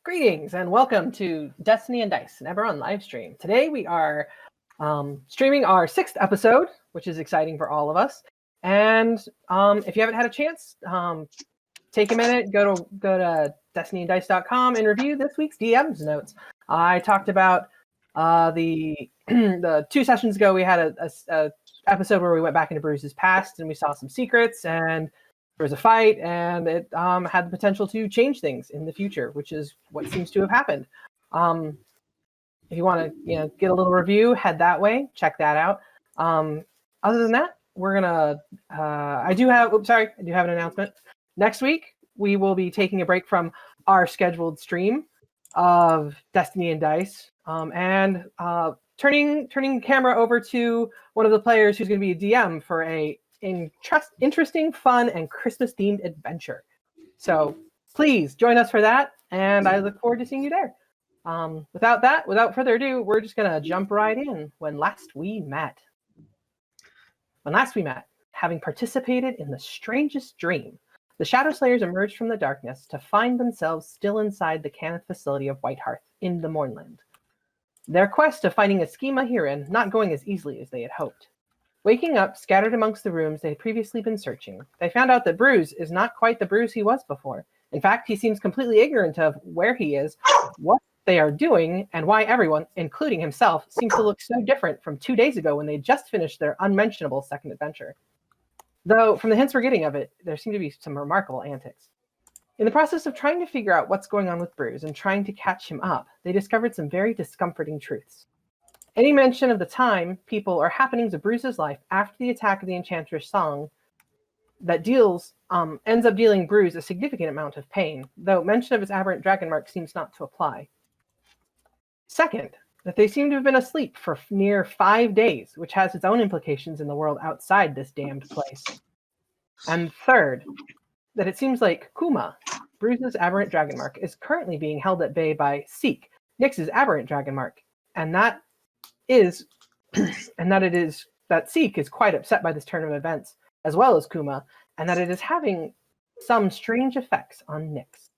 Greetings and welcome to Destiny and Dice, an Eberron live stream. Today we are streaming our 6th episode, which is exciting for all of us. And if you haven't had a chance, take a minute, go to destinyanddice.com and review this week's DM's notes. I talked about the 2 sessions ago. We had a episode where we went back into Bruce's past and we saw some secrets, and there was a fight, and it had the potential to change things in the future, which is what seems to have happened. If you want to, get a little review, head that way. Check that out. Other than that, we're gonna. I do have an announcement. Next week, we will be taking a break from our scheduled stream of Destiny and Dice, and turning the camera over to one of the players who's going to be a DM for a interesting, fun, and Christmas-themed adventure. So please join us for that, and I look forward to seeing you there. Without further ado, we're just going to jump right in. When last we met, having participated in the strangest dream, the Shadowslayers emerged from the darkness to find themselves still inside the Cannith facility of Whitehearth in the Mournland. Their quest of finding a schema herein not going as easily as they had hoped. Waking up, scattered amongst the rooms they had previously been searching, they found out that Bruce is not quite the Bruce he was before. In fact, he seems completely ignorant of where he is, what they are doing, and why everyone, including himself, seems to look so different from 2 days ago when they just finished their unmentionable second adventure. Though, from the hints we're getting of it, there seem to be some remarkable antics. In the process of trying to figure out what's going on with Bruce and trying to catch him up, they discovered some very discomforting truths. Any mention of the time, people, or happenings of Bruce's life after the attack of the Enchantress Song that ends up dealing Bruce a significant amount of pain, though mention of his aberrant dragon mark seems not to apply. Second, that they seem to have been asleep for near 5 days, which has its own implications in the world outside this damned place. And third, that it seems like Kuma, Bruce's aberrant dragon mark, is currently being held at bay by Seek, Nyx's aberrant dragon mark, and that Seek is quite upset by this turn of events, as well as Kuma, and that it is having some strange effects on Nyx.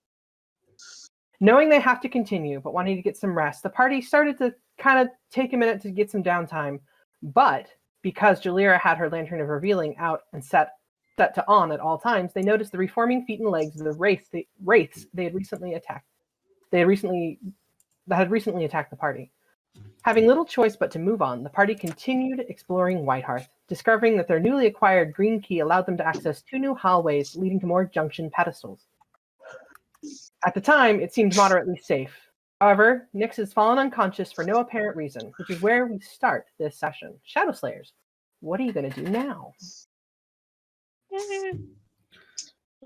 Knowing they have to continue, but wanting to get some rest, the party started to kind of take a minute to get some downtime, but because Jalira had her Lantern of Revealing out and set to on at all times, they noticed the reforming feet and legs of the wraiths they had recently attacked. That had recently attacked the party. Having little choice but to move on, the party continued exploring Whitehearth, discovering that their newly acquired green key allowed them to access 2 new hallways leading to more junction pedestals. At the time, it seemed moderately safe. However, Nyx has fallen unconscious for no apparent reason, which is where we start this session. Shadowslayers, what are you going to do now?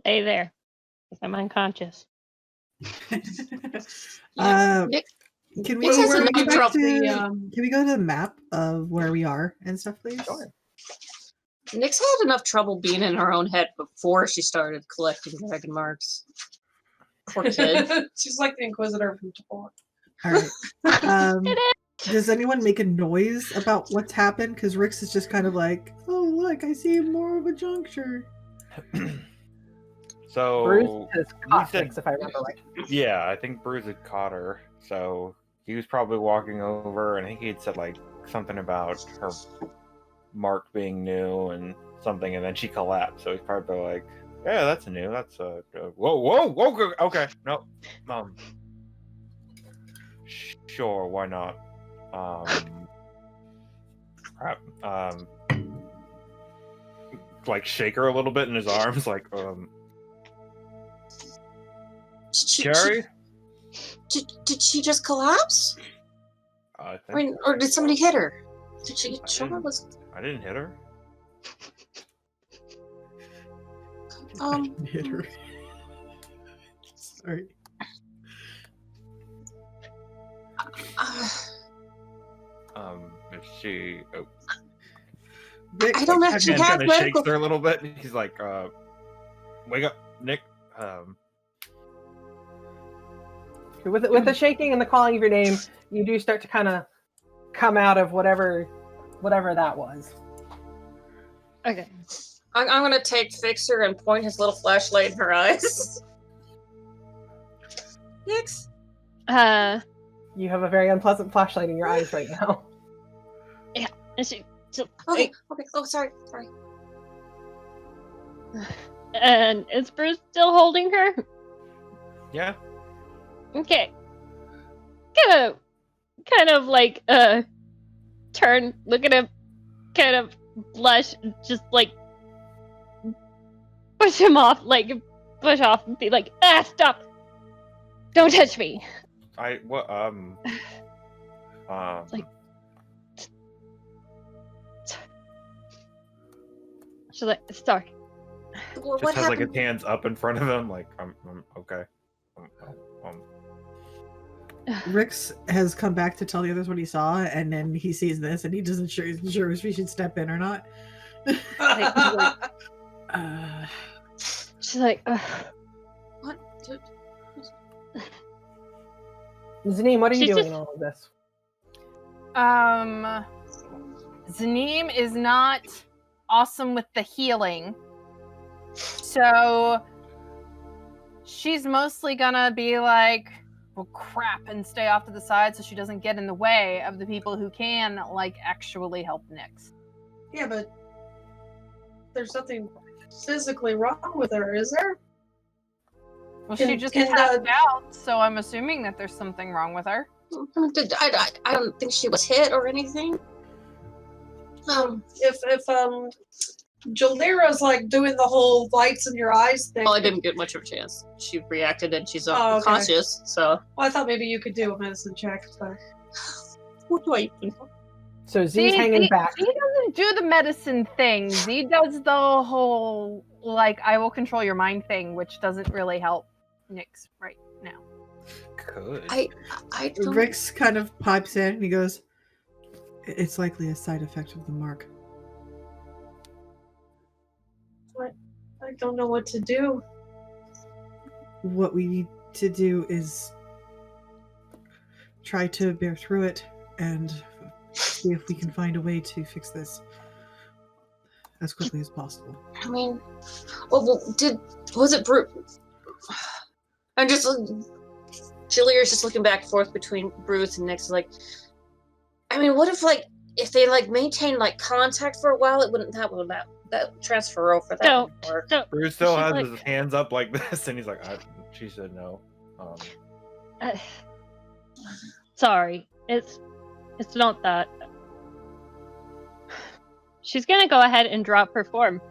Stay there, because I'm unconscious. Can we go to the map of where we are and stuff, please? Sure. Nyx had enough trouble being in her own head before she started collecting dragon marks. Poor kid. She's like the Inquisitor from Tor. All right. Does anyone make a noise about what's happened? Because Rix is just kind of like, oh, look, I see more of a juncture. So Bruce has caught Nyx, if I remember right. Yeah, I think Bruce had caught her. So he was probably walking over, and I think he'd said like something about her mark being new and something, and then she collapsed. So he's probably like, "Yeah, that's new. That's whoa, okay, no, sure, why not? Like shake her a little bit in his arms, like Cherry." Did she just collapse? I think or did somebody hit her? Did she get shot? I didn't hit her. Hit her. Sorry. Is she? Oh. I don't know. She kind of shakes her a little bit. He's like, "Wake up, Nick." With the shaking and the calling of your name, you do start to kind of come out of whatever that was. Okay. I'm going to take Fixer and point his little flashlight in her eyes. Nyx, You have a very unpleasant flashlight in your eyes right now. And she, Okay. Oh, sorry. and is Bruce still holding her? Yeah. Okay. Kind of like turn, look at him, kind of blush, just like push him off, like push off and be like, stop! Don't touch me. Like, she's like, sorry. Well, just what has happened? like his hands up in front of him, like I'm okay. Rix has come back to tell the others what he saw, and then he sees this, and he isn't sure if he should step in or not. She's like, What? Dude. Zaneem, what are you She's doing just- in all of this? Zaneem is not awesome with the healing. So she's mostly gonna be like, well, crap, and stay off to the side so she doesn't get in the way of the people who can, like, actually help Nyx. Yeah, but there's nothing physically wrong with her, is there? Well, she just passed out, so I'm assuming that there's something wrong with her. I don't think she was hit or anything. If Jalira's like doing the whole lights in your eyes thing. Well, I didn't get much of a chance. She reacted and she's Oh, okay. unconscious, so. Well, I thought maybe you could do a medicine check. But... What do I even? So Z's hanging back. Z doesn't do the medicine thing. Z does the whole, like, I will control your mind thing, which doesn't really help Nyx right now. Could. I don't... Rix kind of pipes in, and he goes, "It's likely a side effect of the mark." I don't know what to do. What we need to do is try to bear through it and see if we can find a way to fix this as quickly as possible. I mean, was it Bruce? I'm just, Jillia's just looking back and forth between Bruce and Nyx, like, I mean, what if they, maintain, contact for a while, that transfer over, that wouldn't work. Bruce still She's has like- his hands up like this, and he's like, she said no. Sorry, it's not that. She's gonna go ahead and drop her form.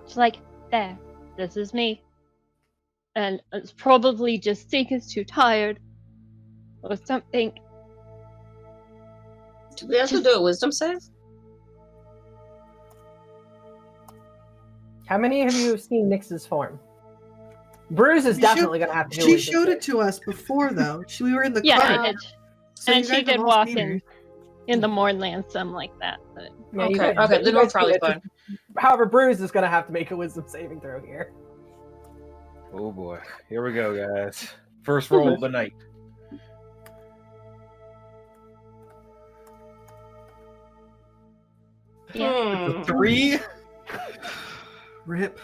She's like, there, this is me. And it's probably just Seek too tired or something. Do we have to do a wisdom save? How many of you have seen Nyx's form? Bruce is She definitely going to have to do She it. showed it to us before, though. We were in the Yeah, car. I did. So And you she guys did have all walk seen her. in the moorland, something like that. But Yeah, you Okay, guys- then you we're guys probably do it. fine. However, Bruce is going to have to make a wisdom saving throw here. Oh boy, here we go, guys. First roll of the night. yeah. 3. Rip.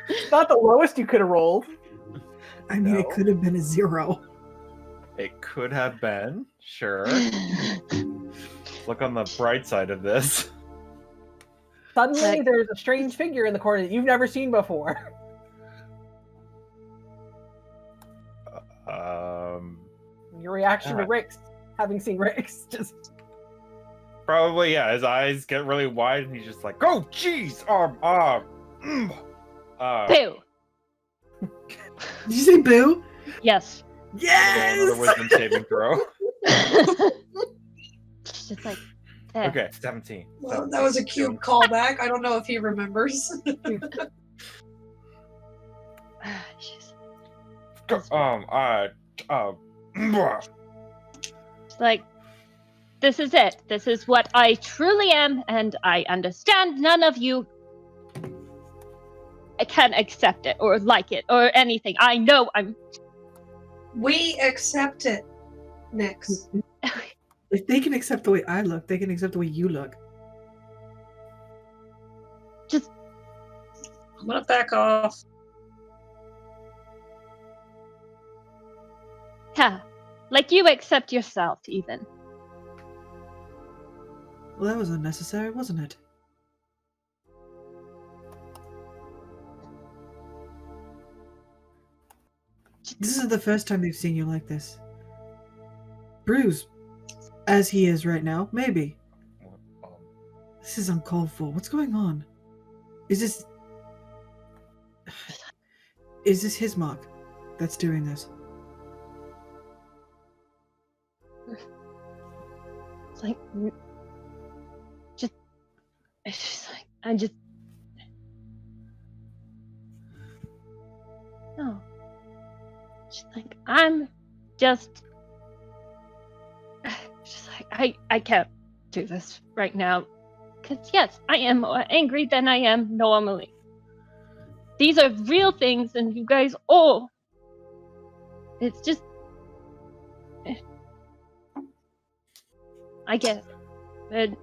It's not the lowest you could have rolled. I mean, it No. could have been a 0. It could have been, sure. Look on the bright side of this. Suddenly, Like- there's a strange figure in the corner that you've never seen before. Your reaction to Alright. Rix, having seen Rix, just Probably, yeah. His eyes get really wide, and he's just like, "Oh, jeez, Boo! Did you say boo? Yes. Another wisdom saving throw. She's just like, there. Okay, 17. Well, that was a cute callback. I don't know if he remembers. She's like, this is it. This is what I truly am, and I understand none of you can accept it or like it or anything. I know I'm. We accept it, Nyx. If they can accept the way I look, they can accept the way you look. I'm gonna back off. Yeah. Like you accept yourself, even. Well, that was unnecessary, wasn't it? This is the first time they've seen you like this. Bruce, as he is right now, maybe. This is uncalled for. What's going on? Is this his mark that's doing this? It's like, it's just like, no. Just like, I can't do this right now. Because yes, I am more angry than I am normally. These are real things, and you guys all... It's just... I guess. I'm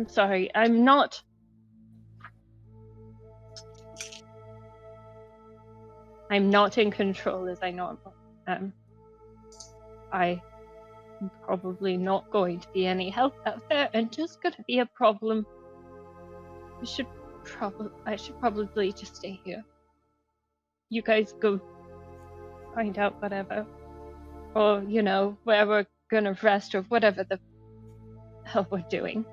sorry, I'm not... I'm not in control as I normally am. I'm probably not going to be any help out there, and just gonna be a problem. I should probably just stay here. You guys go find out whatever. Or, where we're gonna rest or whatever the hell we're doing.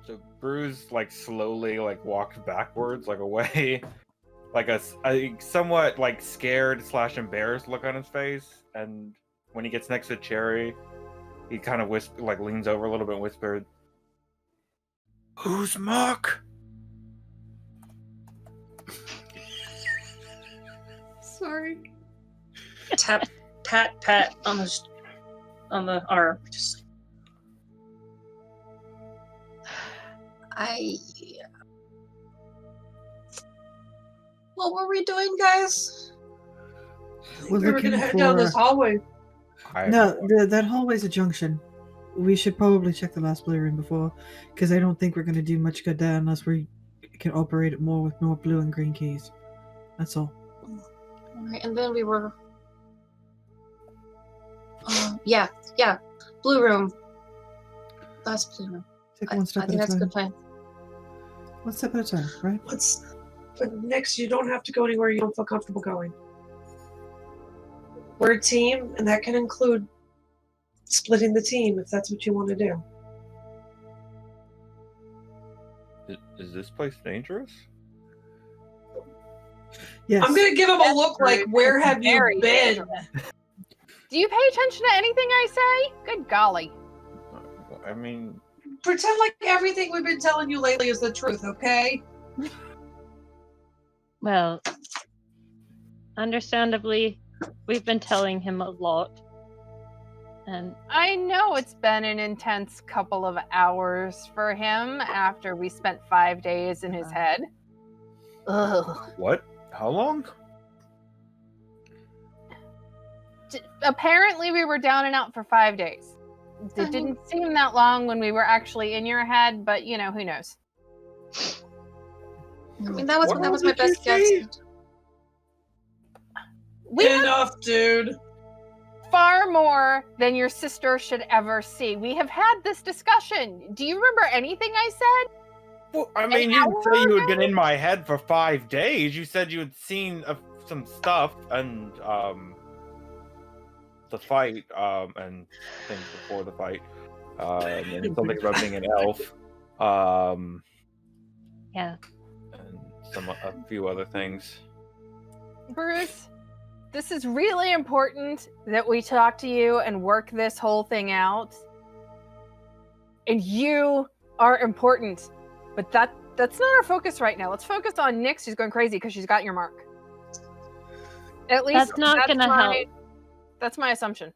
So Bruce slowly walks backwards away, a somewhat scared / embarrassed look on his face, and when he gets next to Cherry, he kind of leans over a little bit and whispered, "Who's Mark?" Sorry. Tap, pat on the arm. Just. What were we doing, guys? We're We were looking gonna head for... down this hallway. No, that hallway's a junction. We should probably check the last blue room before, because I don't think we're going to do much good there unless we can operate it more with more blue and green keys. That's all. Alright, and then we were... yeah, blue room. Last blue room. Take it one step I at think a that's a time. good plan. One step at a time, right? But next, you don't have to go anywhere you don't feel comfortable going. We're a team, and that can include splitting the team if that's what you want to do. Is this place dangerous? Yes. I'm gonna give him a look like, where have you Very been? dangerous. Do you pay attention to anything I say? Good golly. I mean, Pretend like everything we've been telling you lately is the truth, okay? Well, understandably, we've been telling him a lot. And I know it's been an intense couple of hours for him after we spent 5 days in his head. Ugh. what? How long? Apparently we were down and out for 5 days. It didn't seem that long when we were actually in your head, but who knows? I mean, that was What my did you best say? guess. We have Enough, dude. far more than your sister should ever see. We have had this discussion. Do you remember anything I said? Well, I mean, you didn't say you had been in my head for 5 days. You said you had seen some stuff and the fight and things before the fight, and something about being an elf, yeah. and a few other things. Bruce, this is really important that we talk to you and work this whole thing out. And you are important. But that's not our focus right now. Let's focus on Nyx, who's going crazy because she's got your mark. At least That's not gonna help. That's my assumption.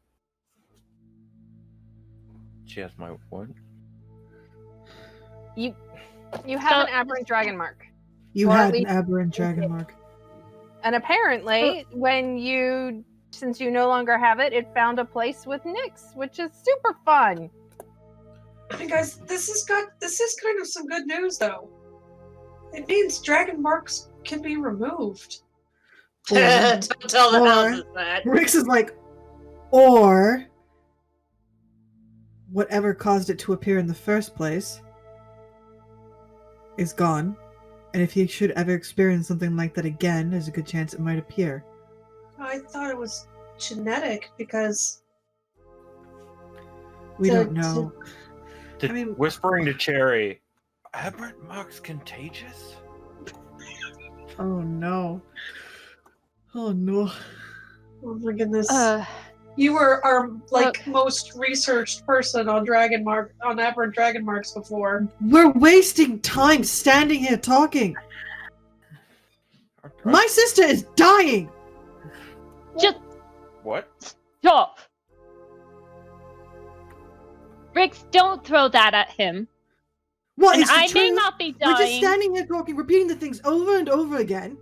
She has my what? You have an aberrant dragon mark. You Or at had an least- aberrant dragon mark. And apparently, since you no longer have it, it found a place with Nyx, which is super fun. Hey guys, this is kind of some good news though. It means dragon marks can be removed. Or- Don't tell the or- houses that. Rix is like, or whatever caused it to appear in the first place is gone. And if he should ever experience something like that again, there's a good chance it might appear. I thought it was genetic because We So don't know. To I mean- whispering to Cherry, aberrant marks contagious? Oh no. Oh no. oh my goodness, Uh, you were our Look. most researched person on aberrant dragon marks before. We're wasting time standing here talking. My sister is dying. just What? stop. Rix, don't throw that at him. What And is the I may truth? not be We're just dying. standing here talking, repeating the things over and over again.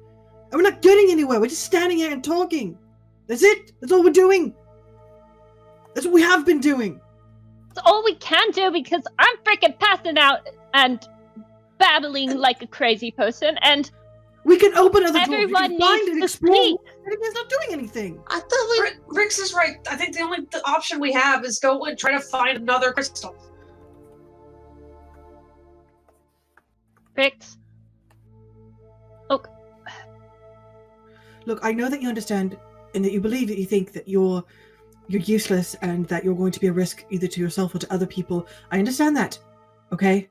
And we're not getting anywhere. We're just standing here and talking. That's it. That's all we're doing. That's what we have been doing. It's all we can do because I'm freaking passing out and babbling like a crazy person, and We can open other doors. We everyone can find needs and to explore. sleep. And it's not doing anything. I thought we. Rix is right. I think the only option we have is go and try to find another crystal. Rix, Look, I know that you understand and that you believe that you think that you're useless and that you're going to be a risk either to yourself or to other people. I understand that. Okay?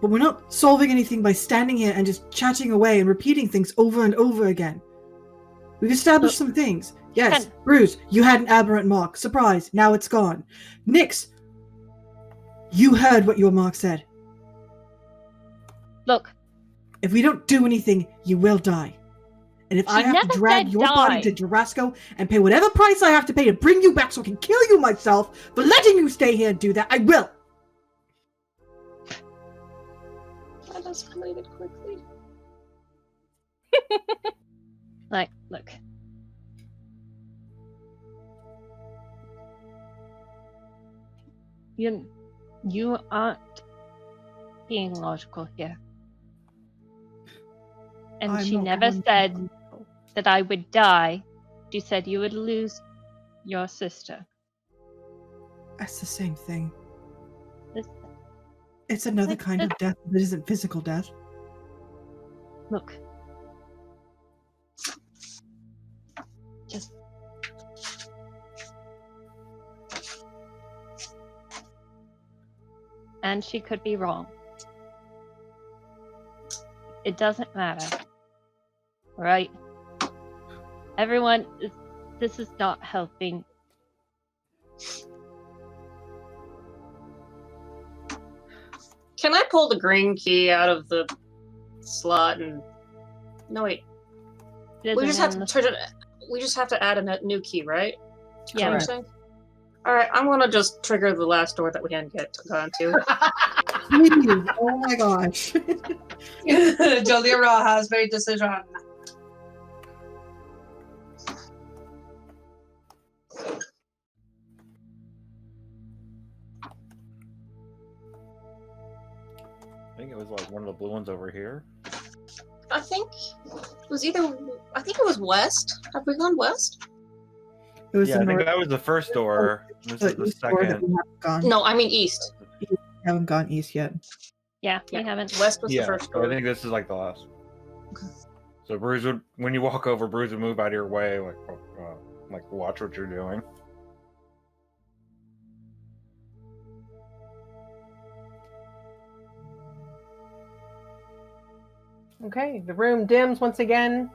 But we're not solving anything by standing here and just chatting away and repeating things over and over again. We've established some things. Yes, Ken. Bruce, you had an aberrant mark. Surprise, now it's gone. Nyx, you heard what your mark said. look, If we don't do anything, you will die. And if I She have to never drag said your body die. to Jarasco and pay whatever price I have to pay to bring you back so I can kill you myself for letting you stay here and do that, I will. That escalated quickly. like, look. You aren't being logical here. And I'm she not never going to said be. that I would die. She said you would lose your sister. That's the same thing. This- It's another kind of death that isn't physical death. Look. Just. And she could be wrong. It doesn't matter. Right? Everyone, this is not helping. Can I pull the green key out of the slot and? No wait. It We isn't just have in to the- turn it. We just have to add a new key, right? Is that what Yeah. you're saying? All right, I'm gonna just trigger the last door that we hadn't gone to. Please. Oh my gosh. Jalira has made a decision. I think it was like one of the blue ones over here. I think it was either. I think it was west. Have we gone west? It was Yeah, the I think north, that was the first door. This is the east door that second. we haven't gone. No, I mean east. Haven't gone east yet. Yeah, we Yeah. haven't. West was Yeah, the first so I door. think this is like the last. So Bruce would, when you walk over, Bruce would move out of your way, like watch what you're doing. Okay, the room dims once again.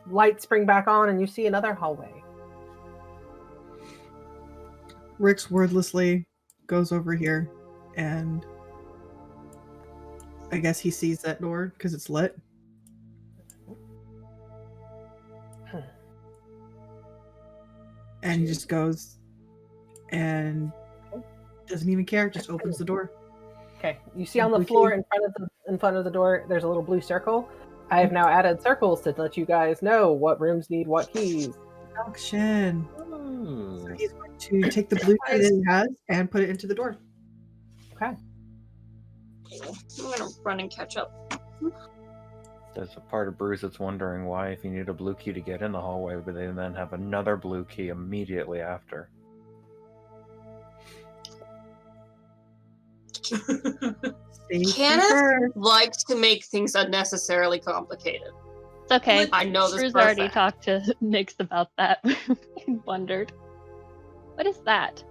Lights spring back on, and you see another hallway. Rix wordlessly goes over here and I guess he sees that door because it's lit. And he just goes and doesn't even care, just opens the door. Okay, you see on the floor in front of the door, there's a little blue circle. I have now added circles to let you guys know what rooms need what keys. Action. Ooh. So he's going to take the blue key that he has and put it into the door. Okay. I'm gonna run and catch up. There's a part of Bruce that's wondering why, if you need a blue key to get in the hallway, but they then have another blue key immediately after. Kenneth likes to make things unnecessarily complicated. It's okay. I know this Drew's for a already fact. talked to Nyx about that. We wondered. What is that?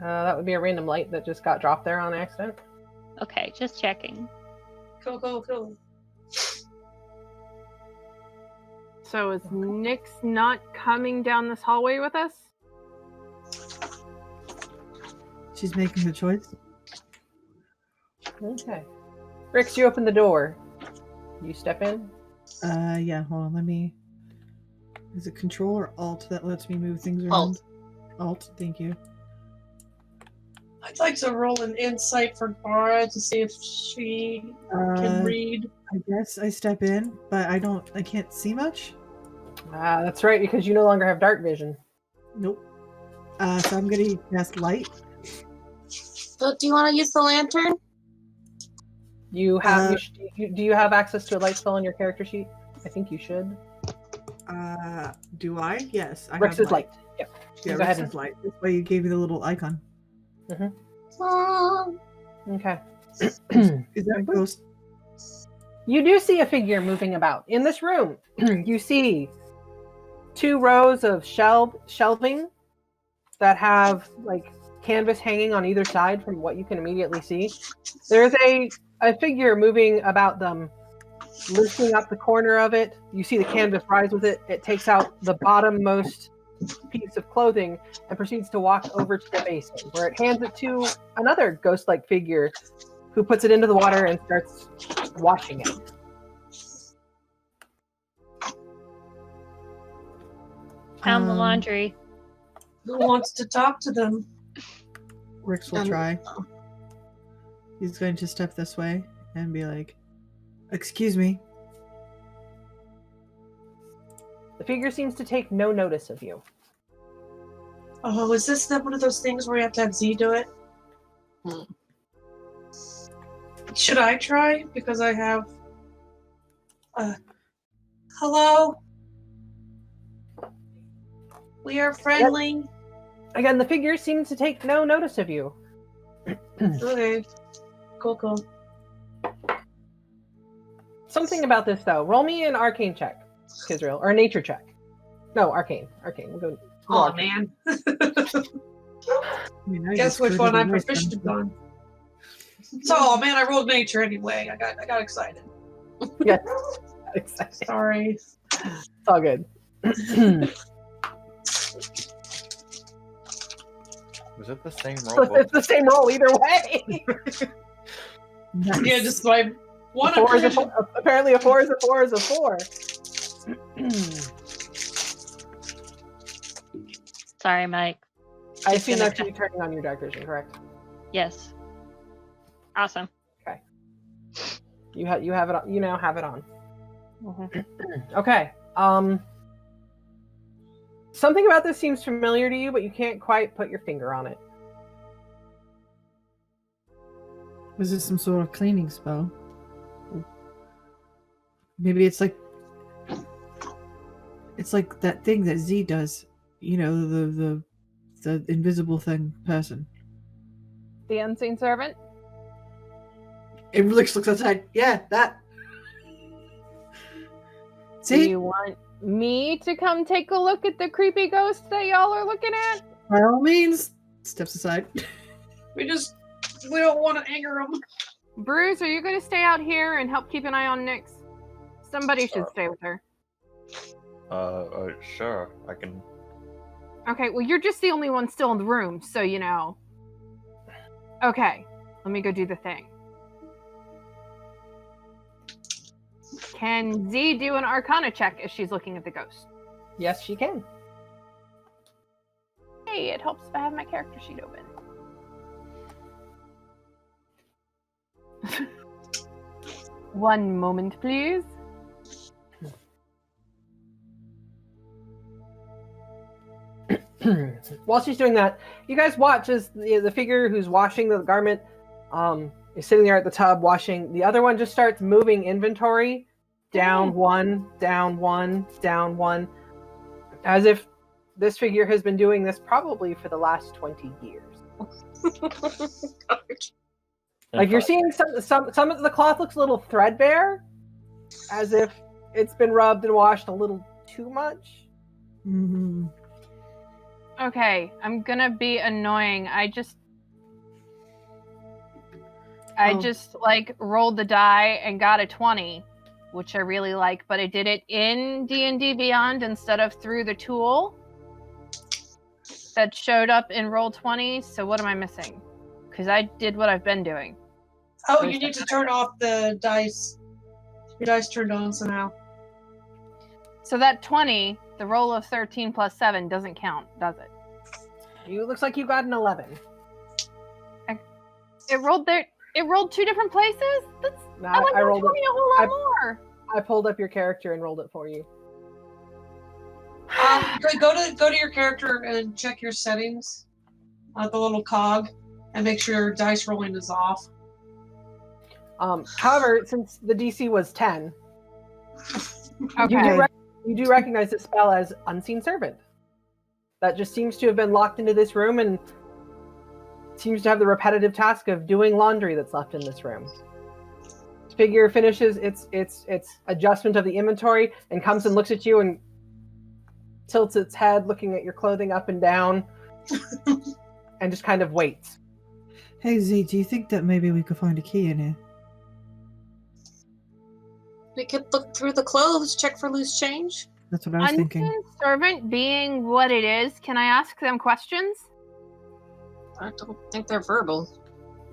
That would be a random light that just got dropped there on accident. Okay, just checking. Cool. So is Nyx not coming down this hallway with us? She's making the choice. Okay. Rix, you open the door. You step in. Yeah, hold on, let me... Is it Control or Alt that lets me move things around? Alt, thank you. I'd like to roll an insight for Bara to see if she can read. I guess I step in, but I can't see much. That's right, because you no longer have dark vision. Nope. So I'm gonna cast light. So do you want to use the lantern? You have. Do you have access to a light spell on your character sheet? I think you should. Do I? Yes. I Rix have is light. Yep. Yeah, Go ahead Rix is light. That's why you gave me the little icon. Okay. Is that a ghost? You do see a figure moving about in this room. You see 2 rows of shelving that have like canvas hanging on either side from what you can immediately see. There's a figure moving about them, lifting up the corner of it. You see the canvas rise with it. It takes out the bottommost piece of clothing and proceeds to walk over to the basin, where it hands it to another ghost-like figure who puts it into the water and starts washing it. Pound the laundry. Who wants to talk to them? Rix will try. He's going to step this way and be like, "Excuse me." The figure seems to take no notice of you. Oh, is this one of those things where you have to have Z do it? Should I try? Because I have... hello? We are friendly. Again, the figure seems to take no notice of you. Okay. Cool. Something about this, though. Roll me an arcane check, Kizrael, or a nature check. No, arcane. We'll go Oh, arcane. Man. Guess which one I'm proficient on. So, man, I rolled nature anyway. I got excited. Yes. Excited. Sorry. It's all good. Was it the same roll? It's the same roll either way. Nice. Yeah, just like one Four is proficient. apparently a 4 is a 4 is a 4. Sorry, Mike. I assume that's you turning on your dark vision, correct? Yes. Awesome. You have it on. You now have it on. Mm-hmm. Okay. Something about this seems familiar to you, but you can't quite put your finger on it. Was this some sort of cleaning spell? Maybe it's like that thing that Z does. You know, the invisible thing person. The unseen servant? It looks outside. Yeah, that. Do See? you want me to come take a look at the creepy ghost that y'all are looking at? By all means. Steps aside. We don't want to anger them. Bruce, are you going to stay out here and help keep an eye on Nyx? Somebody should stay with her. Sure, I can. Okay, well, you're just the only one still in the room, so you know. Okay, let me go do the thing. Can Z do an Arcana check if she's looking at the ghost? Yes, she can. Hey, it helps if I have my character sheet open. One moment, please. While she's doing that, you guys watch as the figure who's washing the garment is sitting there at the tub washing. The other one just starts moving inventory down one, down one, down one, as if this figure has been doing this probably for the last 20 years. Like you're seeing some of the cloth looks a little threadbare, as if it's been rubbed and washed a little too much. Mm-hmm. Okay, I'm gonna be annoying. I just like rolled the die and got a 20, which I really like, but I did it in D&D Beyond instead of through the tool that showed up in Roll20. So what am I missing? Because I did what I've been doing. Oh, you need to turn off the dice. Your dice turned on somehow. So that 20, the roll of 13 plus 7 doesn't count, does it? It looks like you got an 11. It rolled there. It rolled 2 different places? That's Nah, I rolled rolled me a whole lot more. I pulled up your character and rolled it for you. Go to your character and check your settings, the little cog, and make sure your dice rolling is off. However, since the DC was 10, Okay. you do recognize the spell as Unseen Servant. That just seems to have been locked into this room and seems to have the repetitive task of doing laundry that's left in this room. This figure finishes its adjustment of the inventory and comes and looks at you and tilts its head, looking at your clothing up and down, and just kind of waits. Hey Z, do you think that maybe we could find a key in here? We could look through the clothes, check for loose change. That's what I was thinking. Unseen servant being what it is, can I ask them questions? I don't think they're verbal.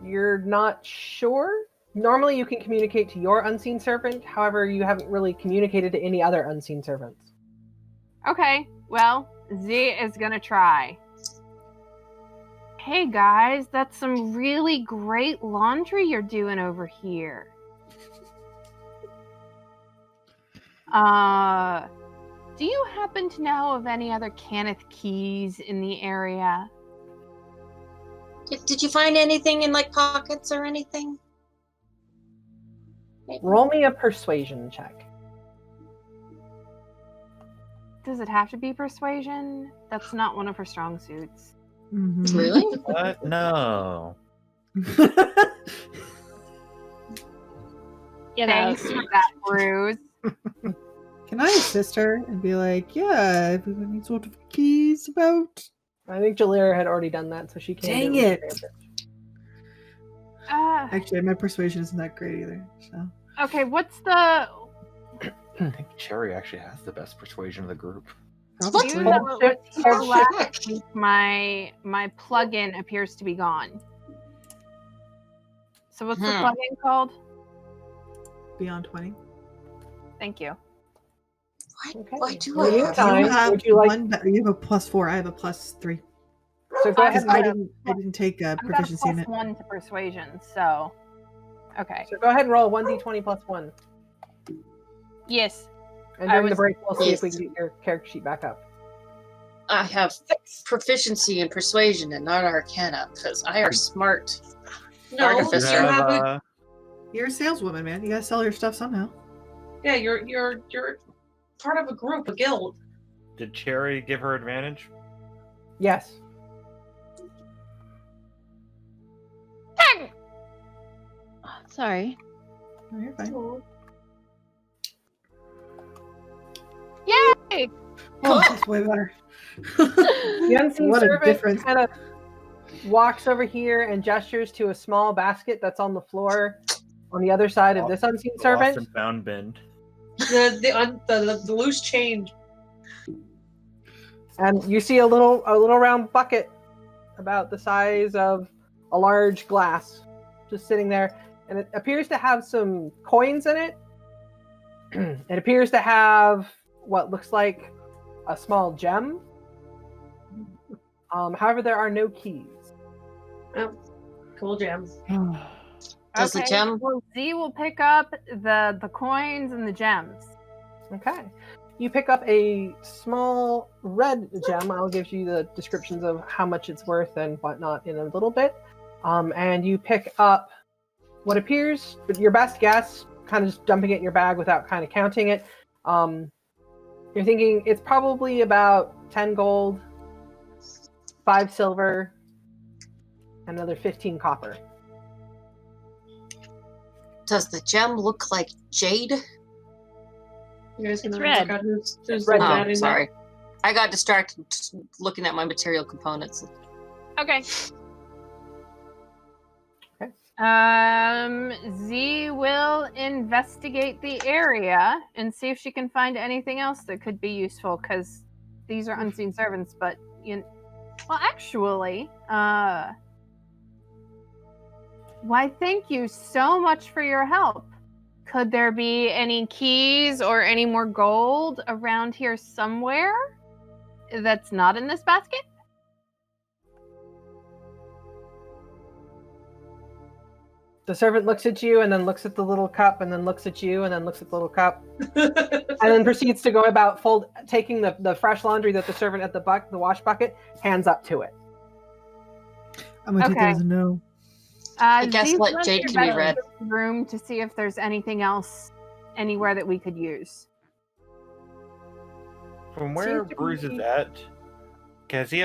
You're not sure? Normally you can communicate to your Unseen Servant, however, you haven't really communicated to any other Unseen Servants. Okay, well, Z is gonna try. Hey guys, that's some really great laundry you're doing over here. Do you happen to know of any other Kenneth keys in the area? Did you find anything in like pockets or anything? Roll me a persuasion check. Does it have to be persuasion? That's not one of her strong suits. Mm-hmm. Really? What? No. Thanks for that, Bruce. Can I assist her and be like, yeah, if we have any sort of keys about? I think Jalira had already done that, so she can't. Dang do it! Okay, My persuasion isn't that great either. So what's the... I think Cherry actually has the best persuasion of the group. probably. You know, last week, my plug-in appears to be gone. So what's the plug-in called? Beyond 20. Thank you. Why do Well, I you have time, You have would you like- you have a +4. I have a +3. So go ahead. I And, didn't take a I've got a proficiency in it. +1 to persuasion, so... Okay. so go ahead and roll 1d20 plus 1. Yes. And I during the was- break, we'll see if we can get your character sheet back up. I have proficiency in persuasion and not arcana because I are smart. No, Artificer. you have a, You're a saleswoman, man. You gotta sell your stuff somehow. yeah, you're part of a group, a guild. Did Cherry give her advantage? Yes. Sorry. No, you're fine. Yay! Oh, that's way better. The Unseen What a Servant difference. kind of walks over here and gestures to a small basket that's on the floor on the other side of this Unseen Lost Servant. and found bin. The loose change. And you see a little round bucket about the size of a large glass just sitting there, and it appears to have some coins in it. It appears to have what looks like a small gem. However, there are no keys. Oh, cool gems. Does the gem? Well, Z will pick up the coins and the gems. Okay. You pick up a small red gem. I'll give you the descriptions of how much it's worth and whatnot in a little bit. And you pick up what appears, but your best guess, kind of just dumping it in your bag without kind of counting it. You're thinking it's probably about 10 gold, 5 silver, and another 15 copper. Does the gem look like jade? You guys gonna red. work out who's red. adding that? Sorry. I got distracted looking at my material components. Okay. Z will investigate the area and see if she can find anything else that could be useful, because these are unseen servants, but well, actually, why, thank you so much for your help. Could there be any keys or any more gold around here somewhere that's not in this basket? The servant looks at you and then looks at the little cup and then looks at you and then looks at the little cup and then proceeds to go about taking the fresh laundry that the servant at the wash bucket hands up to it. I'm gonna take Okay. that as a no. I guess Z's what went jade through can be back read. to the room to see if there's anything else anywhere that we could use. From where Seems to Bruce be- is at, does he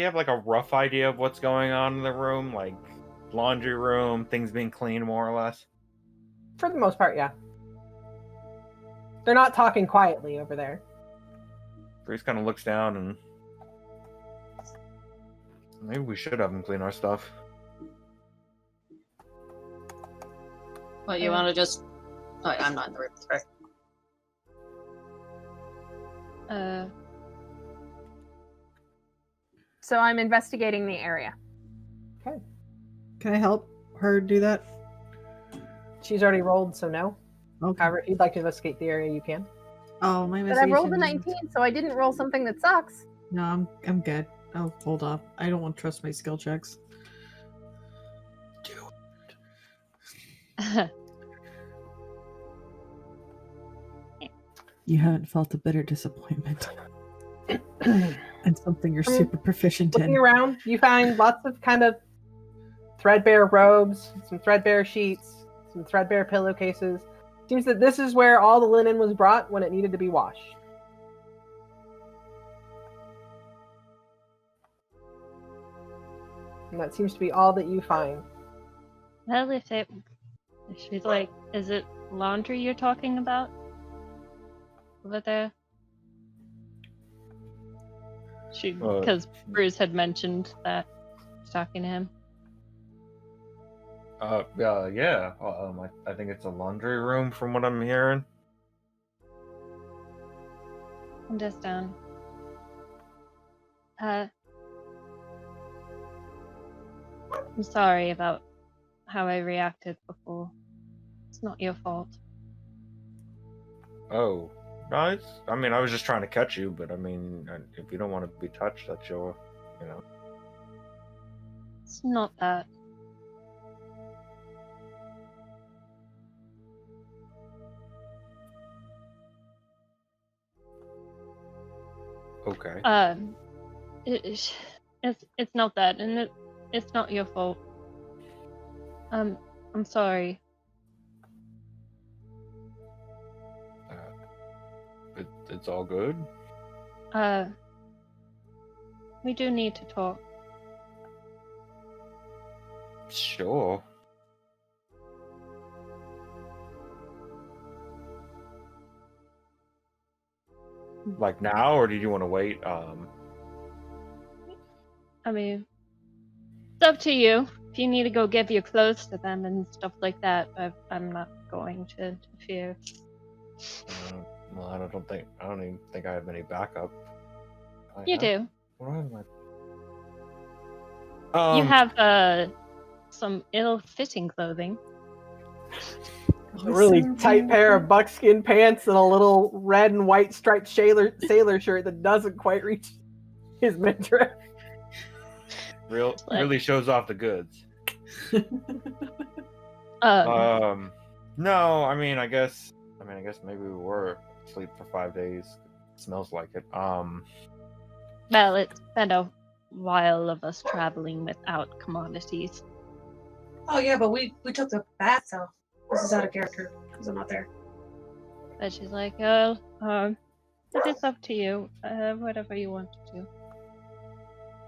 have like a rough idea of what's going on in the room? Like laundry room, things being cleaned more or less? For the most part, yeah. They're not talking quietly over there. Bruce kind of looks down and maybe we should have him clean our stuff. What, you want to just... Oh, I'm not in the room. Sorry. So I'm investigating the area. Can I help her do that? She's already rolled, so no. Okay. However, if you'd like to investigate the area, you can. Oh, my But I rolled a investigation 19, so I didn't roll something that sucks. No, I'm good. Oh, hold off. I don't want to trust my skill checks. You haven't felt a bitter disappointment. And something you're super proficient Looking in. around, you find lots of kind of threadbare robes, some threadbare sheets, some threadbare pillowcases. Seems that this is where all the linen was brought when it needed to be washed. And that seems to be all that you find. Well, if she's like, is it laundry you're talking about? Over there? Because Bruce had mentioned that she's talking to him. Yeah. I think it's a laundry room from what I'm hearing. Understand. I'm sorry about how I reacted before. It's not your fault. Oh, no, I was just trying to catch you, but I mean, if you don't want to be touched, that's your, It's not that. Okay. It's not that, and it's not your fault. I'm sorry. It's all good. We do need to talk. Sure. Like now, or did you want to wait? I mean, it's up to you. If you need to go give your clothes to them and stuff like that, I'm not going to interfere. Well, I don't even think I have any backup. You do. What do I have? You have some ill-fitting clothing. A really tight pair of buckskin pants and a little red and white striped sailor shirt that doesn't quite reach his midriff. Really shows off the goods. Um, No, I guess maybe we were sleep for 5 days. Smells like it. Well, it's been a while of us traveling without commodities. Oh yeah, but we took the bath though. This is out of character because I'm not there. But she's like, oh, it is up to you. Whatever you want to do.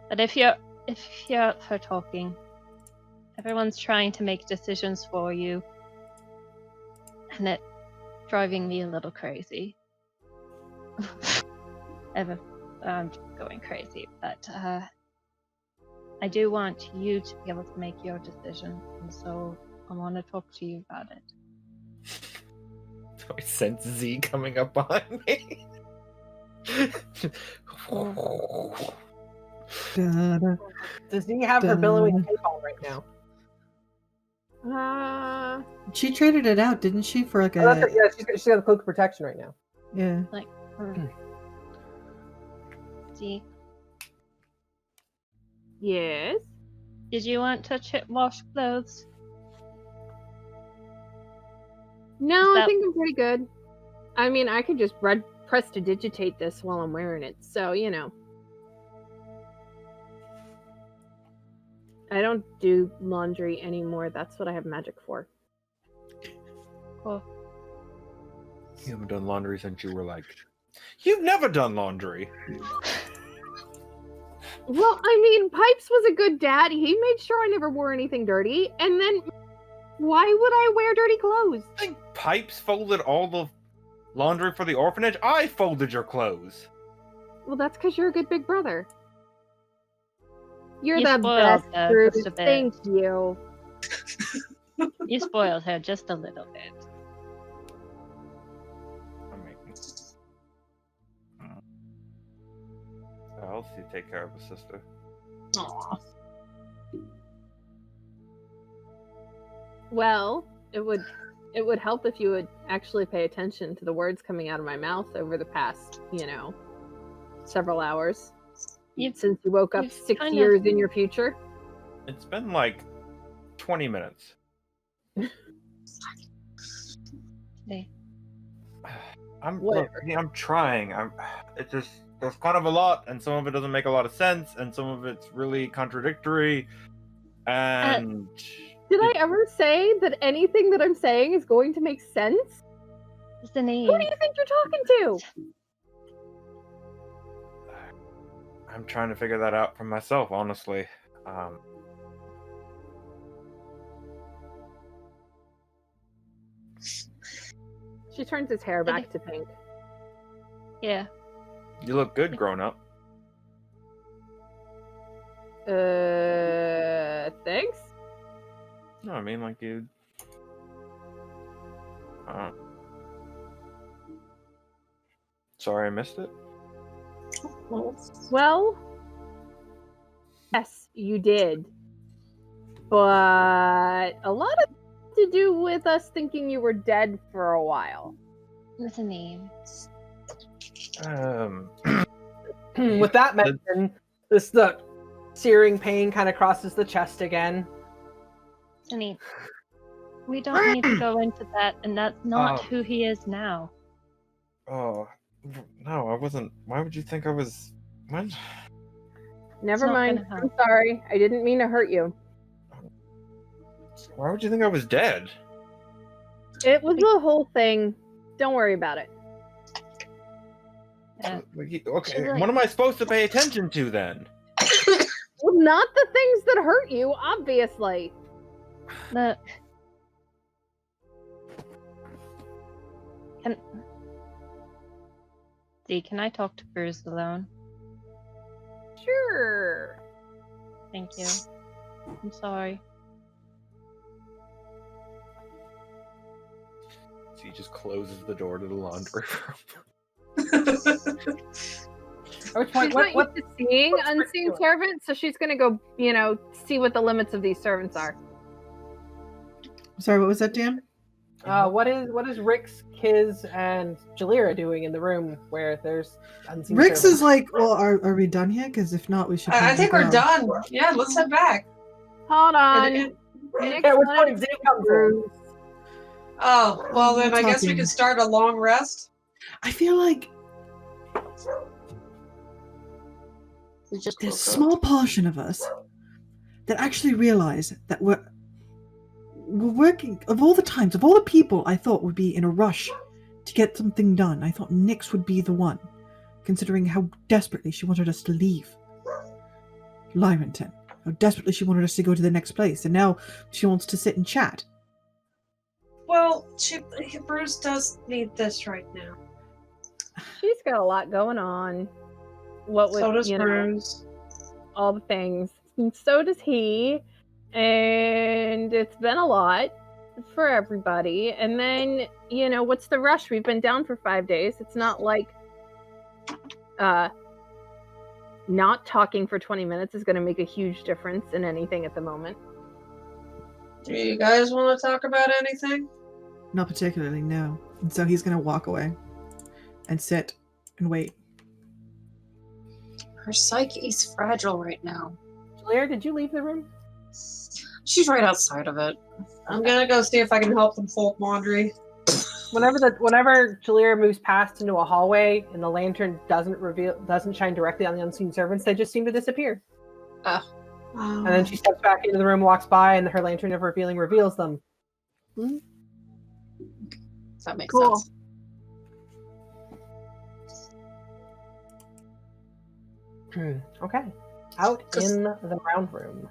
But if you're up for talking, everyone's trying to make decisions for you, and it's driving me a little crazy. I'm going crazy, but I do want you to be able to make your decision, and so I want to talk to you about it. I sense Z coming up behind me. Does he have her billowing paintball right now? She traded it out, didn't she, for like a... Oh, yeah, she's got a cloak of protection right now. Yeah. Like, see, Yes. did you want to wash clothes? No, I that- think I'm pretty good. I mean, I could just press to digitate this while I'm wearing it, so you know. I don't do laundry anymore. That's what I have magic for. Cool. You haven't done laundry since you were like... You've never done laundry! Well, I mean, Pipes was a good dad. He made sure I never wore anything dirty. And then, why would I wear dirty clothes? I think Pipes folded all the laundry for the orphanage. I folded your clothes. Well, that's because you're a good big brother. You're You the spoiled best, her Bruce. just a bit. Thank you. You spoiled her just a little bit. I'll see you take care of his sister. Aw. Well, it would help if you would actually pay attention to the words coming out of my mouth over the past, several hours. Since you woke up 6 years in your future. It's been like 20 minutes. I'm trying. It's just there's kind of a lot, and some of it doesn't make a lot of sense, and some of it's really contradictory. And did I ever say that anything that I'm saying is going to make sense? What's the name? Who do you think you're talking to? I'm trying to figure that out for myself, honestly. She turns his hair back to pink. Yeah. You look good grown up. Thanks? No, I mean, like, you... Sorry I missed it. Well, yes, you did. But a lot of to do with us thinking you were dead for a while. What's the name? With that mention, the searing pain kind of crosses the chest again. I mean, we don't need to go into that, and that's not who he is now. Oh, no, I wasn't. Why would you think I was... What? Never mind. I'm sorry. I didn't mean to hurt you. Why would you think I was dead? It was the whole thing. Don't worry about it. Yeah. Okay, what am I supposed to pay attention to then? Well, not the things that hurt you, obviously. Look. Can I talk to Bruce alone? Sure. Thank you. I'm sorry. So he just closes the door to the laundry room. She's not used to seeing unseen servants, so she's gonna go, see what the limits of these servants are. Sorry, what was that, Dan? What is Rix, Kiz, and Jalira doing in the room where there's unseen Rix servants? is like, well, are we done here? Because if not, we should. I think we're done. Yeah, let's head back. Hold on. We're putting Z comes in. Oh, well then I guess we Talking. could start a long rest. I feel like We just there's a woke up. small portion of us that actually realize that we're working, of all the times, of all the people I thought would be in a rush to get something done, I thought Nyx would be the one, considering how desperately she wanted us to leave Lymanton, how desperately she wanted us to go to the next place, and now she wants to sit and chat. Well, Bruce does need this right now. She's got a lot going on. What with So does you know Bruce. all the things, and so does he, and it's been a lot for everybody. And then what's the rush? We've been down for 5 days. It's not like not talking for 20 minutes is going to make a huge difference in anything at the moment. Do you guys want to talk about anything? Not particularly, no. And so he's going to walk away and sit and wait. Her psyche's fragile right now. Blair, did you leave the room? She's right outside of it. I'm gonna go see if I can help them fold laundry. Whenever Jalira moves past into a hallway and the lantern doesn't shine directly on the unseen servants, they just seem to disappear. And then she steps back into the room, walks by, and her lantern of revealing reveals them. That makes Cool. sense. Okay. Out in the round room.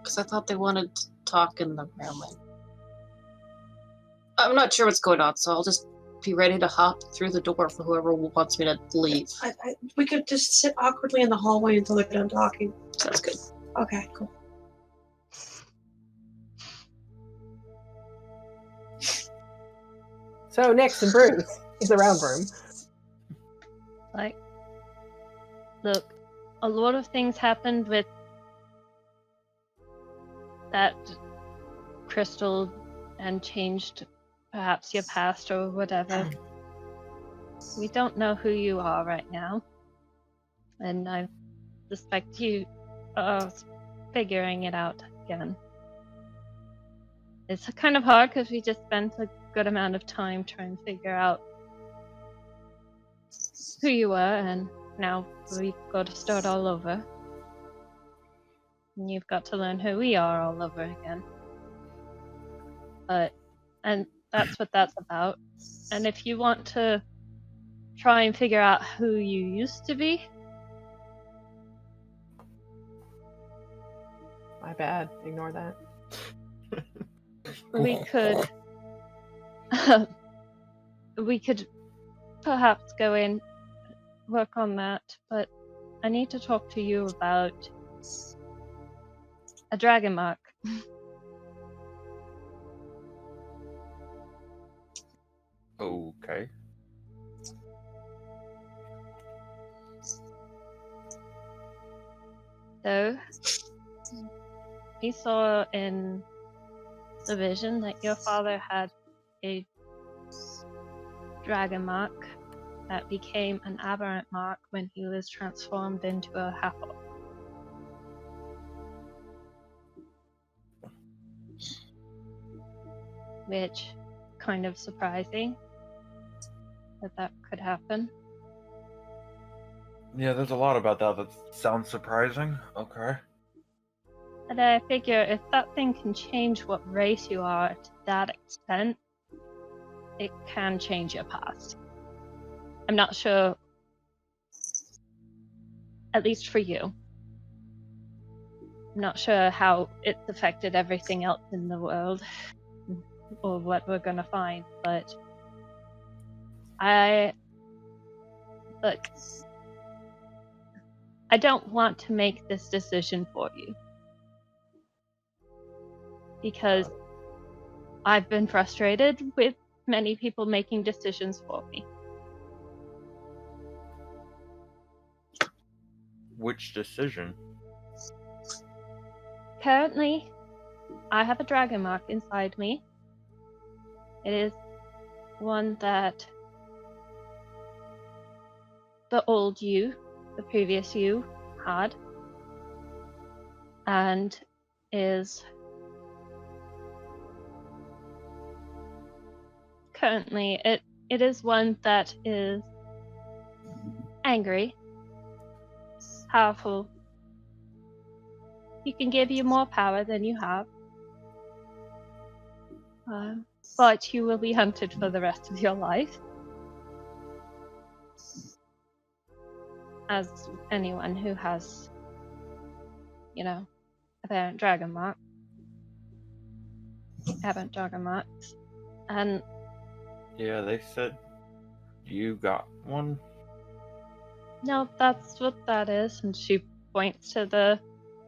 Because I thought they wanted to talk in the railway. I'm not sure what's going on, so I'll just be ready to hop through the door for whoever wants me to leave. We could just sit awkwardly in the hallway until they're done talking. Sounds good. Okay, cool. So Nyx and Bruce in the round room. Look, a lot of things happened with that crystal and changed perhaps your past or whatever. We don't know who you are right now. And I suspect you are figuring it out again. It's kind of hard because we just spent a good amount of time trying to figure out who you were, and now we've got to start all over. And you've got to learn who we are all over again. And that's what that's about. And if you want to try and figure out who you used to be. My bad. Ignore that. We could perhaps go in, work on that, but I need to talk to you about a dragon mark. Okay. So, we saw in the vision that your father had a dragon mark that became an aberrant mark when he was transformed into a half-orc. Which, kind of surprising that could happen. Yeah, there's a lot about that sounds surprising. Okay. And I figure if that thing can change what race you are to that extent, it can change your past. I'm not sure, at least for you. I'm not sure how it's affected everything else in the world or what we're gonna find, but I don't want to make this decision for you. Because I've been frustrated with many people making decisions for me. Which decision? Currently, I have a dragon mark inside me. It is one that the old you, the previous you, had. And is currently, it is one that is angry, powerful. He can give you more power than you have. But you will be hunted for the rest of your life. As anyone who has, aberrant dragon marks. And Yeah, they said you got one. no, that's what that is. And she points to the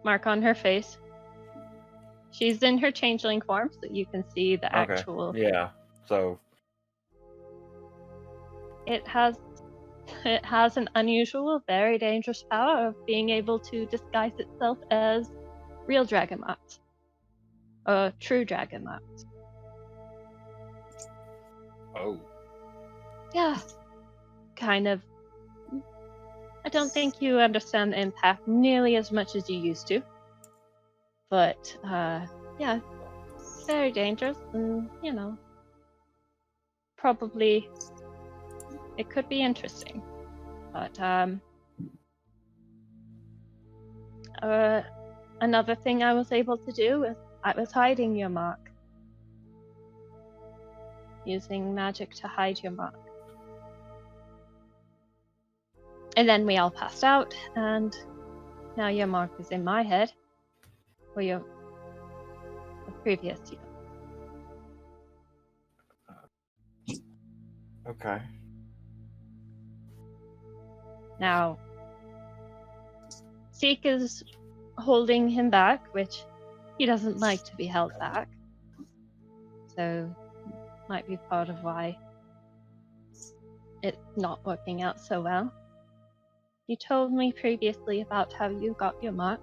mark on her face. She's in her changeling form, so you can see the actual. Yeah, so It has an unusual, very dangerous power of being able to disguise itself as real dragon marks. Or true dragon marks. oh, Yeah. Kind of. I don't think you understand the impact nearly as much as you used to. But, yeah. Very dangerous and, probably it could be interesting. But, another thing I was able to do is I was hiding your mark. Using magic to hide your mark. And then we all passed out, and now your mark is in my head. Or the previous you. okay. Now, Seek is holding him back, which he doesn't like to be held back. So, might be part of why it's not working out so well. You told me previously about how you got your mark,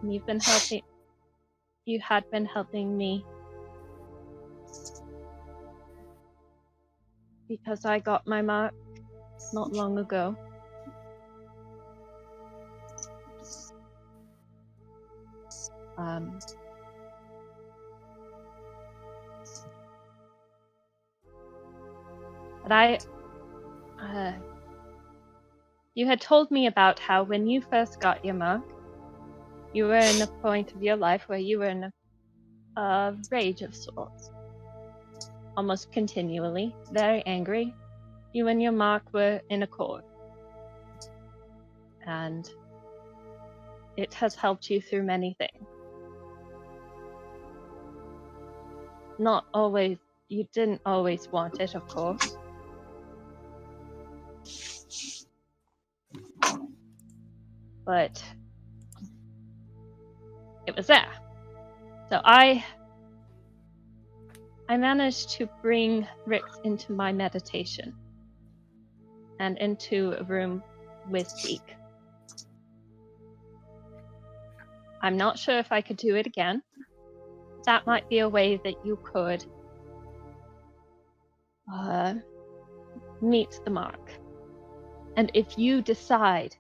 and you had been helping me because I got my mark not long ago. But you had told me about how when you first got your mark, you were in a point of your life where you were in a rage of sorts. Almost continually, very angry. You and your mark were in accord. And it has helped you through many things. Not always, you didn't always want it, of course. But it was there. So I managed to bring Rix into my meditation and into a room with Seek. I'm not sure if I could do it again. That might be a way that you could meet the mark. And if you decide,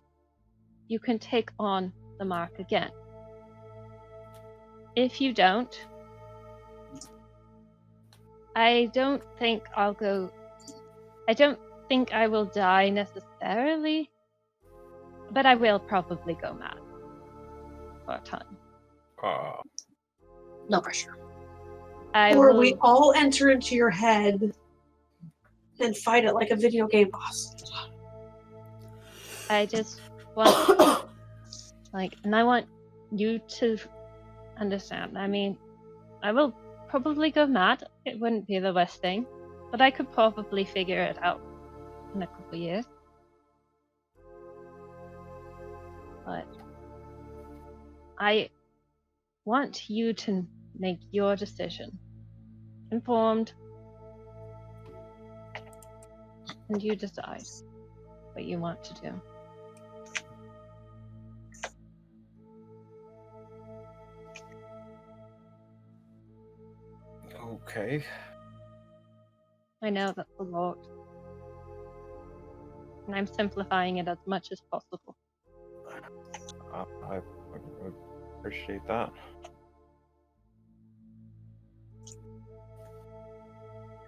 you can take on the mark again. If you don't, I don't think I will die necessarily, but I will probably go mad for a time. No pressure. We all enter into your head and fight it like a video game boss. I just want, and I want you to understand. I mean, I will probably go mad. It wouldn't be the worst thing, but I could probably figure it out in a couple of years. But I want you to make your decision. Informed. And you decide what you want to do. Okay. I know that's a lot. And I'm simplifying it as much as possible. I appreciate that.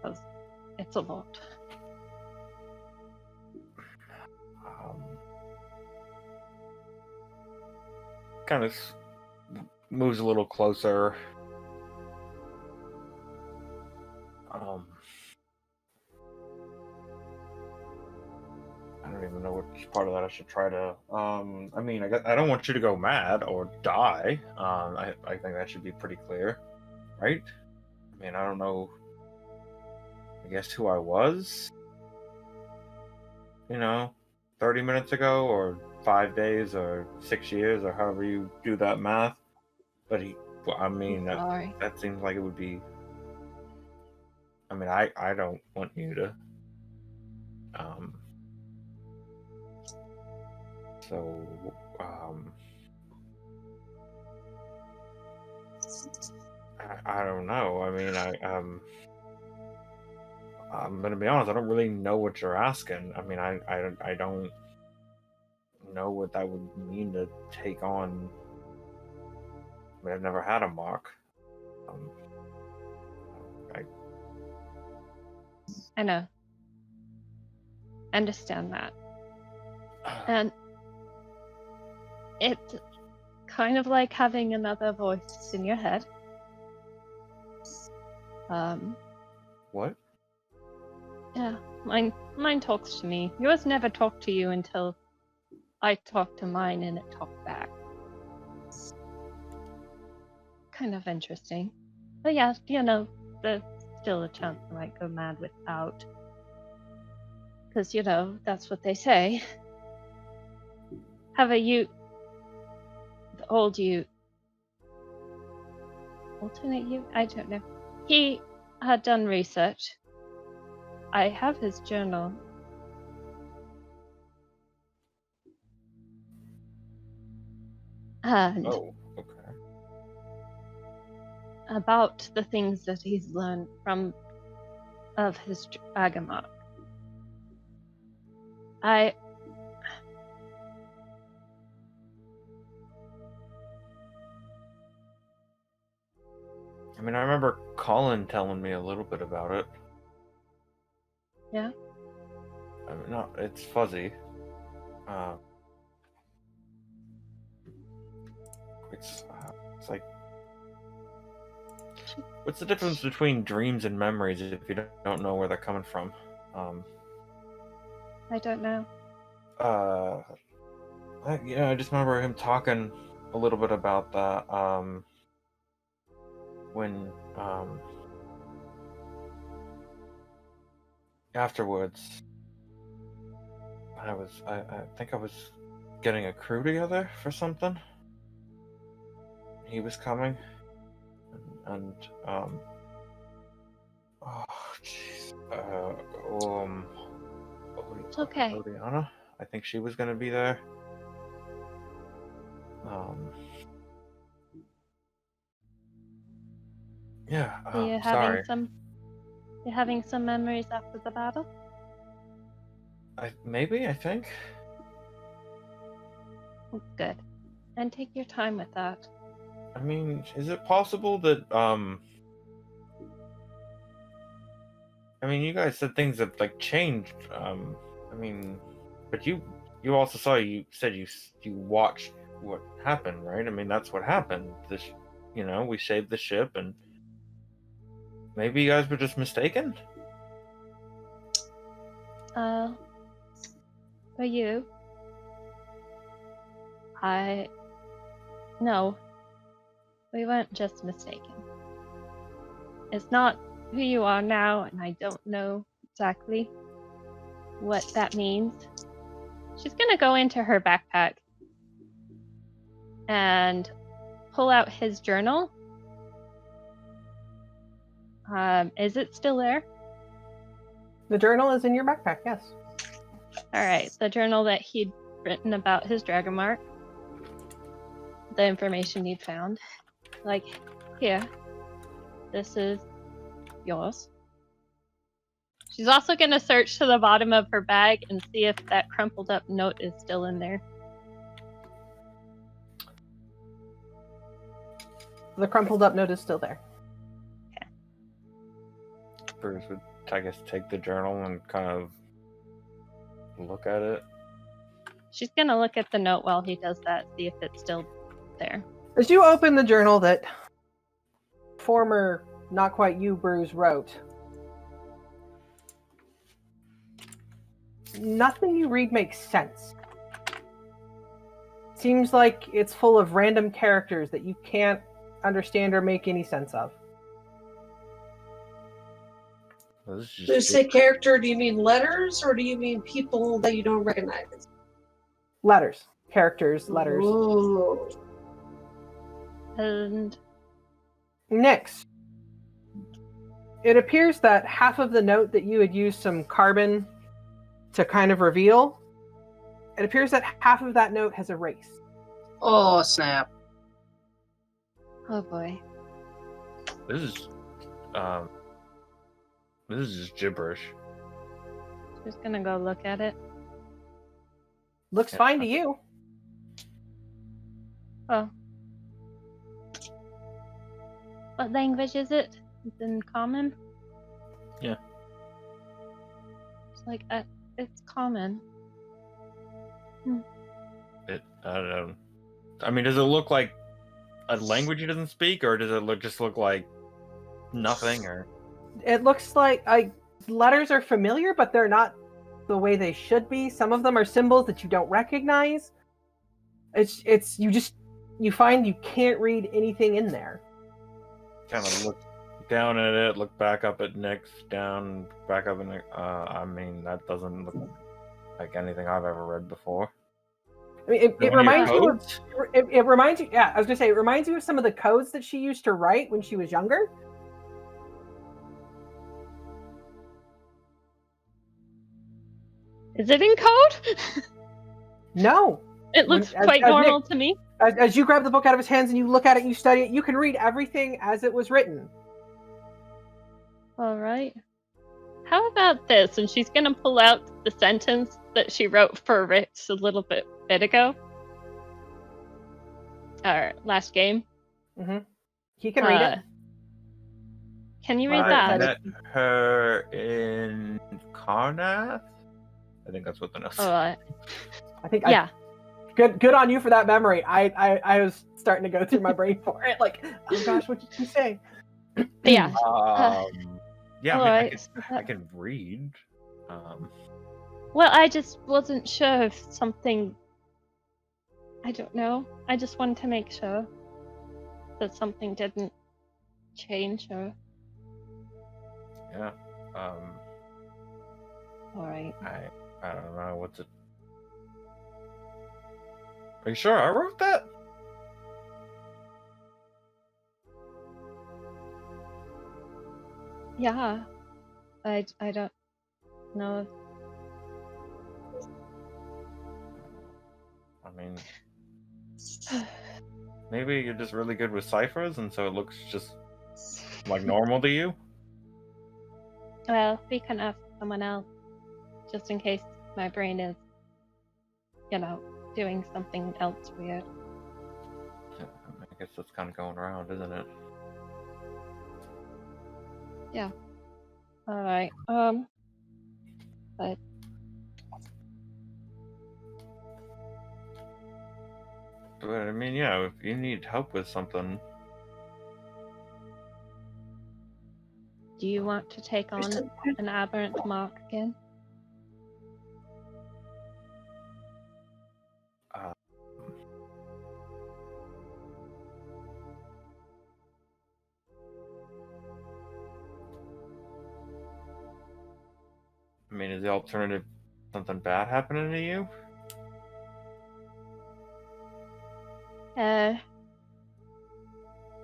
Because It's a lot. Kind of moves a little closer. I don't even know which part of that I should try to. I mean, I don't want you to go mad or die. I think that should be pretty clear, right? I mean, I don't know. I guess who I was. 30 minutes ago, or 5 days, or 6 years, or however you do that math. But I mean, that seems like it would be. I mean, I don't want you to. So, I don't know. I mean, I'm gonna be honest. I don't really know what you're asking. I mean, I don't know what that would mean to take on. I mean, I've never had a mock. I know. I understand that. And it's kind of like having another voice in your head. What? Yeah, mine talks to me. Yours never talked to you until I talked to mine and it talked back. Kind of interesting. But yeah, there's still a chance I might go mad without. Because, that's what they say. However, the old you, alternate you? I don't know. He had done research. I have his journal. And Oh, okay. about the things that he's learned of his Agamark. I mean, I remember Colin telling me a little bit about it. Yeah? I mean, no, it's fuzzy. It's like, what's the difference between dreams and memories if you don't know where they're coming from? I don't know. I just remember him talking a little bit about that. When afterwards, I think I was getting a crew together for something. He was coming, and oh jeez, It's okay. Oriana, I think she was gonna be there. Yeah. So you're sorry. having some memories after the battle? I think. That's good. And take your time with that. I mean, is it possible that I mean, you guys said things have like changed. I mean, but you also said you watched what happened, right? I mean, that's what happened. We saved the ship, and maybe you guys were just mistaken. For you, no, we weren't just mistaken. It's not who you are now, and I don't know exactly what that means. She's gonna go into her backpack and pull out his journal. Is it still there? The journal is in your backpack, yes. Alright, the journal that he'd written about his Dragonmark. The information he'd found. Like, here. This is yours. She's also gonna search to the bottom of her bag and see if that crumpled up note is still in there. The crumpled up note is still there. Bruce would I guess, take the journal and kind of look at it. She's gonna look at the note while he does that, see if it's still there. As you open the journal that former Not Quite You Bruce wrote, nothing you read makes sense. Seems like it's full of random characters that you can't understand or make any sense of. This is When you say character, do you mean letters or do you mean people that you don't recognize? Letters. Characters, letters. Whoa. And Next, it appears that half of the note that you had used some carbon to kind of reveal, it appears that half of that note has erased. Oh, snap. oh boy. This is just gibberish. She's gonna go look at it. Looks fine to you. Oh. What language is it? It's in common? Yeah. It's like, it's common. I don't know. I mean, does it look like a language he doesn't speak, or does it just look like nothing? Or It looks like letters are familiar, but they're not the way they should be. Some of them are symbols that you don't recognize. You find you can't read anything in there. kind of look down at it, look back up at Nick's, down, back up at Nick. I mean, that doesn't look like anything I've ever read before. I mean, it reminds you of, it reminds you, yeah, I was gonna say, it reminds you of some of the codes that she used to write when she was younger. Is it in code? No. It looks As quite normal Nick, to me. As you grab the book out of his hands and you look at it and you study it, you can read everything as it was written. All right. How about this? And she's gonna pull out the sentence that she wrote for Rich a little bit ago. Our last game. Mm-hmm. He can read it. Can you read I that? met her in Karnath. I think that's what the note says. I think yeah. Good on you for that memory. I was starting to go through my brain for it. Like, oh gosh, what did you say? Yeah. Yeah, all I mean, right. I can read. Well, I just wasn't sure if something. I don't know. I just wanted to make sure that something didn't change or. Yeah. All right. I don't know what's it. Are you sure I wrote that? Yeah. I don't know. I mean, maybe you're just really good with ciphers, and so it looks just like normal to you. Well, we can ask someone else, just in case my brain is, doing something else weird. I guess that's kind of going around, isn't it? Yeah. All right. But I mean, yeah, if you need help with something. do you want to take on an aberrant mark again? I mean, is the alternative something bad happening to you?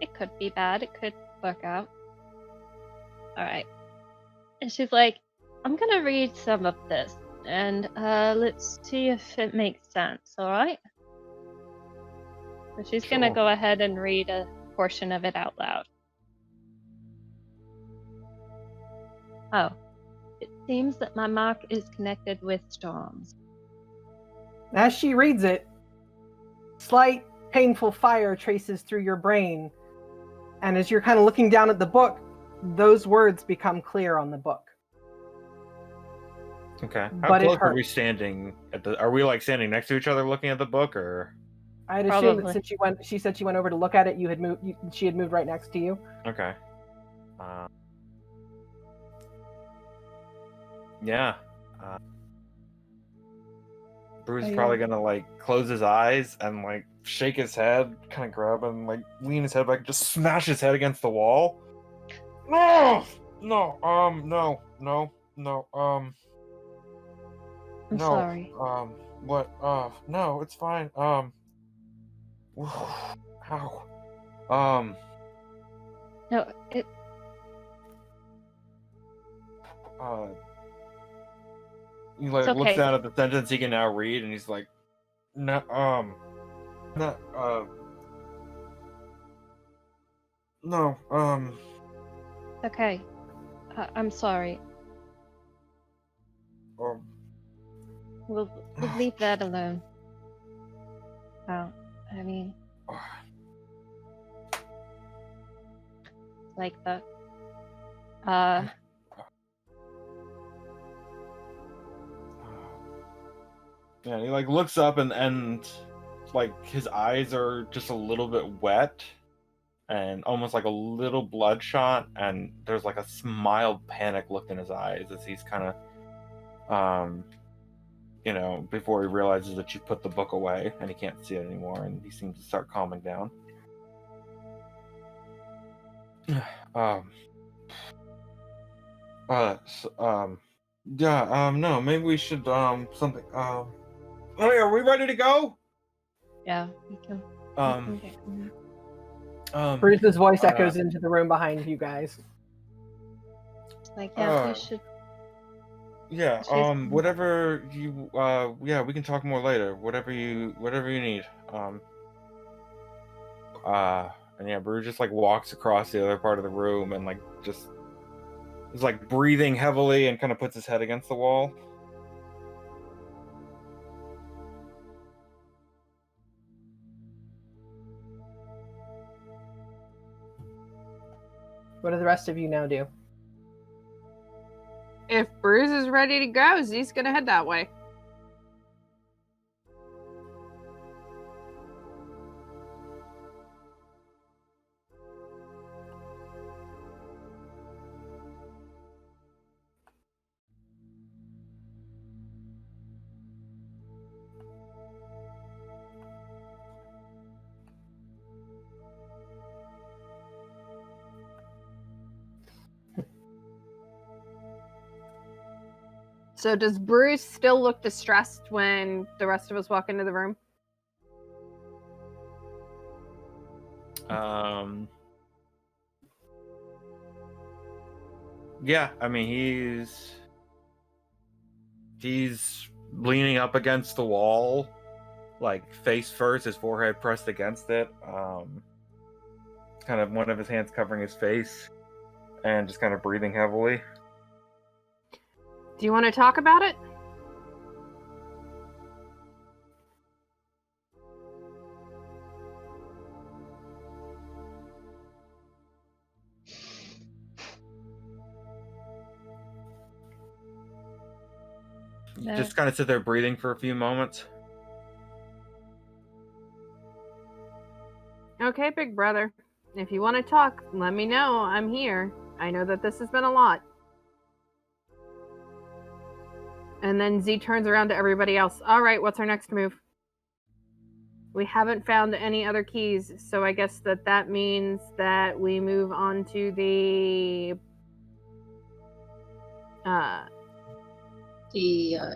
It could be bad. It could work out. All right. And she's like, I'm gonna read some of this, and let's see if it makes sense. All right. So she's gonna Sure. go ahead and read a portion of it out loud. Oh. It seems that my mark is connected with storms. As she reads it, slight painful fire traces through your brain, and as you're kind of looking down at the book, those words become clear on the book. Okay. How But it close are we hurts. standing at the? Are we like standing next to each other looking at the book, or? I'd assume that Probably. since she said she went over to look at it, you had moved. She had moved right next to you. Okay. Yeah. Bruce is probably gonna like close his eyes and like shake his head, kind of grab him, like lean his head back, just smash his head against the wall. No, no, I'm sorry. what? No, it's fine. Ow. No, it. He like It's looks okay. down at the sentence he can now read, and he's like, no, no, no, Okay. I'm sorry. We'll leave that alone. Oh, I mean, like that. Yeah, he like looks up and like his eyes are just a little bit wet and almost like a little bloodshot, and there's like a mild panic look in his eyes as he's kind of before he realizes that you put the book away and he can't see it anymore, and he seems to start calming down. No, maybe we should something. Hey, are we ready to go? Yeah, we can. Bruce's voice echoes into the room behind you guys. Like, yeah, we should. Yeah. Whatever you. Yeah, we can talk more later. Whatever you need. And yeah, Bruce just like walks across the other part of the room and like just is like breathing heavily and kind of puts his head against the wall. What do the rest of you now do? If Bruce is ready to go, Z's gonna head that way. So does Bruce still look distressed when the rest of us walk into the room? Yeah, I mean he's leaning up against the wall, like face first, his forehead pressed against it. Kind of one of his hands covering his face, and just kind of breathing heavily. Do you want to talk about it? No. Just kind of sit there breathing for a few moments. Okay, big brother. If you want to talk, let me know. I'm here. I know that this has been a lot. And then Z turns around to everybody else. All right, what's our next move? We haven't found any other keys, so I guess that means that we move on to the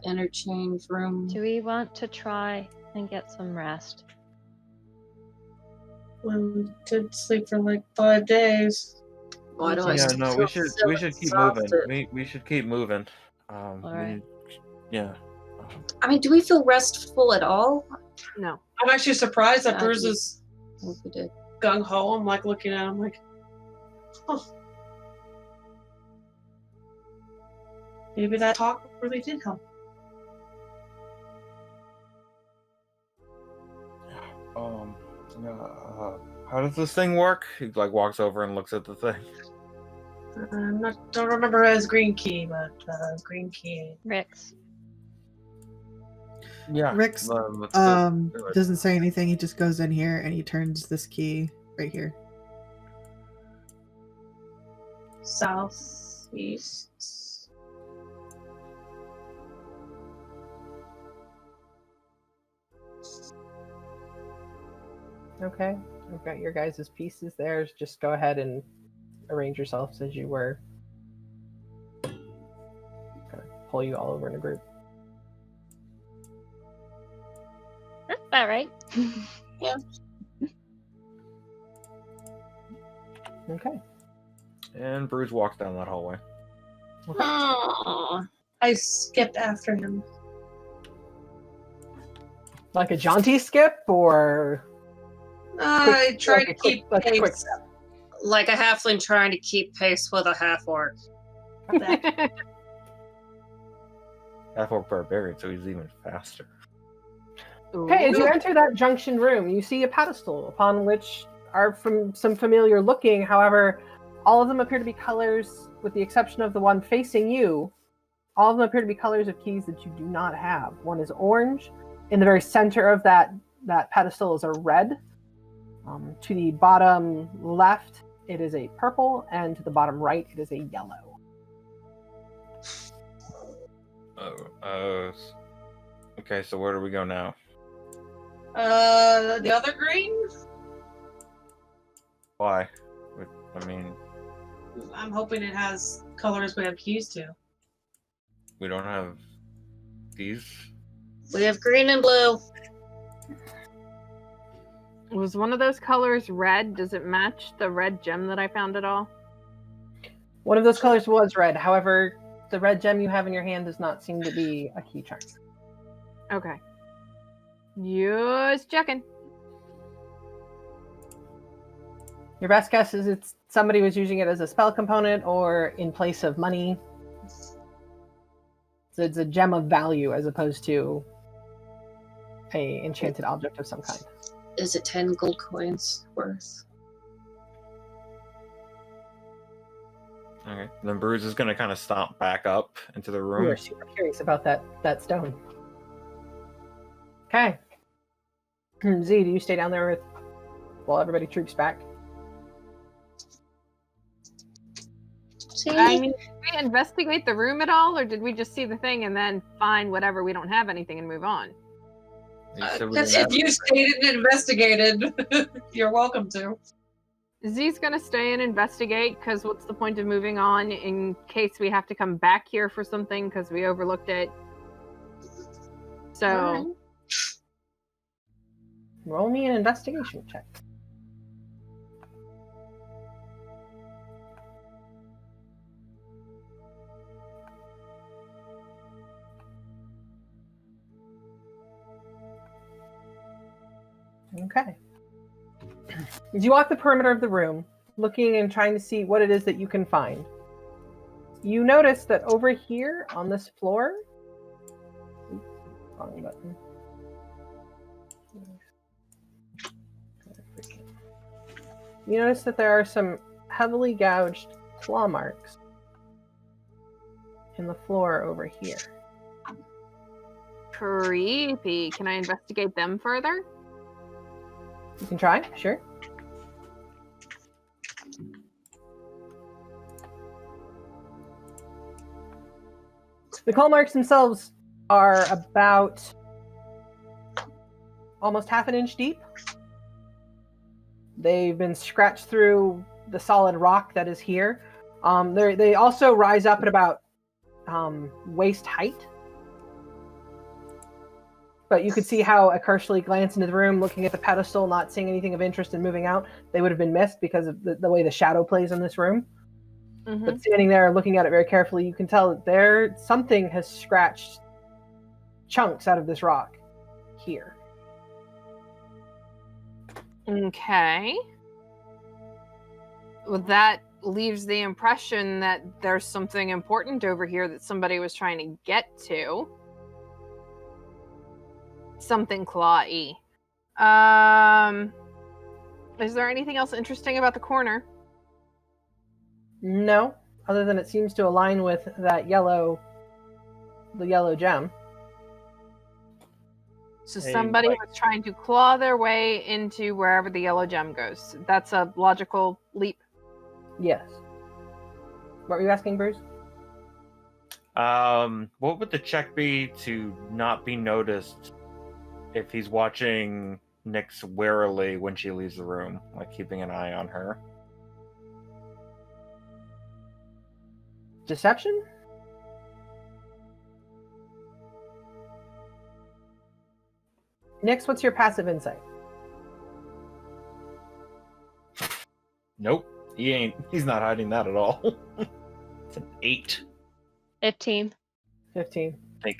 interchange room. Do we want to try and get some rest? We did sleep for like 5 days. Why do I Yeah, still no, feel we should keep exhausted? moving. We should keep moving. All right. Yeah. I mean, do we feel restful at all? no. I'm actually surprised that Yeah, Bruce is What we did. gung ho. I'm like looking at him like, oh. Maybe that talk really did help. How does this thing work? He like walks over and looks at the thing. Don't remember who has green key, but green key. Rix. Yeah. Rex let's do it. doesn't say anything. He just goes in here and he turns this key right here. Southeast. Okay. I've got your guys' pieces there. Just go ahead and arrange yourselves as you were. Kind of pull you all over in a group. That's about right. Okay. And Bruce walks down that hallway. Oh, I skipped after him. Like a jaunty skip, or I tried to keep like a quick pace. step. Like a halfling trying to keep pace with a half-orc. Half-orc barbarian, so he's even faster. Okay, as you enter that junction room, you see a pedestal upon which are from some familiar looking. However, all of them appear to be colors, with the exception of the one facing you. All of them appear to be colors of keys that you do not have. One is orange. In the very center of that pedestal is a red. To the bottom left, it is a purple, and to the bottom right, it is a yellow. Okay, so where do we go now? The other green? Why? I mean, I'm hoping it has colors we have keys to. we don't have these. We have green and blue. Was one of those colors red? Does it match the red gem that I found at all? One of those colors was red. However, the red gem you have in your hand does not seem to be a key charm. Okay. Just checking. Your best guess is it's somebody was using it as a spell component or in place of money. So it's a gem of value as opposed to a enchanted object of some kind. Is it 10 gold coins worth? Okay. Then Bruce is gonna kind of stomp back up into the You room. are super curious about that stone. Okay. Z, do you stay down there while everybody troops back? See? I mean, did we investigate the room at all, or did we just see the thing and then find whatever we don't have anything and move on? You said we Because didn't if have you anything. stayed and investigated, you're welcome to. Z's gonna stay and investigate, because what's the point of moving on in case we have to come back here for something because we overlooked it? So, Alright. Roll me an investigation check. Okay. As you walk the perimeter of the room, looking and trying to see what it is that you can find, you notice that over here on this floor, oops, wrong button. You notice that there are some heavily gouged claw marks in the floor over here. creepy. Can I investigate them further? You can try, sure. The claw marks themselves are about almost half an inch deep. They've been scratched through the solid rock that is here. They also rise up at about waist height. But you could see how a cursory glance into the room, looking at the pedestal, not seeing anything of interest and moving out, they would have been missed because of the way the shadow plays in this room. Mm-hmm. But standing there looking at it very carefully, you can tell that something has scratched chunks out of this rock here. Okay. Well, that leaves the impression that there's something important over here that somebody was trying to get to. Something clawy. Is there anything else interesting about the corner? No. other than it seems to align with the yellow gem. So Hey, somebody Mike. was trying to claw their way into wherever the yellow gem goes. That's a logical leap. Yes. What were you asking, Bruce? What would the check be to not be noticed if he's watching Nyx warily when she leaves the room, like keeping an eye on her? Deception? Nyx, what's your passive insight? Nope. He's not hiding that at all. It's an 8. 15. 15. I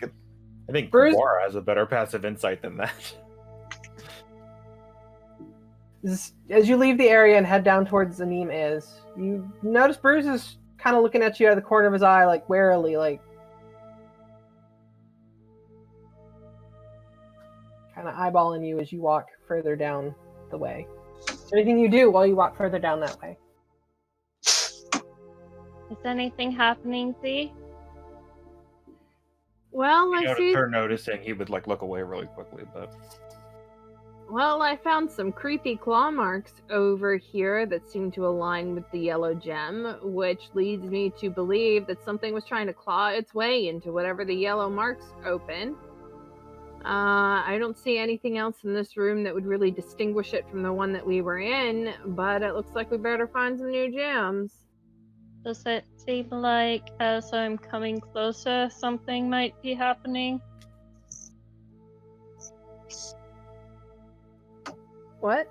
think Bruce? Guara has a better passive insight than that. As you leave the area and head down towards Zanim is, you notice Bruce is kind of looking at you out of the corner of his eye, like warily, like kind of eyeballing you as you walk further down the way. Is there anything you do while you walk further down that way? Is anything happening, Z? Well, You I notice see. her noticing, he would like look away really quickly, but Well, I found some creepy claw marks over here that seem to align with the yellow gem, which leads me to believe that something was trying to claw its way into whatever the yellow marks open. I don't see anything else in this room that would really distinguish it from the one that we were in, but it looks like we better find some new gems. Does it seem like as I'm coming closer, something might be happening? What?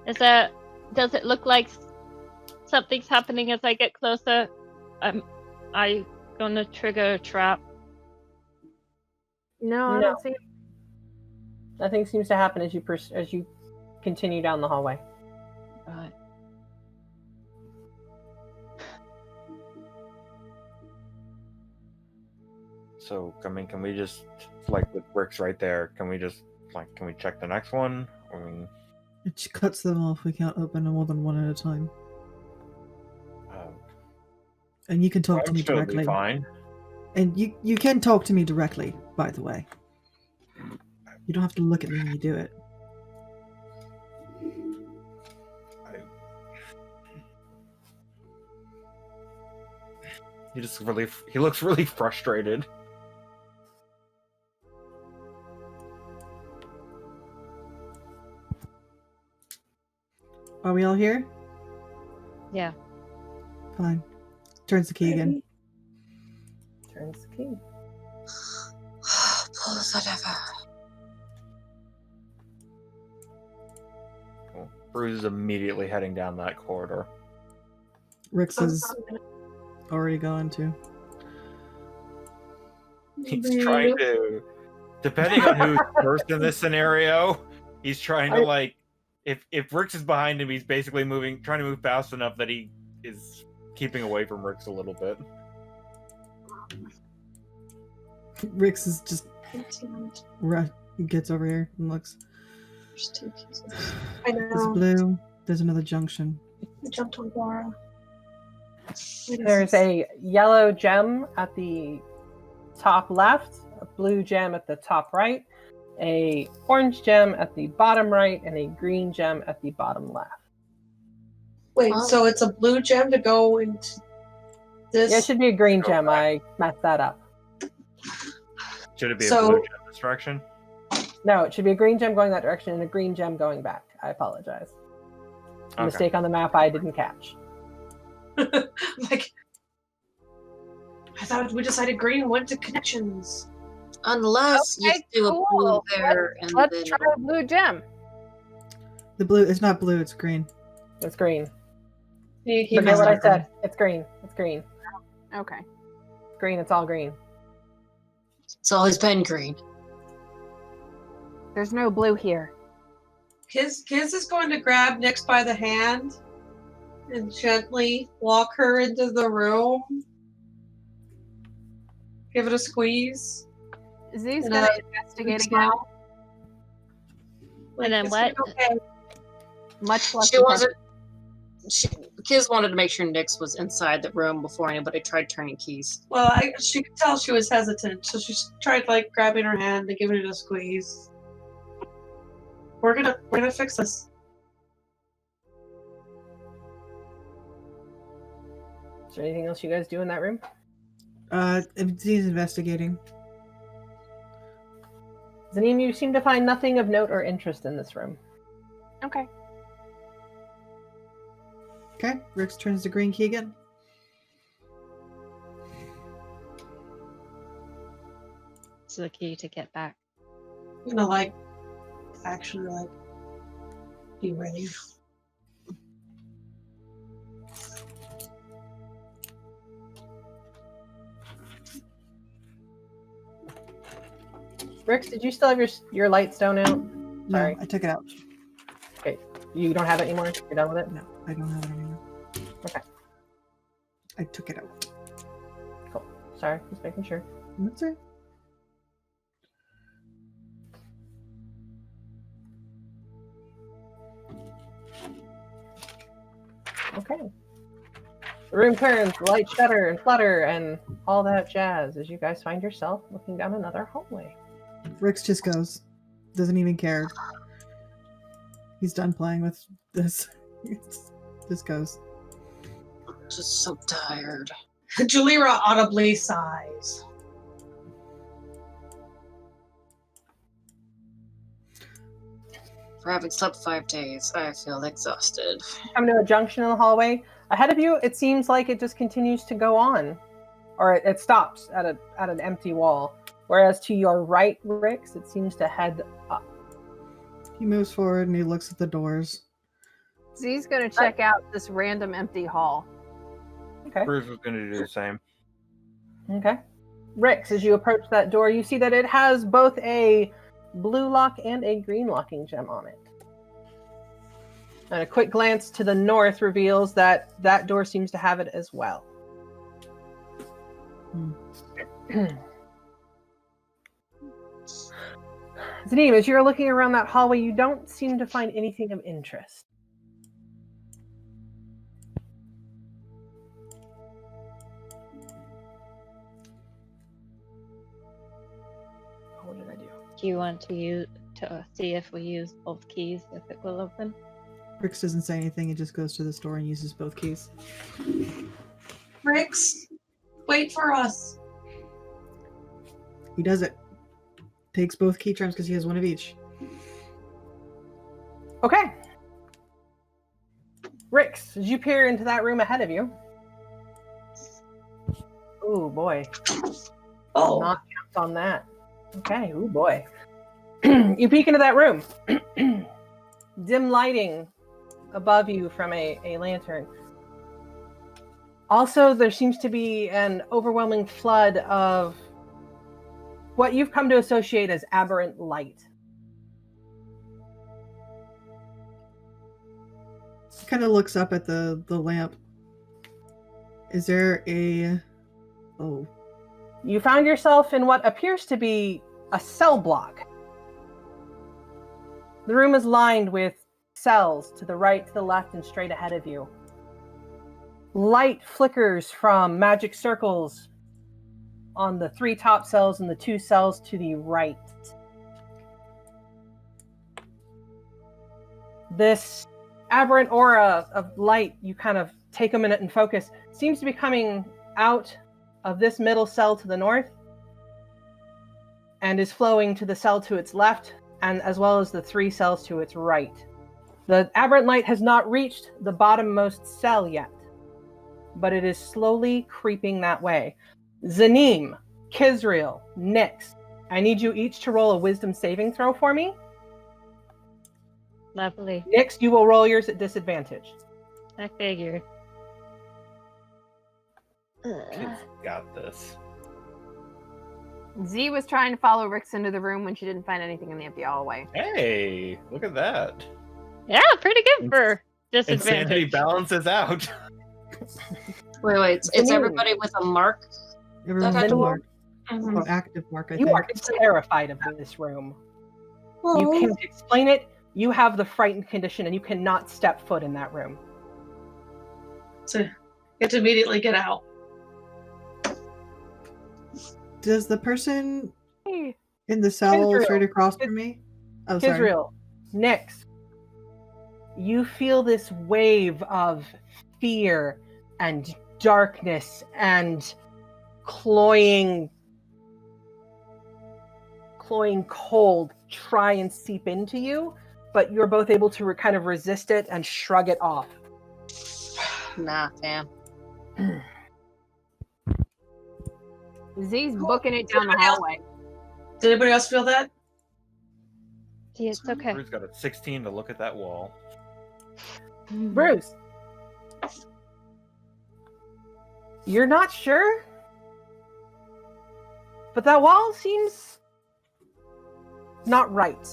Does it look like something's happening as I get closer? Am I gonna trigger a trap? No, I No. don't see. Nothing seems to happen as you continue down the hallway. Right. so can we just like with bricks right there? Can we check the next one? I mean, It cuts them off. We can't open more than one at a time. And you can talk to I'm me sure it'll be directly. fine. And you can talk to me directly, by the way. You don't have to look at me when you do it. He looks really frustrated. Are we all here? Yeah. Fine. Turns the key again. Turns the key. Pull the lever. Well, Bruce is immediately heading down that corridor. Rix is already gone too. He's trying to, depending on who's first in this scenario, he's trying to like, if Rix is behind him, he's basically trying to move fast enough that he is keeping away from Rix a little bit. Rix is just gets over here and looks. There's 2 pieces. I There's know. blue. There's another junction. I jumped on Guara. There's a yellow gem at the top left, a blue gem at the top right, a orange gem at the bottom right, and a green gem at the bottom left. Wait, Oh. so it's a blue gem to go into this? Yeah, it should be a green Go gem. back. I messed that up. Should it be So- a blue gem this direction? No, it should be a green gem going that direction and a green gem going back. I apologize. Okay. Mistake on the map I didn't catch. Like, I thought we decided green went to connections. Unless Okay, you do a blue cool. there and Let's then try a blue gem. The blue. It's not blue. It's green. It's green. He Forget messed what I up. said. It's green. It's green. Okay. Green. It's all green. it's always been green. There's no blue here. Kiz is going to grab Nyx by the hand and gently walk her into the room. Give it a squeeze. Z's And gonna a investigate big again. smile. And then it's what? gonna be okay. Much less. She wasn't. Kiz wanted to make sure Nyx was inside the room before anybody tried turning keys. Well, she could tell she was hesitant, so she tried like grabbing her hand and giving it a squeeze. We're gonna fix this. Is there anything else you guys do in that room? He's investigating. Zanim, you seem to find nothing of note or interest in this room. Okay. Okay, Rix turns the green key again. It's the key to get back. I'm gonna actually be ready. Rix, did you still have your light stone out? Sorry. No, I took it out. Okay. You don't have it anymore? You're done with it? No, I don't have it anymore. Okay. I took it out. Cool. Sorry, just making sure. That's it. Okay. The room turns, the lights shudder and flutter and all that jazz as you guys find yourself looking down another hallway. Rix just goes. Doesn't even care. He's done playing with this. Just goes. Just so tired. Jalira audibly sighs. For having slept 5 days, I feel exhausted. Come to a junction in the hallway. Ahead of you, it seems like it just continues to go on. Or it stops at an empty wall. Whereas to your right, Rix, it seems to head up. He moves forward and he looks at the doors. Z's gonna check out this random empty hall. Okay. Bruce was going to do the same. Okay. Rix, as you approach that door, you see that it has both a blue lock and a green locking gem on it. And a quick glance to the north reveals that that door seems to have it as well. Zanim, as you're looking around that hallway, you don't seem to find anything of interest. What did I do? Do you want to see if we use both keys, if it will open? Rix doesn't say anything. He just goes to the store and uses both keys. Rix, wait for us. He does it. Takes both key charms because he has one of each. Okay. Rix, as you peer into that room ahead of you. Oh boy. Oh. Not count on that. Okay, oh boy. You peek into that room. Dim lighting above you from a lantern. Also, there seems to be an overwhelming flood of what you've come to associate as aberrant light. Kind of looks up at the lamp. Is there a... Oh. You found yourself in what appears to be a cell block. The room is lined with cells to the right, to the left, and straight ahead of you. Light flickers from magic circles on the 3 top cells and the 2 cells to the right. This aberrant aura of light, you kind of take a minute and focus, seems to be coming out of this middle cell to the north and is flowing to the cell to its left, and as well as the 3 cells to its right. The aberrant light has not reached the bottommost cell yet, but it is slowly creeping that way. Zanim, Kizriel, Nyx, I need you each to roll a wisdom saving throw for me. Lovely. Nyx, you will roll yours at disadvantage. I figured. Kids got this. Z was trying to follow Rix into the room when she didn't find anything in the empty hallway. Hey, look at that. Yeah, pretty good for Insanity disadvantage. balances out. Wait, it's everybody with a mark? Everyone's Okay. a mark. Mhm. Or active mark, I You think. are terrified of this room. Oh. You can't explain it. You have the frightened condition and you cannot step foot in that room. So you have to immediately get out. Does the person Hey, in the cell Israel. straight across from me? Oh, sorry. Israel, Nyx, you feel this wave of fear and darkness and cloying cold try and seep into you, but you're both able to kind of resist it and shrug it off. Nah, fam. Z's booking it down the hallway. Did anybody else feel that? Yeah, it's okay. Bruce got a 16 to look at that wall. Bruce, you're not sure, but that wall seems not right.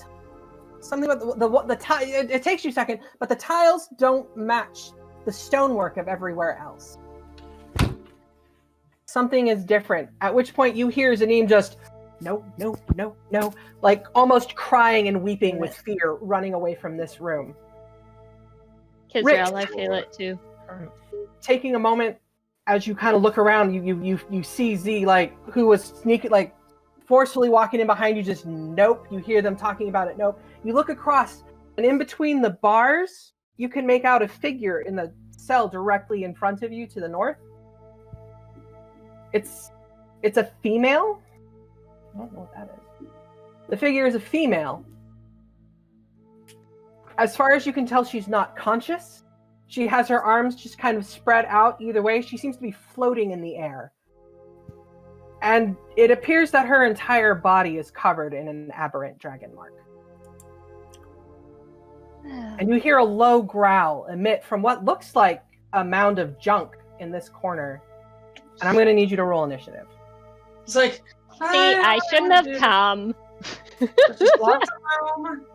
Something about the tile. It takes you a second, but the tiles don't match the stonework of everywhere else. Something is different. At which point you hear Zanim just, no, like almost crying and weeping with fear, running away from this room. Kisrael, I feel it too. Taking a moment as you kind of look around, you see Z, like, who was sneaking, like forcefully walking in behind you, just nope. You hear them talking about it, nope. You look across, and in between the bars, you can make out a figure in the cell directly in front of you to the north. It's a female. I don't know what that is. The figure is a female. As far as you can tell, she's not conscious. She has her arms just kind of spread out either way. She seems to be floating in the air. And it appears that her entire body is covered in an aberrant dragon mark. And you hear a low growl emit from what looks like a mound of junk in this corner. And I'm going to need you to roll initiative. It's like, See, I shouldn't have come. Just lots of room.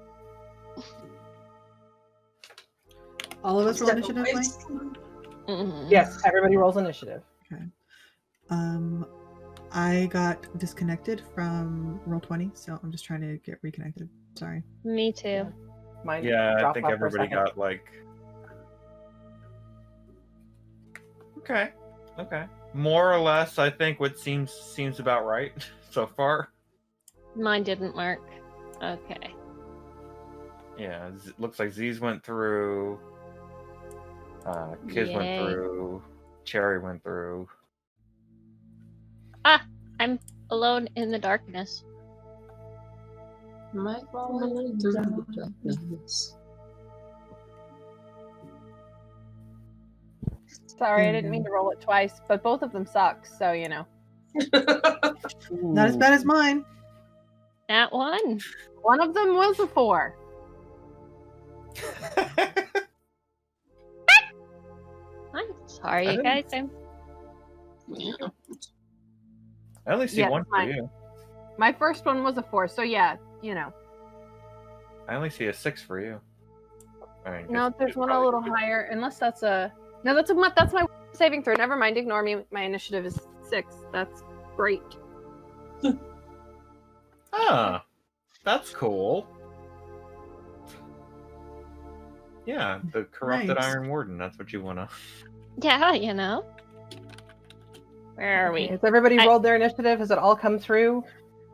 All of us roll initiative, Mike? Mhm. Yes, everybody rolls initiative. I got disconnected from Roll20, so I'm just trying to get reconnected. Sorry. Me too. Mine Yeah, I dropped think off for a everybody second. got like. Okay. More or less, I think what seems about right so far. Mine didn't work. Okay. Yeah, looks like Z's went through. Kiz went Yay. through. Cherry went through. I'm alone in the darkness. My falling through the darkness. Sorry, I didn't mean to roll it twice, but both of them suck, so you know. Not as bad as mine. That one. One of them was a 4. I'm sorry, I you didn't- guys. I only see Yeah, one for fine. you. My first one was a 4, so yeah, you know. I only see a 6 for you. I mean, No, it's- there's it's one a probably- little higher, unless that's a. No, that's my saving throw. Never mind, ignore me. My initiative is 6. That's great. Ah, that's cool. Yeah, the corrupted Nice. Iron Warden. That's what you want to. Yeah, you know. Where are we? Has everybody I- rolled their initiative? Has it all come through?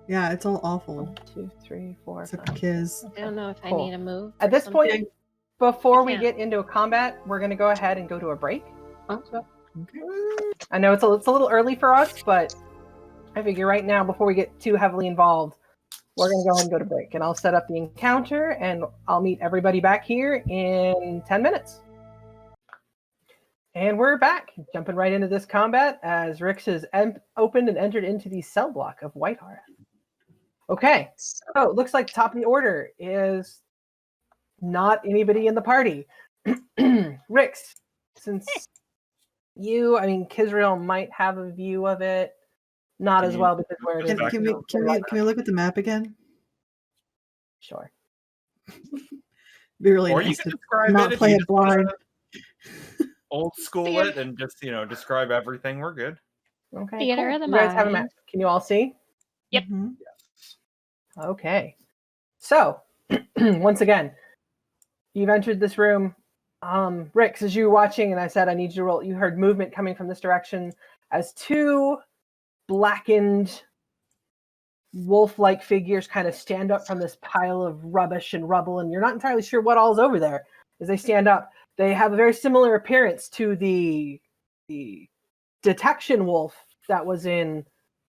Yeah, it's all awful. 1, 2, 3, 4, Except 5. for Kiz. I don't know if I Cool. need a move. At this Something. point, before we Yeah. get into a combat, we're going to go ahead and go to a break. Okay. I know it's a little early for us, but I figure right now, before we get too heavily involved, we're going to go ahead and go to break. And I'll set up the encounter, and I'll meet everybody back here in 10 minutes. And we're back, jumping right into this combat as Rix has opened and entered into the cell block of Whiteheart. Okay, so it looks like top of the order is not anybody in the party. Rix, since Kisrael might have a view of it, not as well because where it is. Can we look at the map again? Sure. Be really Or you nice can to describe not it if play you it just wanna blind. old school it and just describe everything. We're good. Okay. Theater Cool. of the You guys have a mind. map. Can you all see? Yep. Mhm. Okay. So, once again, you've entered this room. Rix, as you were watching, and I said I need you to roll, you heard movement coming from this direction as two blackened wolf-like figures kind of stand up from this pile of rubbish and rubble, and you're not entirely sure what all's over there. As they stand up, they have a very similar appearance to the detection wolf that was in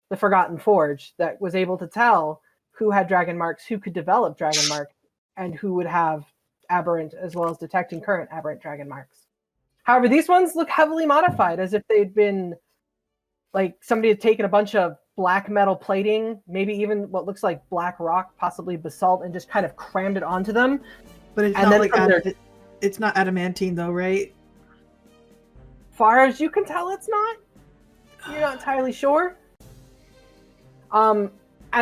the Forgotten Forge, that was able to tell who had dragon marks, who could develop dragon marks, and who would have aberrant as well as detecting current aberrant dragon marks. However, these ones look heavily modified, as if they'd been like somebody had taken a bunch of black metal plating, maybe even what looks like black rock, possibly basalt, and just kind of crammed it onto them. But it's And not then like it's not adamantine though, right? Far as you can tell, it's not. You're not entirely sure. And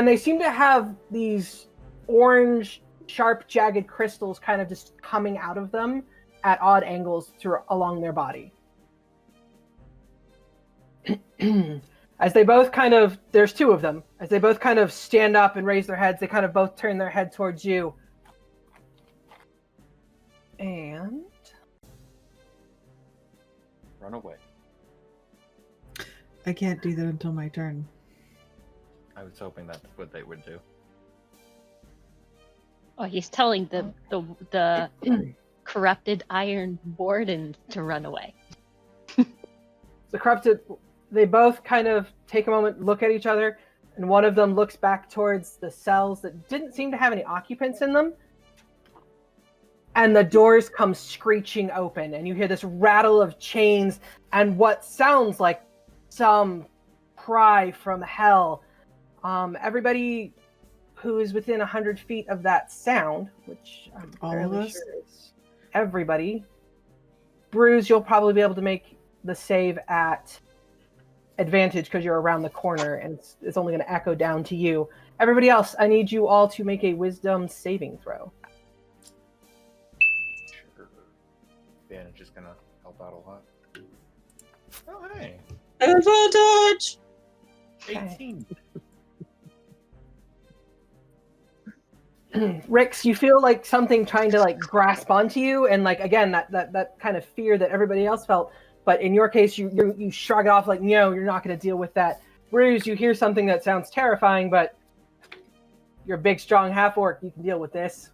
they seem to have these orange, sharp, jagged crystals kind of just coming out of them at odd angles along their body. As they both there's two of them, as they both kind of stand up and raise their heads, they kind of both turn their head towards you. And Run away. I can't do that until my turn. I was hoping that's what they would do. Oh, he's telling the corrupted Iron Warden to run away. the corrupted, they both kind of take a moment, look at each other, and one of them looks back towards the cells that didn't seem to have any occupants in them. And the doors come screeching open, and you hear this rattle of chains and what sounds like some cry from hell. Everybody who is within 100 feet of that sound, which I'm fairly sure is everybody. Bruce, you'll probably be able to make the save at advantage because you're around the corner, and it's only going to echo down to you. Everybody else, I need you all to make a wisdom saving throw. Sure. Advantage is going to help out a lot. Oh, hey. Advantage! 18. Rix, you feel like something trying to like grasp onto you, and like again that kind of fear that everybody else felt, but in your case you shrug it off like, no, you're not going to deal with that. Bruce, you hear something that sounds terrifying, but you're a big strong half orc, you can deal with this.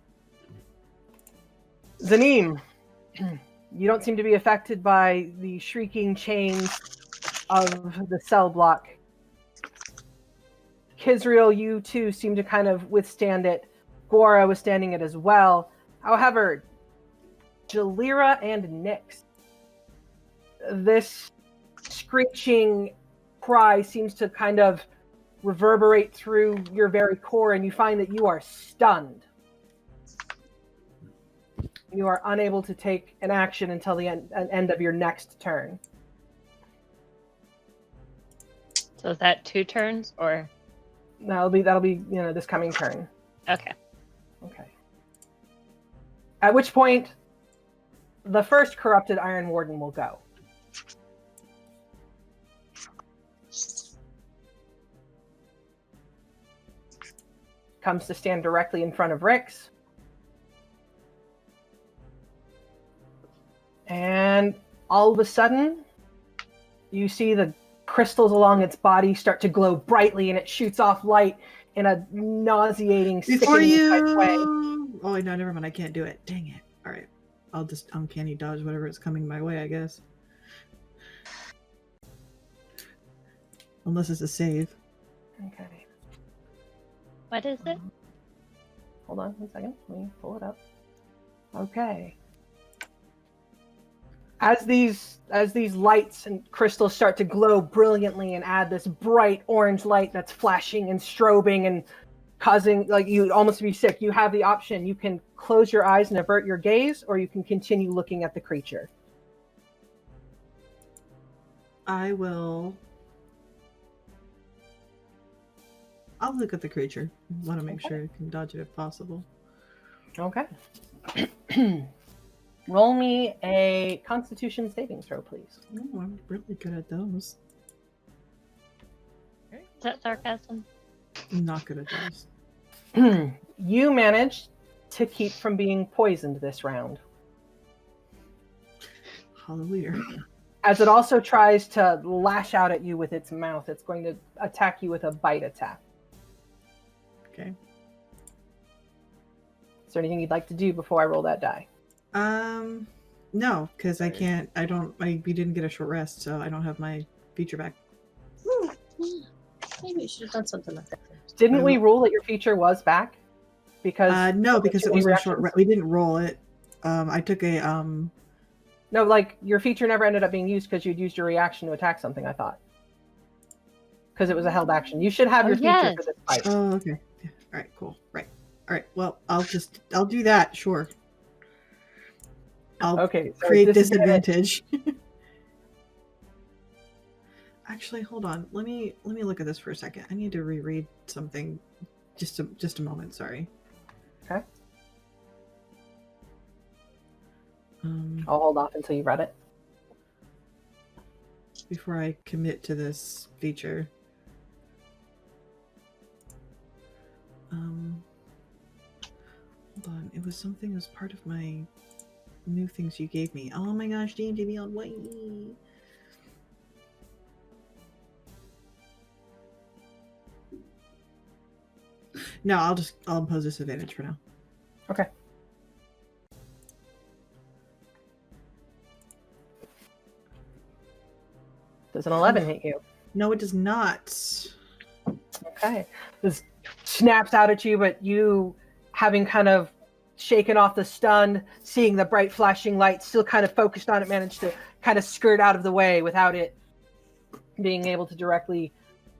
Zanim, you don't seem to be affected by the shrieking chains of the cell block. Kizriel, you too seem to kind of withstand it. Gora was standing it as well. However, Jalira and Nyx, this screeching cry seems to kind of reverberate through your very core, and you find that you are stunned. You are unable to take an action until the end of your next turn. So is that 2 turns, or? That'll be this coming turn. Okay. Okay. At which point, the first corrupted Iron Warden will go. Comes to stand directly in front of Rix. And all of a sudden, you see the crystals along its body start to glow brightly, and it shoots off light in a nauseating, sickening type way. Oh, no, never mind. I can't do it. Dang it. All right. I'll just uncanny dodge whatever is coming my way, I guess. Unless it's a save. Okay. What is it? Hold on 1 second. Let me pull it up. Okay. As these lights and crystals start to glow brilliantly and add this bright orange light that's flashing and strobing and causing like you almost be sick, you have the option. You can close your eyes and avert your gaze, or you can continue looking at the creature. I'll look at the creature. I want to make sure I can dodge it if possible. Okay. Roll me a Constitution saving throw, please. Oh, I'm really good at those. Is that sarcasm? I'm not good at those. You managed to keep from being poisoned this round. Hallelujah. As it also tries to lash out at you with its mouth, it's going to attack you with a bite attack. Okay. Is there anything you'd like to do before I roll that die? No, because I can't. We didn't get a short rest, so I don't have my feature back. Maybe you should have done something like that first. Didn't we rule that your feature was back? Because No, because it was a short reactions? rest. We didn't roll it. I took a No, like your feature never ended up being used because you'd used your reaction to attack something. I thought because it was a held action. You should have your feature yes. for this fight. Oh, okay. Yeah. All right. Cool. Right. All right. Well, I'll do that. Sure. I'll Okay, so create disadvantage. Actually, hold on. Let me look at this for a second. I need to reread something. Just a moment. Sorry. Okay. I'll hold off until you read it. Before I commit to this feature. Hold on. It was something as part of my new things you gave me. Oh my gosh, D&D Beyond White. No, I'll impose disadvantage for now. Okay. Does an 11 hit you? No, it does not. Okay. This snaps out at you, but you, having kind of shaken off the stun, seeing the bright flashing light, still kind of focused on it, managed to kind of skirt out of the way without it being able to directly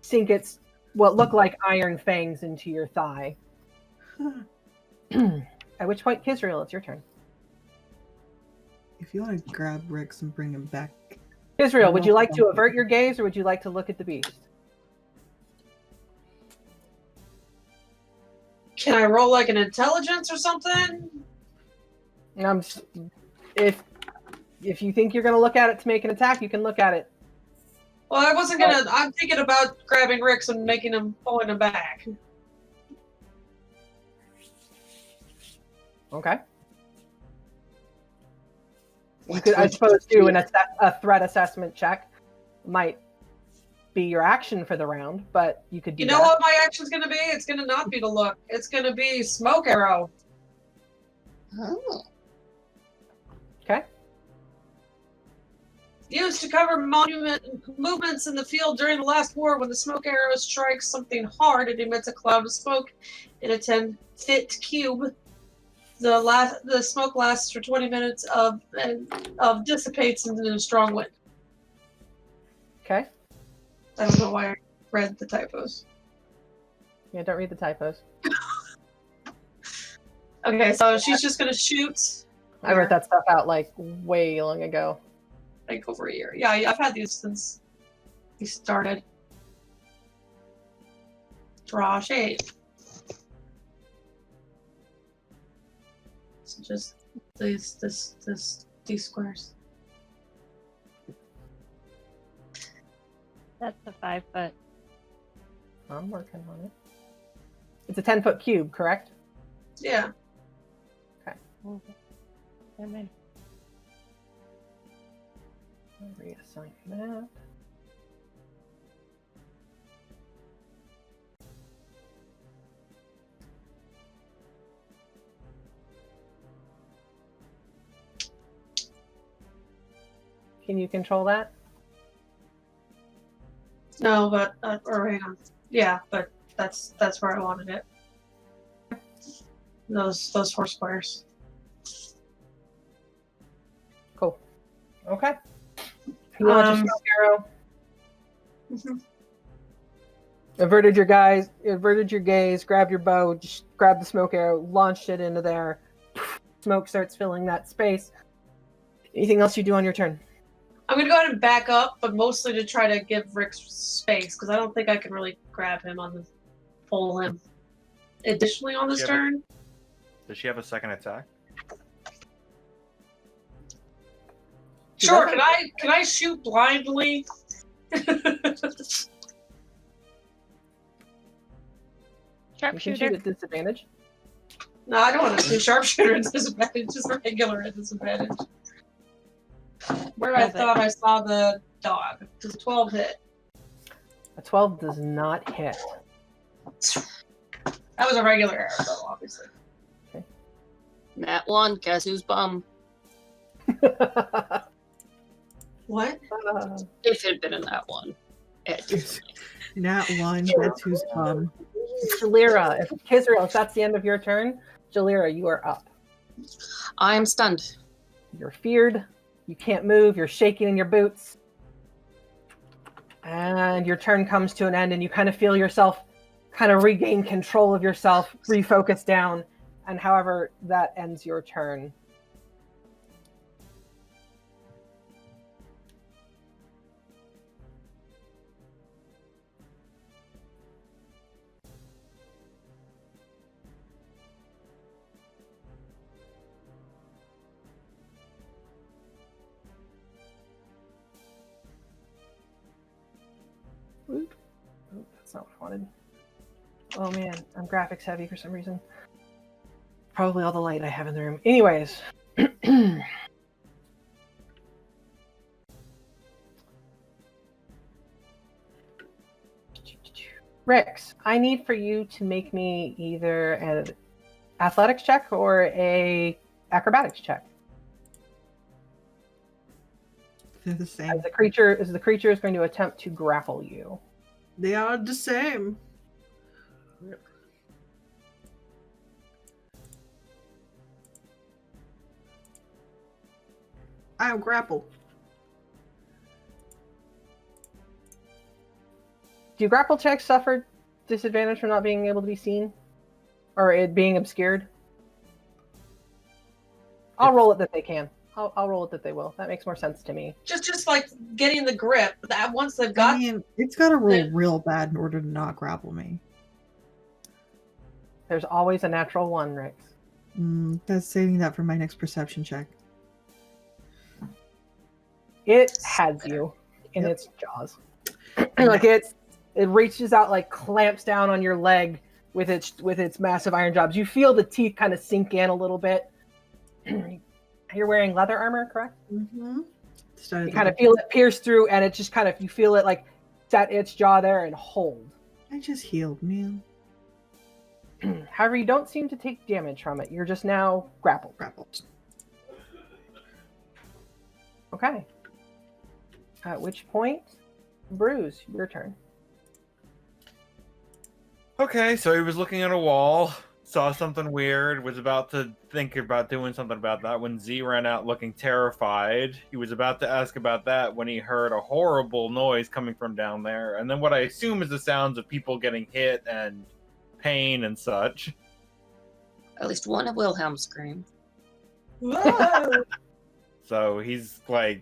sink its what looked like iron fangs into your thigh. At which point, Kisriel, it's your turn. If you want to grab Rex and bring him back. Kisriel, would you like to avert your gaze or would you like to look at the beast? Can I roll like an intelligence or something? If you think you're going to look at it to make an attack, you can look at it. Well, I wasn't gonna. I'm thinking about grabbing Rix and making him pulling him back. Okay. You could, I suppose, do a threat assessment check. Might be your action for the round, but you could do that. You know what my action's gonna be? It's gonna not be to look. It's gonna be smoke arrow. Oh. Okay. Used to cover movements in the field during the last war. When the smoke arrow strikes something hard, it emits a cloud of smoke in a 10-foot cube. The smoke lasts for 20 minutes of dissipates into a strong wind. Okay. I don't know why I read the typos. Yeah, don't read the typos. Okay, so she's just gonna shoot. I wrote that stuff out like way long ago. Like over a year. Yeah, I've had these since we started. Draw shade. So just these squares. That's a 5 foot. I'm working on it. It's a 10-foot cube, correct? Yeah. Okay. Never mind. I'll reassign that. Can you control that? No, but or hang on. Yeah, but that's where I wanted it. Those 4 squares. Cool. Okay. You launch a smoke arrow. Mm-hmm. Averted your gaze, grabbed your bow, just grabbed the smoke arrow, launched it into there. Smoke starts filling that space. Anything else you do on your turn? I'm gonna go ahead and back up, but mostly to try to give Rick space, because I don't think I can really grab him pull him. Additionally on this turn. Does she have a second attack? Sure, can I shoot blindly? You can shoot Sharpshooter. at disadvantage. No, I don't want to do sharpshooter at disadvantage, just regular at disadvantage. Where I Have it. thought I saw the dog. Does 12 hit? A 12 does not hit. That was a regular arrow, though, obviously. Nat 1, guess who's bum? What? If it had been a Nat 1. Nat 1, that's who's bum. Jalira, Kizrael, if that's the end of your turn, Jalira, you are up. I am stunned. You're feared. You can't move. You're shaking in your boots. And your turn comes to an end, and you kind of feel yourself kind of regain control of yourself, refocus down, and however, that ends your turn. Oop. Oop, that's not what I wanted. Oh man, I'm graphics heavy for some reason. Probably all the light I have in the room. Anyways. Rex, I need for you to make me either an athletics check or a acrobatics check. They're the same. As the creature is going to attempt to grapple you. They are the same. I'll grapple. Do grapple checks suffer disadvantage from not being able to be seen? Or it being obscured? I'll roll it that they can. I'll roll it that they will. That makes more sense to me. Just like getting the grip. That once they've got. I mean, it's got to roll real bad in order to not grapple me. There's always a natural one, Rex. That's saving that for my next perception check. It has you in its jaws. Like it reaches out, like clamps down on your leg with its massive iron jaws. You feel the teeth kind of sink in a little bit. You're wearing leather armor, correct? Mm-hmm. You kind of feel it pierce through, and it just kind of, you feel it like set its jaw there and hold. I just healed, man. However, you don't seem to take damage from it. You're just now grappled. Okay. At which point, Bruce, your turn. Okay, so he was looking at a wall, saw something weird, was about to think about doing something about that when Z ran out looking terrified. He was about to ask about that when he heard a horrible noise coming from down there, and then what I assume is the sounds of people getting hit and pain and such. At least one of Wilhelm screamed. So he's like,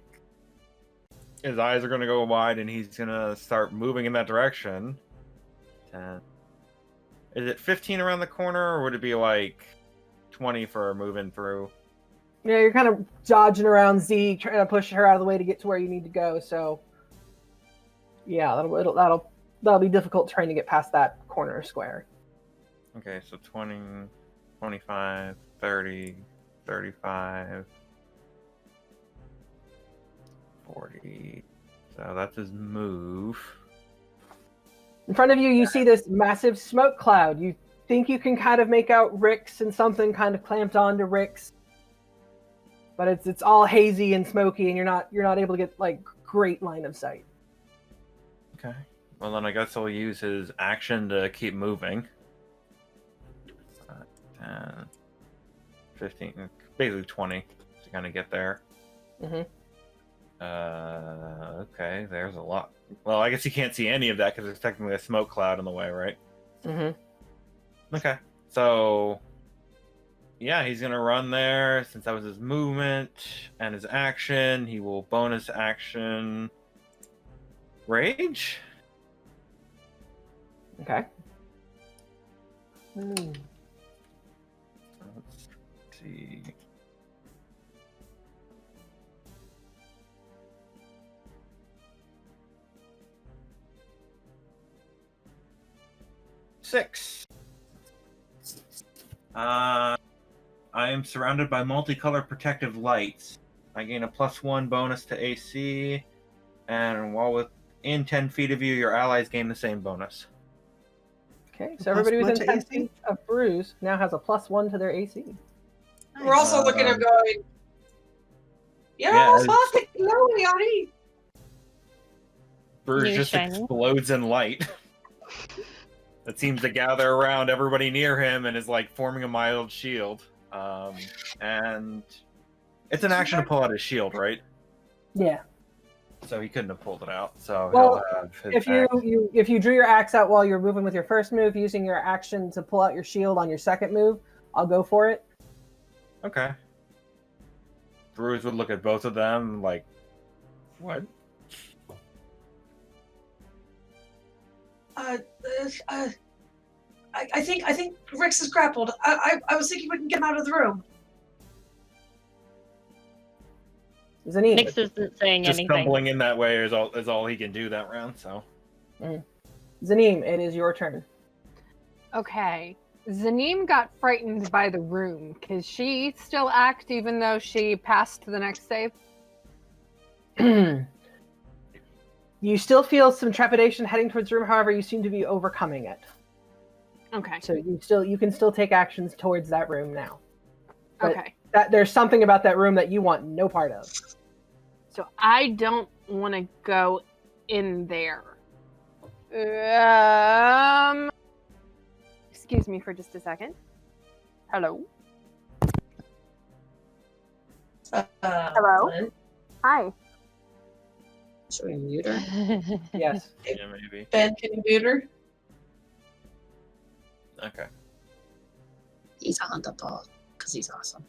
his eyes are going to go wide and he's going to start moving in that direction. 10. Is it 15 around the corner, or would it be like 20 for moving through? Yeah, you're kind of dodging around Z, trying to push her out of the way to get to where you need to go. So, yeah, that'll be difficult trying to get past that corner square. Okay, so 20, 25, 30, 35, 40. So that's his move. In front of you, you see this massive smoke cloud. You think you can kind of make out Rix and something kind of clamped onto Rix, but it's all hazy and smoky, and you're not able to get like great line of sight. Okay. Well, then I guess I'll use his action to keep moving. 10, 15, basically 20 to kind of get there. Mm-hmm. Okay, there's a lot. Well, I guess you can't see any of that because there's technically a smoke cloud in the way, right? Mm-hmm. Okay, so yeah, he's gonna run there since that was his movement and his action. He will bonus action rage. Okay. Let's see. Six. I am surrounded by multicolored protective lights. I gain a +1 bonus to AC, and while within 10 feet of you, your allies gain the same bonus. Okay, so everybody Plus within what 10 to feet of Bruce now has a +1 to their AC. We're also looking at going. Yeah, Yanni. Bruce New just shiny. explodes in light. That seems to gather around everybody near him and is like forming a mild shield. And it's an action to pull out his shield, right? Yeah. So he couldn't have pulled it out. So Well, he'll have his If you drew your axe out while you're moving with your first move, using your action to pull out your shield on your second move, I'll go for it. Okay. Bruce would look at both of them like, what? I think Rix is grappled. I was thinking we can get him out of the room. Zanim. Nix isn't saying Just anything. stumbling in that way is all he can do that round. So Zanim, it is your turn. Okay. Zanim got frightened by the room. Can she still act even though she passed the next save? You still feel some trepidation heading towards the room, however, you seem to be overcoming it. Okay. So you can still take actions towards that room now. But Okay. there's something about that room that you want no part of. So I don't want to go in there. Excuse me for just a second. Hello. Hello? Ben, Hi. Should we mute her? Yes. yeah, maybe. Ben, can you mute her? Okay. He's on the ball because he's awesome.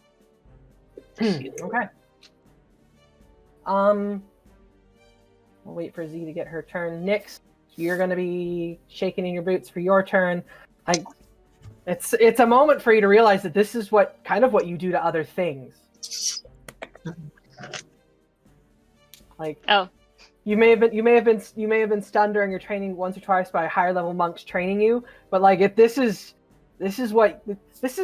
Okay. We'll wait for Z to get her turn. Nyx, you're going to be shaking in your boots for your turn. Like, it's a moment for you to realize that this is what you do to other things. Like, Oh. you may have been stunned during your training once or twice by higher level monks training you, but like if this is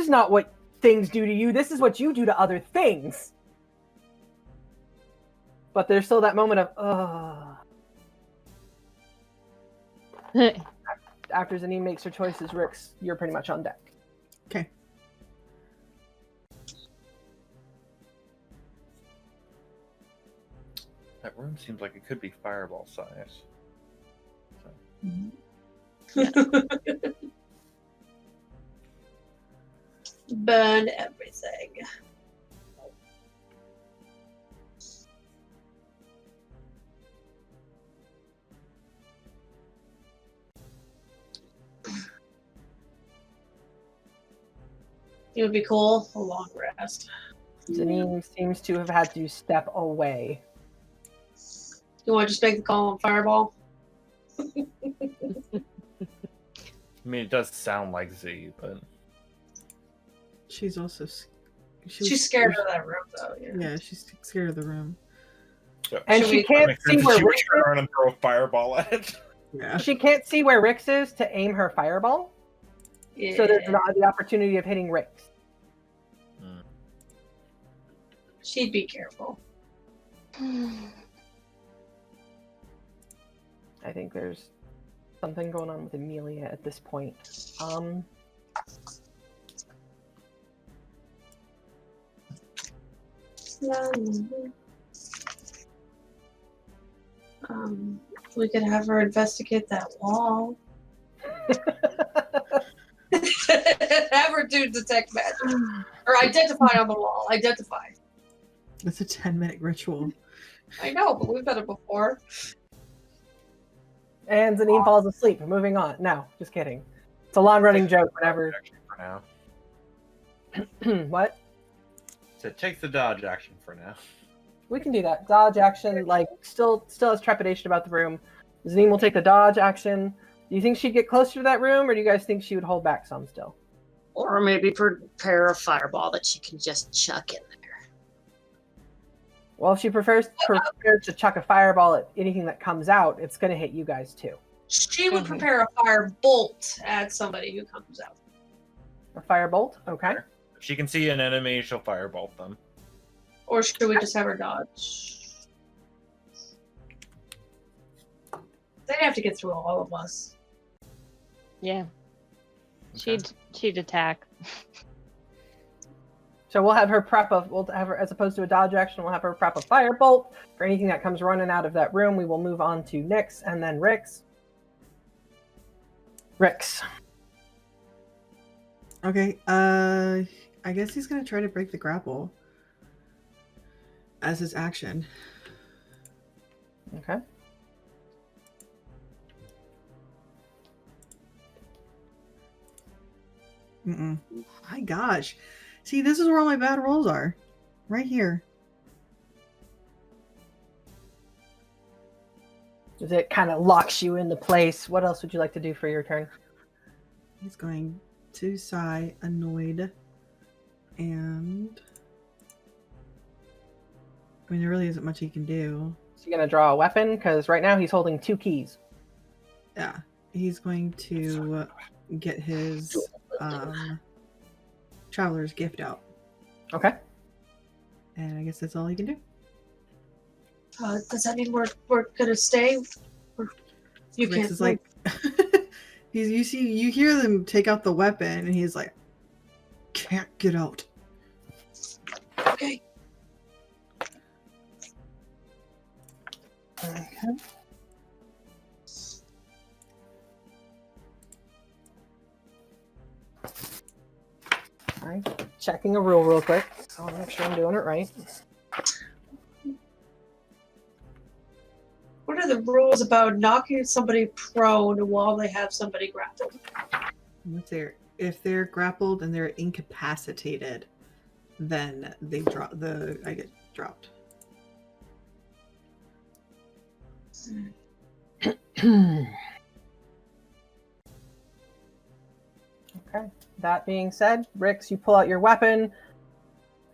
not what things do to you. This is what you do to other things. But there's still that moment of after Zanim makes her choices, Rix, you're pretty much on deck. Okay. That room seems like it could be fireball size. Burn everything. It would be cool. A long rest. Zanim seems to have had to step away. You want to just make the call on fireball? I mean, it does sound like Z, but She's also She's scared of that room, though. Yeah. Yeah, she's scared of the room. so, And Should she we- can't makes see sense that where she would Rix turn is. around and throw a fireball at it. Yeah. She can't see where Rix is to aim her fireball. Yeah. So there's the opportunity of hitting Rix. She'd be careful. I think there's something going on with Amelia at this point. We could have her investigate that wall. Have her do detect magic. Or identify on the wall. Identify. It's a 10-minute ritual. I know, but we've done it before. And Zanim falls asleep. Moving on. No, just kidding. It's a long-running joke. Whatever. For now. What? So take the dodge action for now. We can do that. Dodge action. Like, still has trepidation about the room. Zanim will take the dodge action. Do you think she'd get closer to that room, or do you guys think she would hold back some still? Or maybe prepare a fireball that she can just chuck in there. Well, if she prefers to chuck a fireball at anything that comes out, it's going to hit you guys too. She would prepare a fire bolt at somebody who comes out. A firebolt? Okay. If she can see an enemy, she'll firebolt them. Or should we just have her dodge? They'd have to get through all of us. Yeah. Okay. She'd attack. So we'll have her prep we'll have her, as opposed to a dodge action, we'll have her prep a firebolt for anything that comes running out of that room. We will move on to Nyx and then Rix. Rix. Okay, I guess he's gonna try to break the grapple as his action. Okay. My gosh. See, this is where all my bad rolls are. Right here. It kind of locks you into place. What else would you like to do for your turn? He's going to sigh, annoyed, and I mean, there really isn't much he can do. Is he going to draw a weapon? Because right now he's holding 2 keys. Yeah, he's going to get his Traveler's Gift out. Okay. And I guess that's all he can do. Does that mean we're gonna stay? You Rex can't. is like, you hear them take out the weapon, and he's like, can't get out. Okay. Okay. All right. Checking a rule real quick. So I'll make sure I'm doing it right. What are the rules about knocking somebody prone while they have somebody grappled? If they're grappled and they're incapacitated, then they drop I get dropped. Okay. That being said, Rix, you pull out your weapon,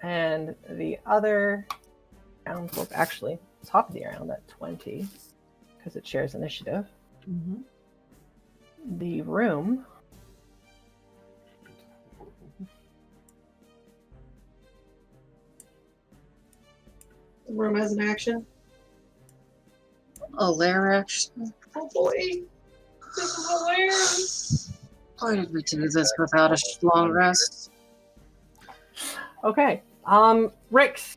and the other round will actually top of the round at 20 because it shares initiative. Mm-hmm. The room. The room has an action. Oh, lair action. Oh boy. This is hilarious. Why did we do this without a long rest? Okay. Rix,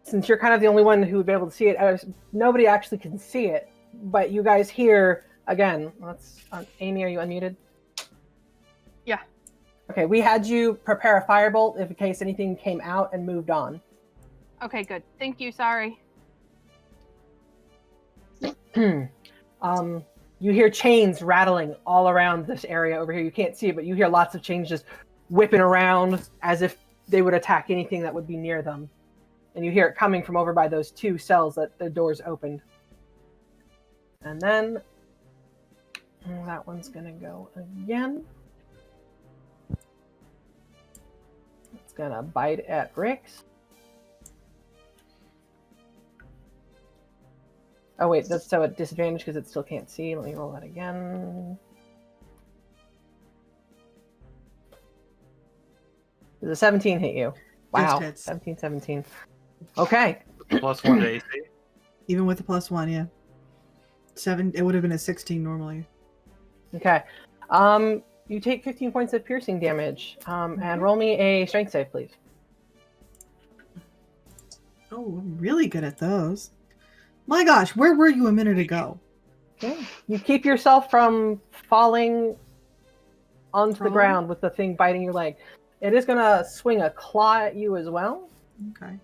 since you're kind of the only one who would be able to see it, nobody actually can see it, but you guys hear, again, Amy, are you unmuted? Yeah. Okay, we had you prepare a firebolt in case anything came out and moved on. Okay, good. Thank you. Sorry. You hear chains rattling all around this area over here. You can't see it, but you hear lots of chains just whipping around as if they would attack anything that would be near them. And you hear it coming from over by those 2 cells that the doors opened. And then that one's gonna go again. It's gonna bite at Rix. Oh wait, that's so at disadvantage because it still can't see. Let me roll that again. Does a 17 hit you? Wow, hits. 17. Okay. +1 to AC. Even with the +1, yeah. 7. It would have been a 16 normally. Okay. You take 15 points of piercing damage. And roll me a strength save, please. Oh, I'm really good at those. My gosh, where were you a minute ago? Okay. You keep yourself from falling onto the Prone? ground with the thing biting your leg. It is going to swing a claw at you as well. Okay.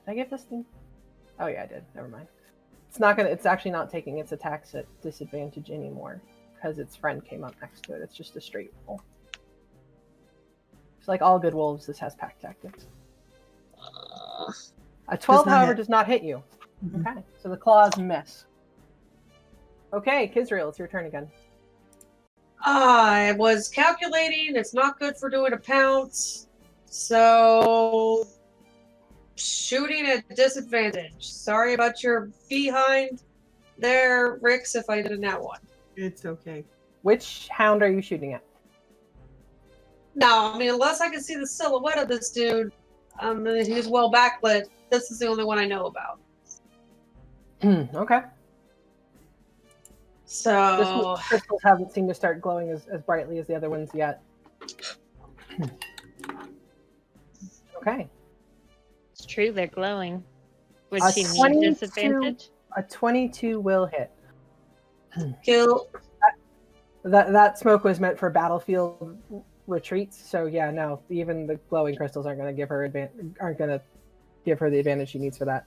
Did I give this thing? Oh yeah, I did. Never mind. It's actually not taking its attacks at disadvantage anymore because its friend came up next to it. It's just a straight roll. It's like all good wolves, this has pack tactics. A 12, not however, hit. does not hit you. Mhm. Okay, so the claws miss. Okay, Kizrael, it's your turn again. I was calculating. It's not good for doing a pounce. So, shooting at disadvantage. Sorry about your behind there, Rix, if I did a nat one. It's okay. Which hound are you shooting at? No, I mean, unless I can see the silhouette of this dude, he's well backlit. This is the only one I know about. Okay. So, Crystals haven't seemed to start glowing as brightly as the other ones yet. Okay. It's true, they're glowing. Would A she 22 need disadvantage? A 22 will hit. kill. That smoke was meant for battlefield retreats, so yeah, no, even the glowing crystals aren't going to give her the advantage she needs for that.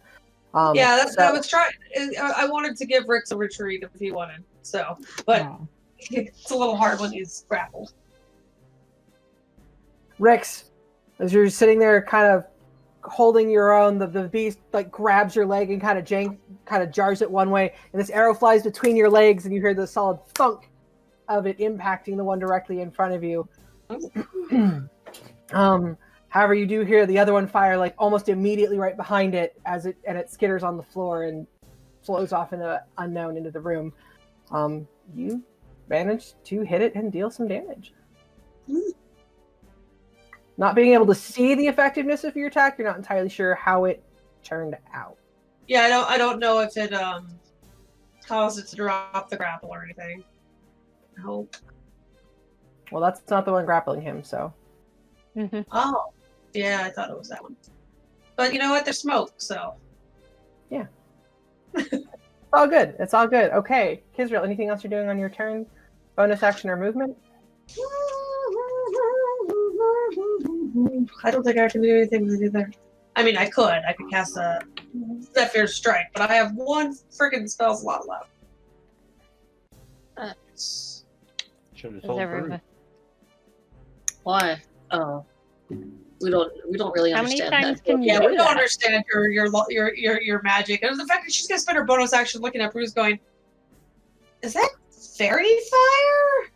Yeah, that's so, I was trying. I wanted to give Rix a retreat if he wanted. So, but it's a little hard when he's grappled. Rix, as you're sitting there, kind of holding your own, the beast like grabs your leg and kind of jars it one way, and this arrow flies between your legs, and you hear the solid thunk of it impacting the one directly in front of you. However, you do hear the other one fire like almost immediately right behind it as it skitters on the floor and flows off into unknown into the room. You manage to hit it and deal some damage. Not being able to see the effectiveness of your attack, you're not entirely sure how it turned out. Yeah, I don't know if it caused it to drop the grapple or anything. I hope. Well, that's not the one grappling him, so. Oh, yeah, I thought it was that one. But you know what? There's smoke, so. Yeah. It's all good. It's all good. Okay, Kizrael, anything else you're doing on your turn? Bonus action or movement? I don't think I can do anything with either. I mean, I could cast a Zephyr Strike, but I have one freaking spell slot left. Should have told Bruce. Why? Oh, we don't really How many understand times that. can you Yeah, do we don't that? understand your magic, and the fact that she's gonna spend her bonus action looking at Bruce, going, "Is that fairy fire?"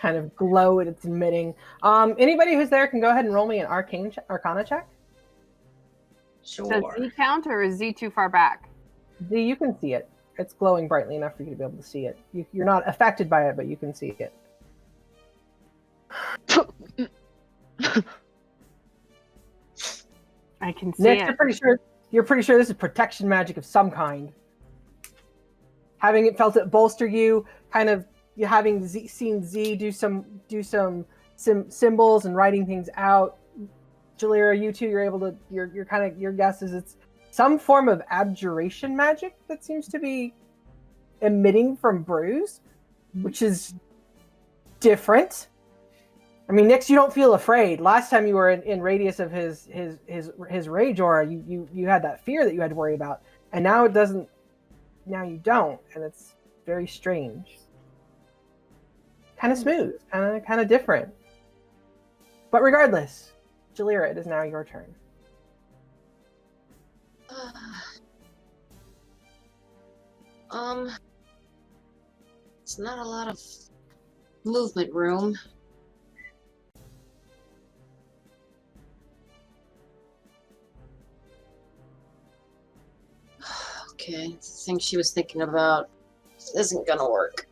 Kind of glow it's emitting. Anybody who's there can go ahead and roll me an Arcana check. Sure. Does Z count, or is Z too far back? Z, you can see it. It's glowing brightly enough for you to be able to see it. You're not affected by it, but you can see it. I can see Nick, it. you're pretty sure this is protection magic of some kind. Having it felt it bolster you, kind of having seen Z do some symbols and writing things out. Jalira, you two, you're able to. Your guess is it's some form of abjuration magic that seems to be emitting from Bruce, which is different. I mean, Nix, you don't feel afraid. Last time you were in radius of his rage aura, you had that fear that you had to worry about, and now it doesn't. Now you don't, and it's very strange. Kind of smooth, kind of different. But regardless, Jalira, it is now your turn. It's not a lot of movement room. Okay, the thing she was thinking about isn't gonna work.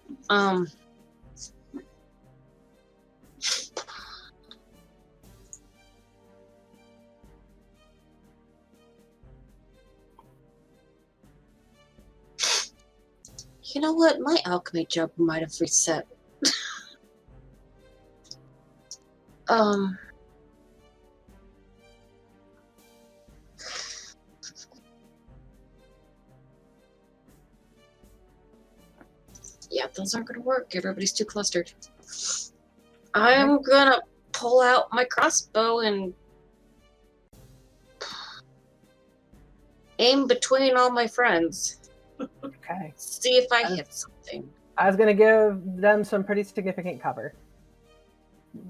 You know what? My alchemy jump might have reset. Yeah, those aren't gonna work. Everybody's too clustered. I'm gonna pull out my crossbow and aim between all my friends. Okay. See if I hit something. I was going to give them some pretty significant cover.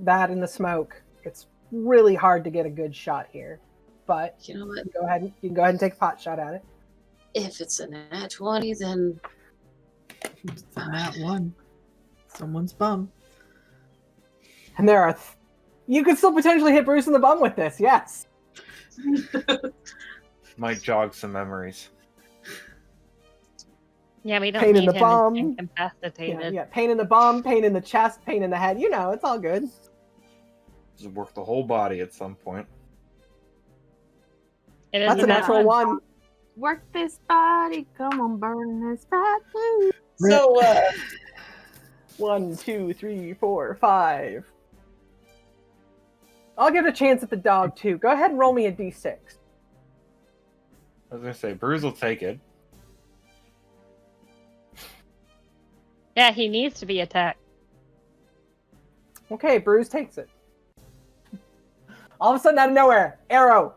That and the smoke. It's really hard to get a good shot here. But You know what? you can go ahead and take a pot shot at it. If it's a nat 20, then It's a nat one. Someone's bum. And there are... you could still potentially hit Bruce in the bum with this, yes. Might jog some memories. Yeah, we don't Pain in need the him bum. incapacitated. Yeah, pain in the bum, pain in the chest, pain in the head. You know, it's all good. Just work the whole body at some point. It is That's a about natural time. one. Work this body, come on, burn this body. So, 1, 2, 3, 4, 5. I'll give it a chance at the dog too. Go ahead and roll me a d6. I was gonna say, Bruce will take it. Yeah, he needs to be attacked. Okay, Bruce takes it. All of a sudden, out of nowhere, arrow.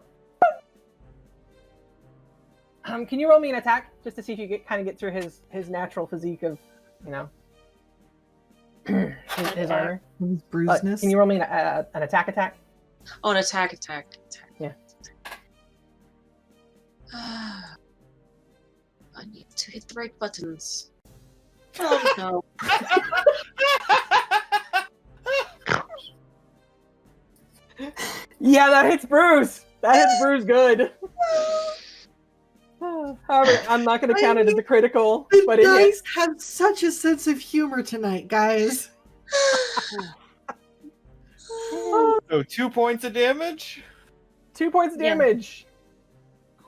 Can you roll me an attack just to see if you kind of get through his natural physique of, you know, his armor? His bruisedness. Can you roll me an attack? Oh, an attack. Yeah. I need to hit the right buttons. Oh no. Yeah, that hits Bruce. That hits Bruce good. However, I'm not going to count it as a critical, The but it dice hits. have such a sense of humor tonight, guys. So 2 points of damage? 2 points of Yeah. damage.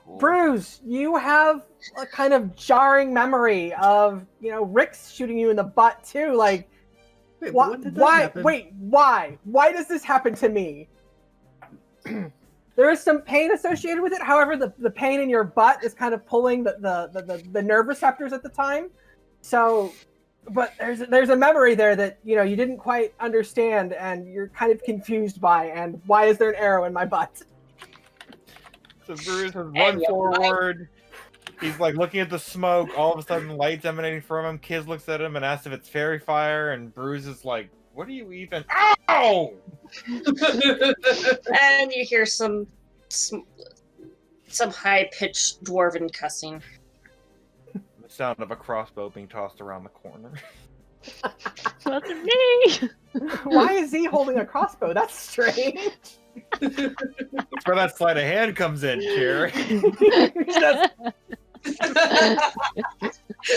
Cool. Bruce, you have a kind of jarring memory of, you know, Rick's shooting you in the butt too. Like, Wait, why? what did that Why? happen? Wait, why? Why does this happen to me? There is some pain associated with it. However, the pain in your butt is kind of pulling the nerve receptors at the time. So, but there's a memory there that, you know, you didn't quite understand and you're kind of confused by. And why is there an arrow in my butt? So Bruce has run forward. He's like looking at the smoke. All of a sudden, lights emanating from him. Kiz looks at him and asks if it's fairy fire. And Bruce is like, "What are you even?" Ow! And you hear some high-pitched dwarven cussing. The sound of a crossbow being tossed around the corner. Wasn't me. Why is he holding a crossbow? That's strange. That's where that sleight of hand comes in, Cherry.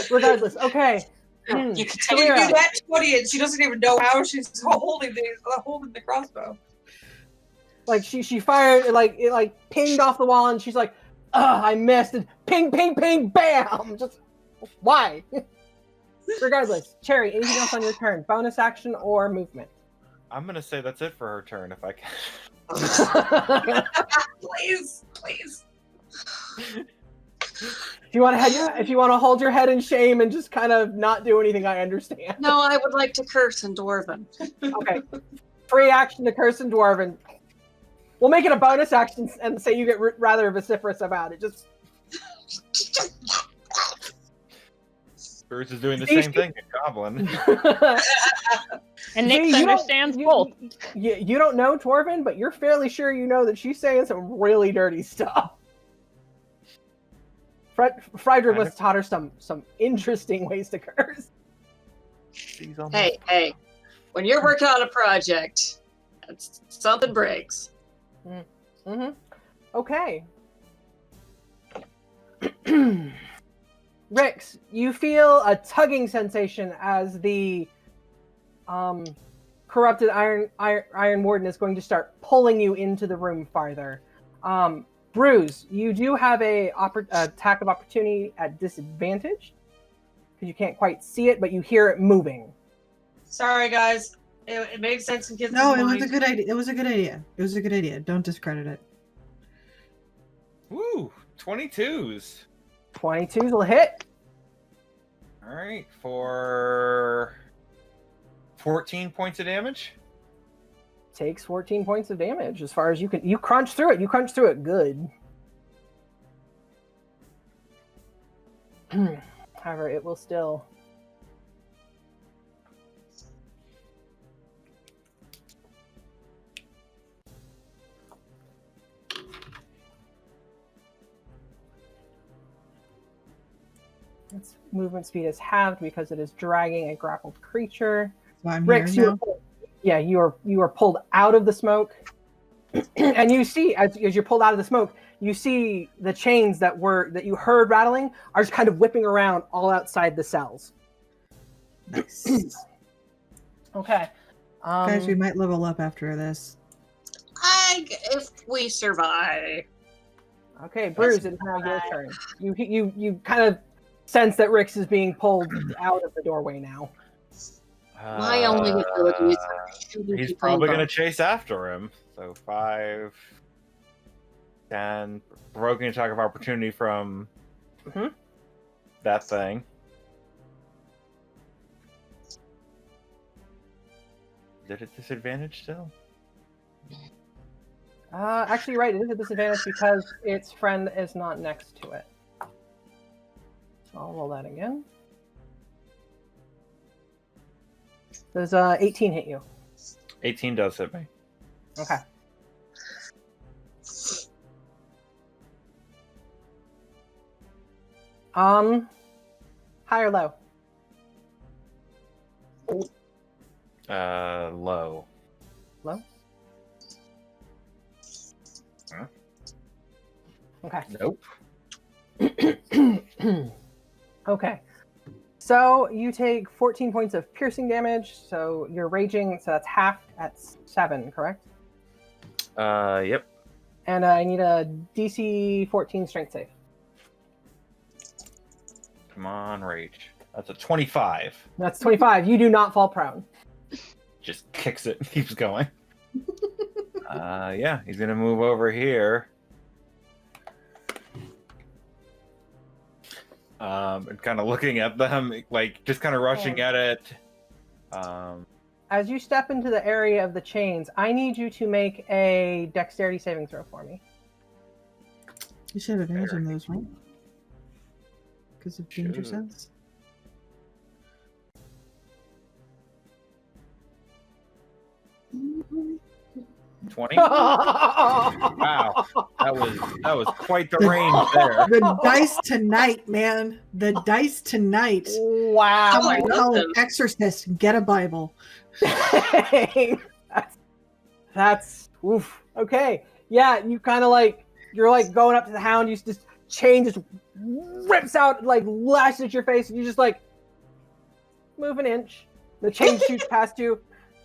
Regardless, okay. You can Can you do that 20 and she doesn't even know how she's holding the crossbow. Like she fired, it like pinged off the wall, and she's like, "Ugh, I missed!" And ping, ping, ping, bam! Just why? Regardless, Cherry, anything else on your turn? Bonus action or movement? I'm gonna say that's it for her turn if I can. Please. If you want to hold your head in shame and just kind of not do anything, I understand. No, I would like to curse in Dwarven. Okay. Free action to curse in Dwarven. We'll make it a bonus action and say you get rather vociferous about it. Just Bruce is doing the same thing in Goblin. And Nick See, understands both. You don't know Dwarven, but you're fairly sure you know that she's saying some really dirty stuff. Friedrich was taught her some interesting ways to curse. Hey, when you're working on a project, something breaks. Mm-hmm. Okay. Rix, you feel a tugging sensation as the corrupted Iron Warden is going to start pulling you into the room farther. Bruce, you do have a attack of opportunity at disadvantage because you can't quite see it, but you hear it moving. Sorry, guys. It makes sense in kids' No, it mind. was a good idea. It was a good idea. Don't discredit it. Woo! 22s. 22s will hit. All right, for 14 points of damage. Takes 14 points of damage. As far as you can, you crunch through it. You crunch through it good. However, it will still. Its movement speed is halved because it is dragging a grappled creature. That's why I'm Rix, here now. you are pulled out of the smoke. And you see, as you're pulled out of the smoke, you see the chains that you heard rattling are just kind of whipping around all outside the cells. Nice. Okay. Guys, we might level up after this. If we survive. Okay, Bruce, it's now your turn. You kind of sense that Rix is being pulled out of the doorway now. My only ability is shooting He's people probably in going to the- chase after him. So 5, 10, provoking attack of opportunity from that thing. Is it at disadvantage still? Actually, right, it is a disadvantage because its friend is not next to it. So I'll roll that again. Does 18 hit you? 18 does hit me. Okay. High or low? Low. Low? Huh? Okay. Nope. Okay. So you take 14 points of piercing damage, so you're raging, so that's half at 7, correct? Yep. And I need a DC 14 strength save. Come on, rage. That's a 25. That's 25. You do not fall prone. Just kicks it and keeps going. Yeah, he's gonna move over here. And kind of looking at them, like just kind of rushing at it. As you step into the area of the chains, I need you to make a dexterity saving throw for me. You should have advantage on those, right? Because of danger Should. sense. Mm-hmm. 20. Wow, that was quite the range there. The dice tonight, man. The dice tonight. Wow. Oh, I love Tell them. an exorcist, get a Bible. that's oof. Okay. Yeah, you kind of like you're like going up to the hound. You just chain just rips out, like lashes at your face, and you just like move an inch. The chain shoots past you.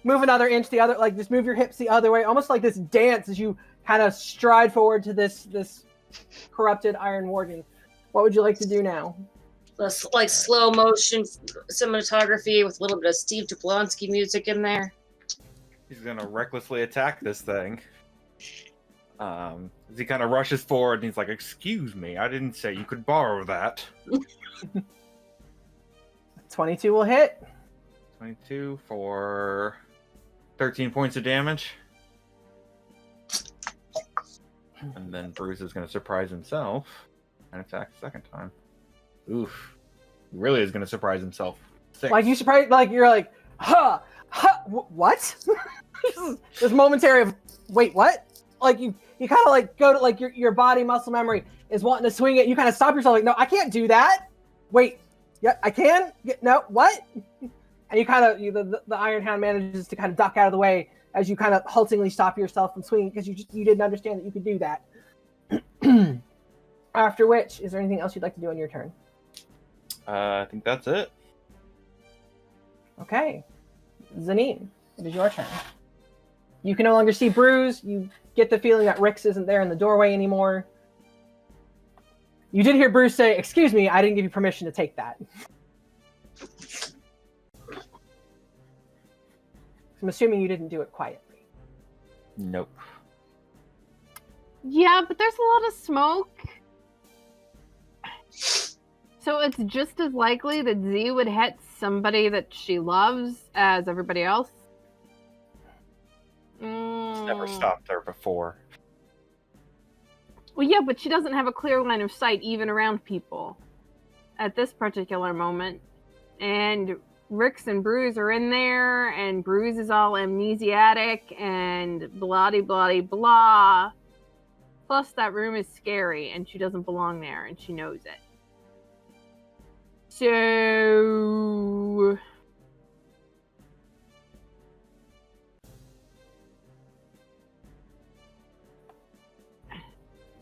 Move another inch the other, like just move your hips the other way, almost like this dance as you kind of stride forward to this corrupted Iron Warden. What would you like to do now? Like slow motion cinematography with a little bit of Steve Jablonsky music in there. He's gonna recklessly attack this thing. As he kind of rushes forward and he's like, "Excuse me, I didn't say you could borrow that." 22 will hit. 22 for 13 points of damage. And then Bruce is going to surprise himself and attack a second time. Oof. He really is going to surprise himself. 6. Like you surprise, like you're like, huh, what? This momentary of, wait, what? Like you kind of like go to like your body muscle memory is wanting to swing it. You kind of stop yourself like, no, I can't do that. Wait, yeah, I can. No, what? And you kind of, the Iron Hound manages to kind of duck out of the way as you kind of haltingly stop yourself from swinging because you didn't understand that you could do that. After which, is there anything else you'd like to do on your turn? I think that's it. Okay. Zanine, it is your turn. You can no longer see Bruise. You get the feeling that Rix isn't there in the doorway anymore. You did hear Bruce say, "Excuse me, I didn't give you permission to take that." I'm assuming you didn't do it quietly. Nope. Yeah, but there's a lot of smoke. So it's just as likely that Z would hit somebody that she loves as everybody else. Never stopped there before. Well, yeah, but she doesn't have a clear line of sight even around people at this particular moment. And Rix and Bruise are in there, and Bruise is all amnesiac and blah-de-blah-de-blah. Plus, that room is scary, and she doesn't belong there, and she knows it. So...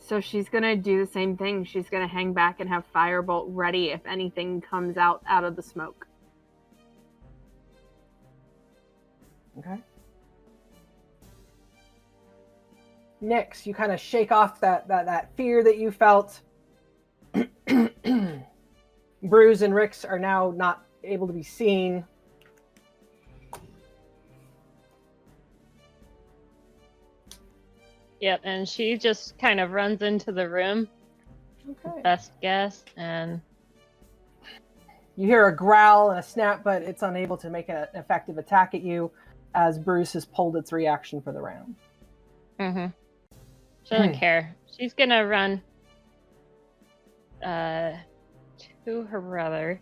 So she's gonna do the same thing. She's gonna hang back and have firebolt ready if anything comes out of the smoke. Okay. Nyx, you kind of shake off that fear that you felt. Bruce and Rix are now not able to be seen. Yep, and she just kind of runs into the room. Okay. Best guess, and You hear a growl and a snap, but it's unable to make an effective attack at you as Bruce has pulled its reaction for the round. She doesn't care. She's gonna run to her brother.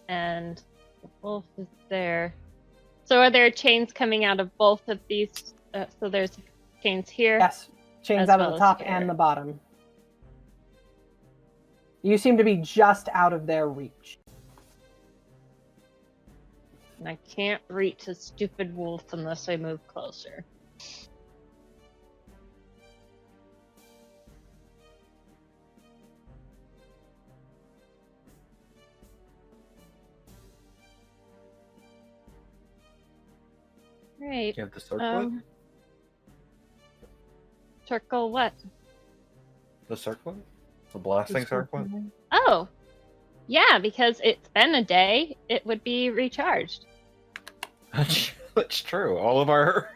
And the wolf is there. So are there chains coming out of both of these? So there's chains here? Yes, chains as out well of as the top here. and the bottom. You seem to be just out of their reach. And I can't reach a stupid wolf unless I move closer. Right. You have the circlet? Circle what? The circlet? The blasting circlet? Oh, yeah, because it's been a day, it would be recharged. That's true. All of our...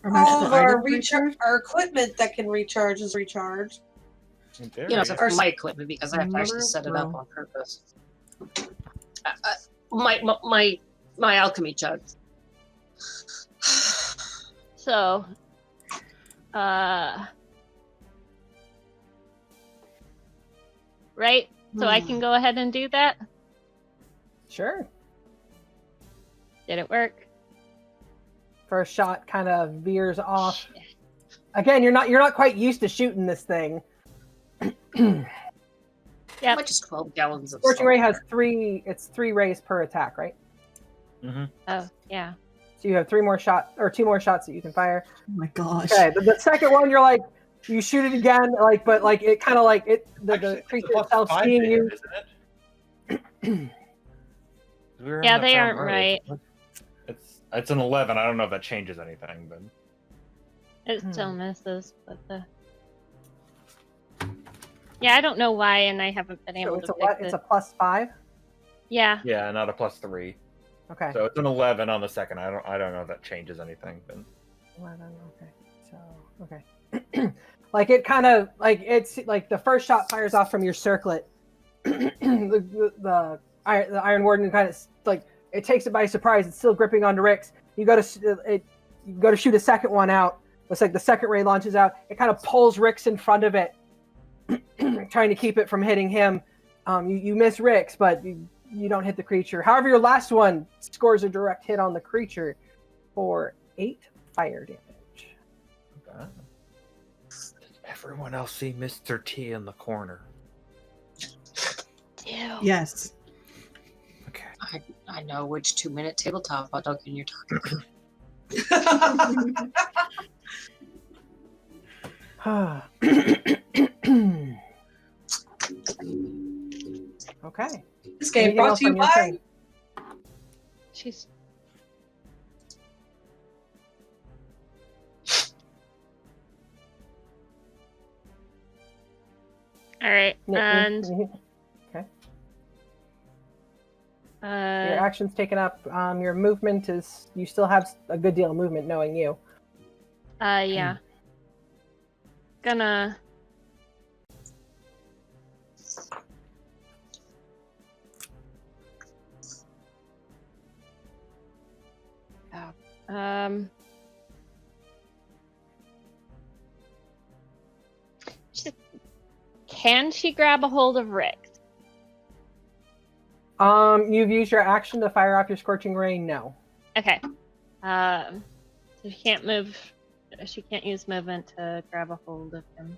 All of our items recharge? our equipment that can recharge is recharged. There You know, we except go. for my equipment because I have to actually set it up on purpose. My alchemy jug. So, right? So I can go ahead and do that? Sure. Did it work? First shot kind of veers off. Again, you're not quite used to shooting this thing. Yep. Much is 12 gallons of Scorching Ray has salt. it's 3 rays per attack, right? Mm-hmm. Oh, yeah. So you have 2 more shots that you can fire. Oh my gosh. Okay, the second one, you're like, you shoot it again, but it kind of like it. The creature itself seeing you. Yeah, they aren't right. It's an 11. I don't know if that changes anything, but It still misses, but the... Yeah, I don't know why, and I haven't been able So it's to a what? fix It's it. a +5. Yeah. yeah, not a +3. Okay. So it's an 11 on the second. I don't know if that changes anything, but 11. Okay. So okay. Like it kind of like it's like the first shot fires off from your circlet. the Iron Warden kind of like it takes it by surprise. It's still gripping onto Rix. You go to shoot a second one out. Looks like the second ray launches out. It kind of pulls Rix in front of it, trying to keep it from hitting him. You miss Rix, but you don't hit the creature. However, your last one scores a direct hit on the creature for 8 fire damage. does everyone else see Mr. T in the corner? Ew. Yes. Okay. I know which 2-minute tabletop hot dog you're talking Okay. This game Anything brought else to you on your by turn? She's... Alright, and... Okay. Your Uh, action's taken up. Your movement is... You still have a good deal of movement, knowing you. yeah. Gonna... Oh. Can she grab a hold of Rick? You've used your action to fire off your Scorching Ray? No. Okay. So she can't move. She can't use movement to grab a hold of him.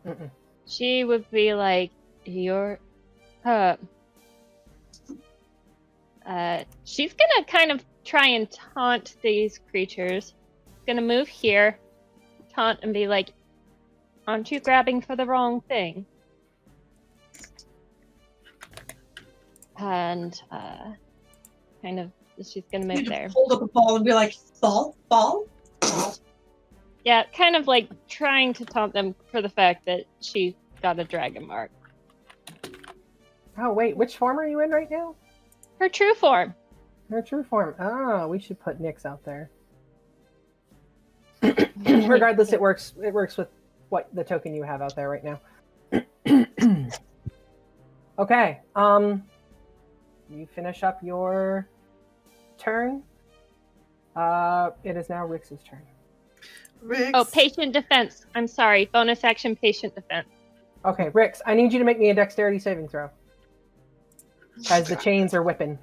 Mm-mm. She would be like, "You're." She's gonna kind of try and taunt these creatures. gonna move here, taunt, and be like, "Aren't you grabbing for the wrong thing?" And kind of, she's gonna move there. Hold up a ball and be like, ball, ball, ball. Yeah, kind of like trying to taunt them for the fact that she got a dragon mark. Oh, wait, which form are you in right now? Her true form. Her true form. Oh, we should put Nyx out there. Regardless, it works with what the token you have out there right now. Okay. You finish up your turn. It is now Rix's turn. Rix. Oh, patient defense. I'm sorry. Bonus action patient defense. Okay, Rix, I need you to make me a dexterity saving throw. As the chains are whipping.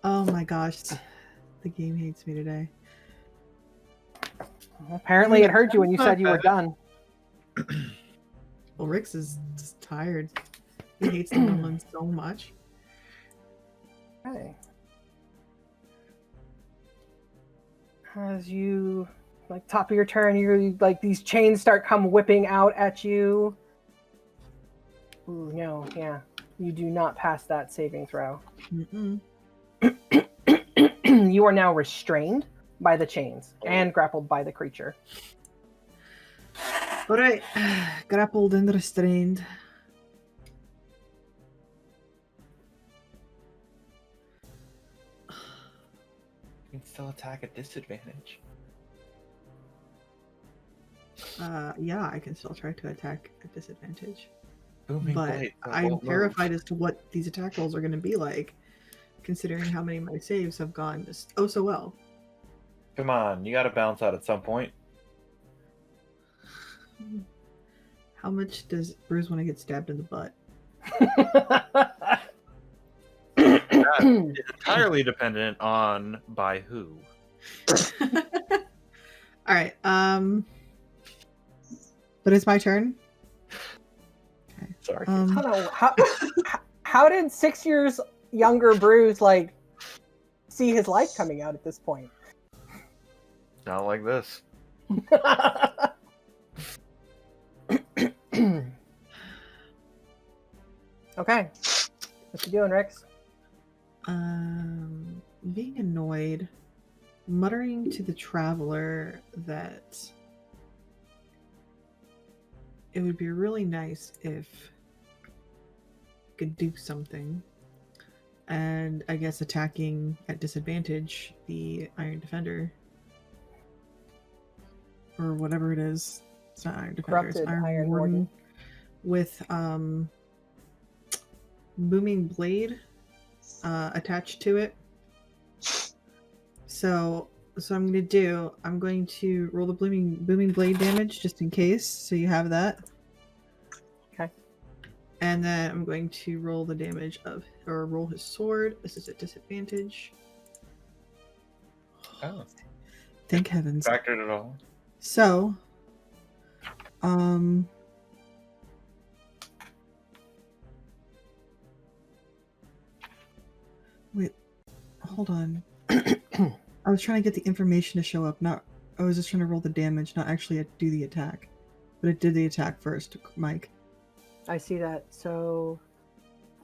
Oh my gosh. The game hates me today. Apparently it heard you when you said you were done. Well, Rix is just tired. He hates the Moonland so much. Okay. As you, like, top of your turn, you like these chains start come whipping out at you. Ooh, no, yeah. You do not pass that saving throw. Mm-mm. You are now restrained by the chains and grappled by the creature. Alright. Grappled and restrained. You can still attack at disadvantage. Yeah, I can still try to attack at disadvantage. Booming But blade, so I'm won't move. terrified as to what these attack rolls are going to be like, considering how many of my saves have gone just oh so well. Come on, you gotta bounce out at some point. How much does Bruce want to get stabbed in the butt? That is entirely dependent on by who. Alright, but it's my turn. Okay. Sorry. I don't know, how did 6 years younger Bruce like see his life coming out at this point? Not like this. Okay. What you doing, Rex? Being annoyed, muttering to the traveler that it would be really nice if you could do something, and I guess attacking at disadvantage the Iron Defender, or whatever it is. It's not Iron Defender, it's Corrupted Iron Warden, Warden. with Booming Blade attached to it. So I'm going to roll the booming blade damage just in case, so you have that. Okay. And then I'm going to roll the damage roll his sword. This is at disadvantage. Oh, Thank heavens. factored it all. So, wait, hold on. I was trying to get the information to show up. I was just trying to roll the damage, not actually do the attack. But it did the attack first, Mike. I see that. So,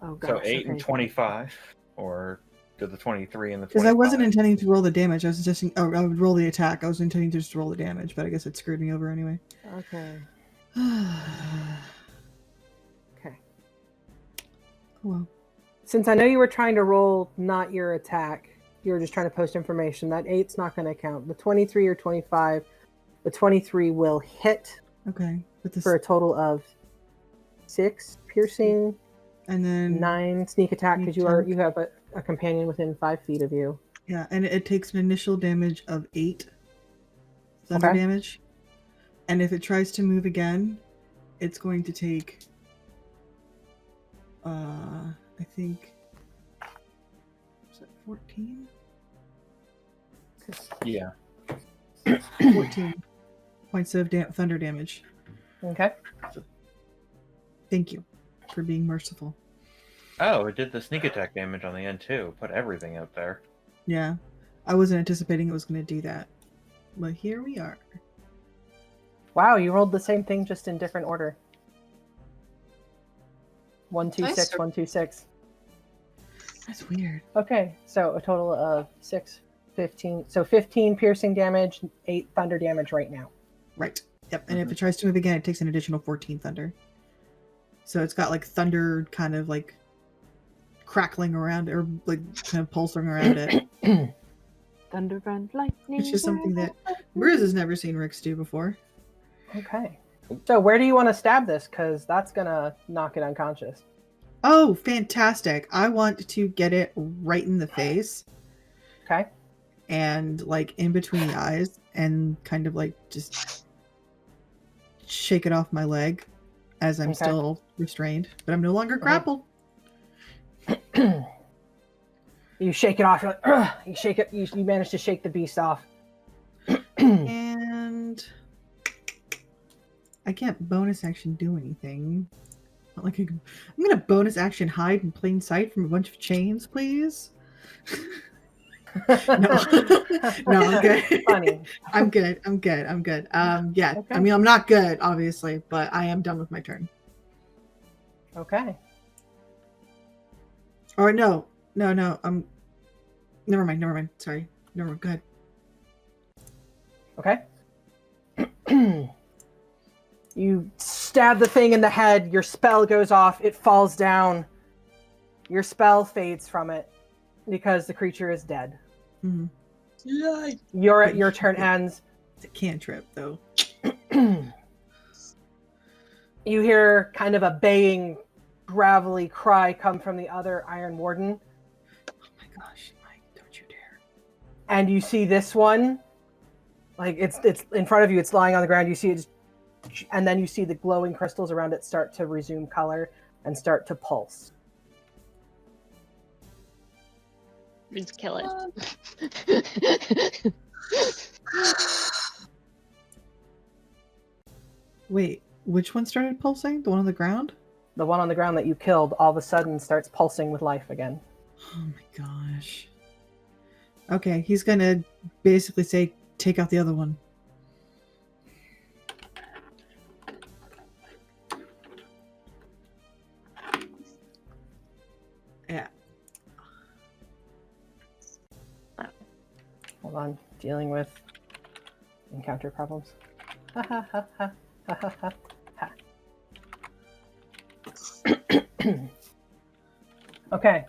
oh gosh. So 8 and okay. 25, or to the 23 and the 25. Because I wasn't intending to roll the damage. I was just I would roll the attack. I was intending to just roll the damage, but I guess it screwed me over anyway. Okay. Okay. Well, Since I know you were trying to roll not your attack, you were just trying to post information. That 8's not going to count. The 23 or 25, the 23 will hit okay. But this, for a total of 6 piercing, and then 9 sneak attack because Sneak you have a companion within 5 feet of you. yeah, and it takes an initial damage of 8 thunder Okay. damage. And if it tries to move again, it's going to take I think, is that 14? Yeah. 14 points of thunder damage. Okay. Thank you for being merciful. Oh, it did the sneak attack damage on the end too. Put everything out there. Yeah. I wasn't anticipating it was going to do that. But here we are. Wow, you rolled the same thing, just in different order. 1, 2, Nice. 6, 1, 2, 6. That's weird. Okay, so a total of 6, 15. So 15 piercing damage, 8 thunder damage right now. Right. Yep. And if it tries to move again, it takes an additional 14 thunder. So it's got like thunder kind of like crackling around or like kind of pulsing around it. Thunder and lightning. Which is something that Bruce has never seen Rix do before. Okay. So where do you want to stab this? Because that's going to knock it unconscious. Oh, fantastic. I want to get it right in the face. Okay. And like in between the eyes and kind of like just shake it off my leg as I'm still restrained. But I'm no longer grappled. You shake it off. You're like, ugh! You shake it. You manage to shake the beast off. And I can't bonus action do anything. Not like I'm gonna bonus action hide in plain sight from a bunch of chains, please. No, I'm good. Funny. I'm good. Yeah. Okay. I mean, I'm not good, obviously, but I am done with my turn. Okay. Or no. Never mind. Sorry. Never mind. Go ahead. Okay. You stab the thing in the head. Your spell goes off. It falls down. Your spell fades from it because the creature is dead. Mm-hmm. Your turn ends. It's a cantrip, though. You hear kind of a baying, gravelly cry come from the other Iron Warden. Oh my gosh, Mike, don't you dare. And you see this one. Like, it's in front of you. It's lying on the ground. You see it, and then you see the glowing crystals around it start to resume color and start to pulse. Just kill it. Wait, which one started pulsing? The one on the ground? The one on the ground that you killed all of a sudden starts pulsing with life again. Oh my gosh. Okay, he's gonna basically say, take out the other one. Yeah. Hold on, dealing with encounter problems. Ha ha ha ha ha ha ha ha. Okay.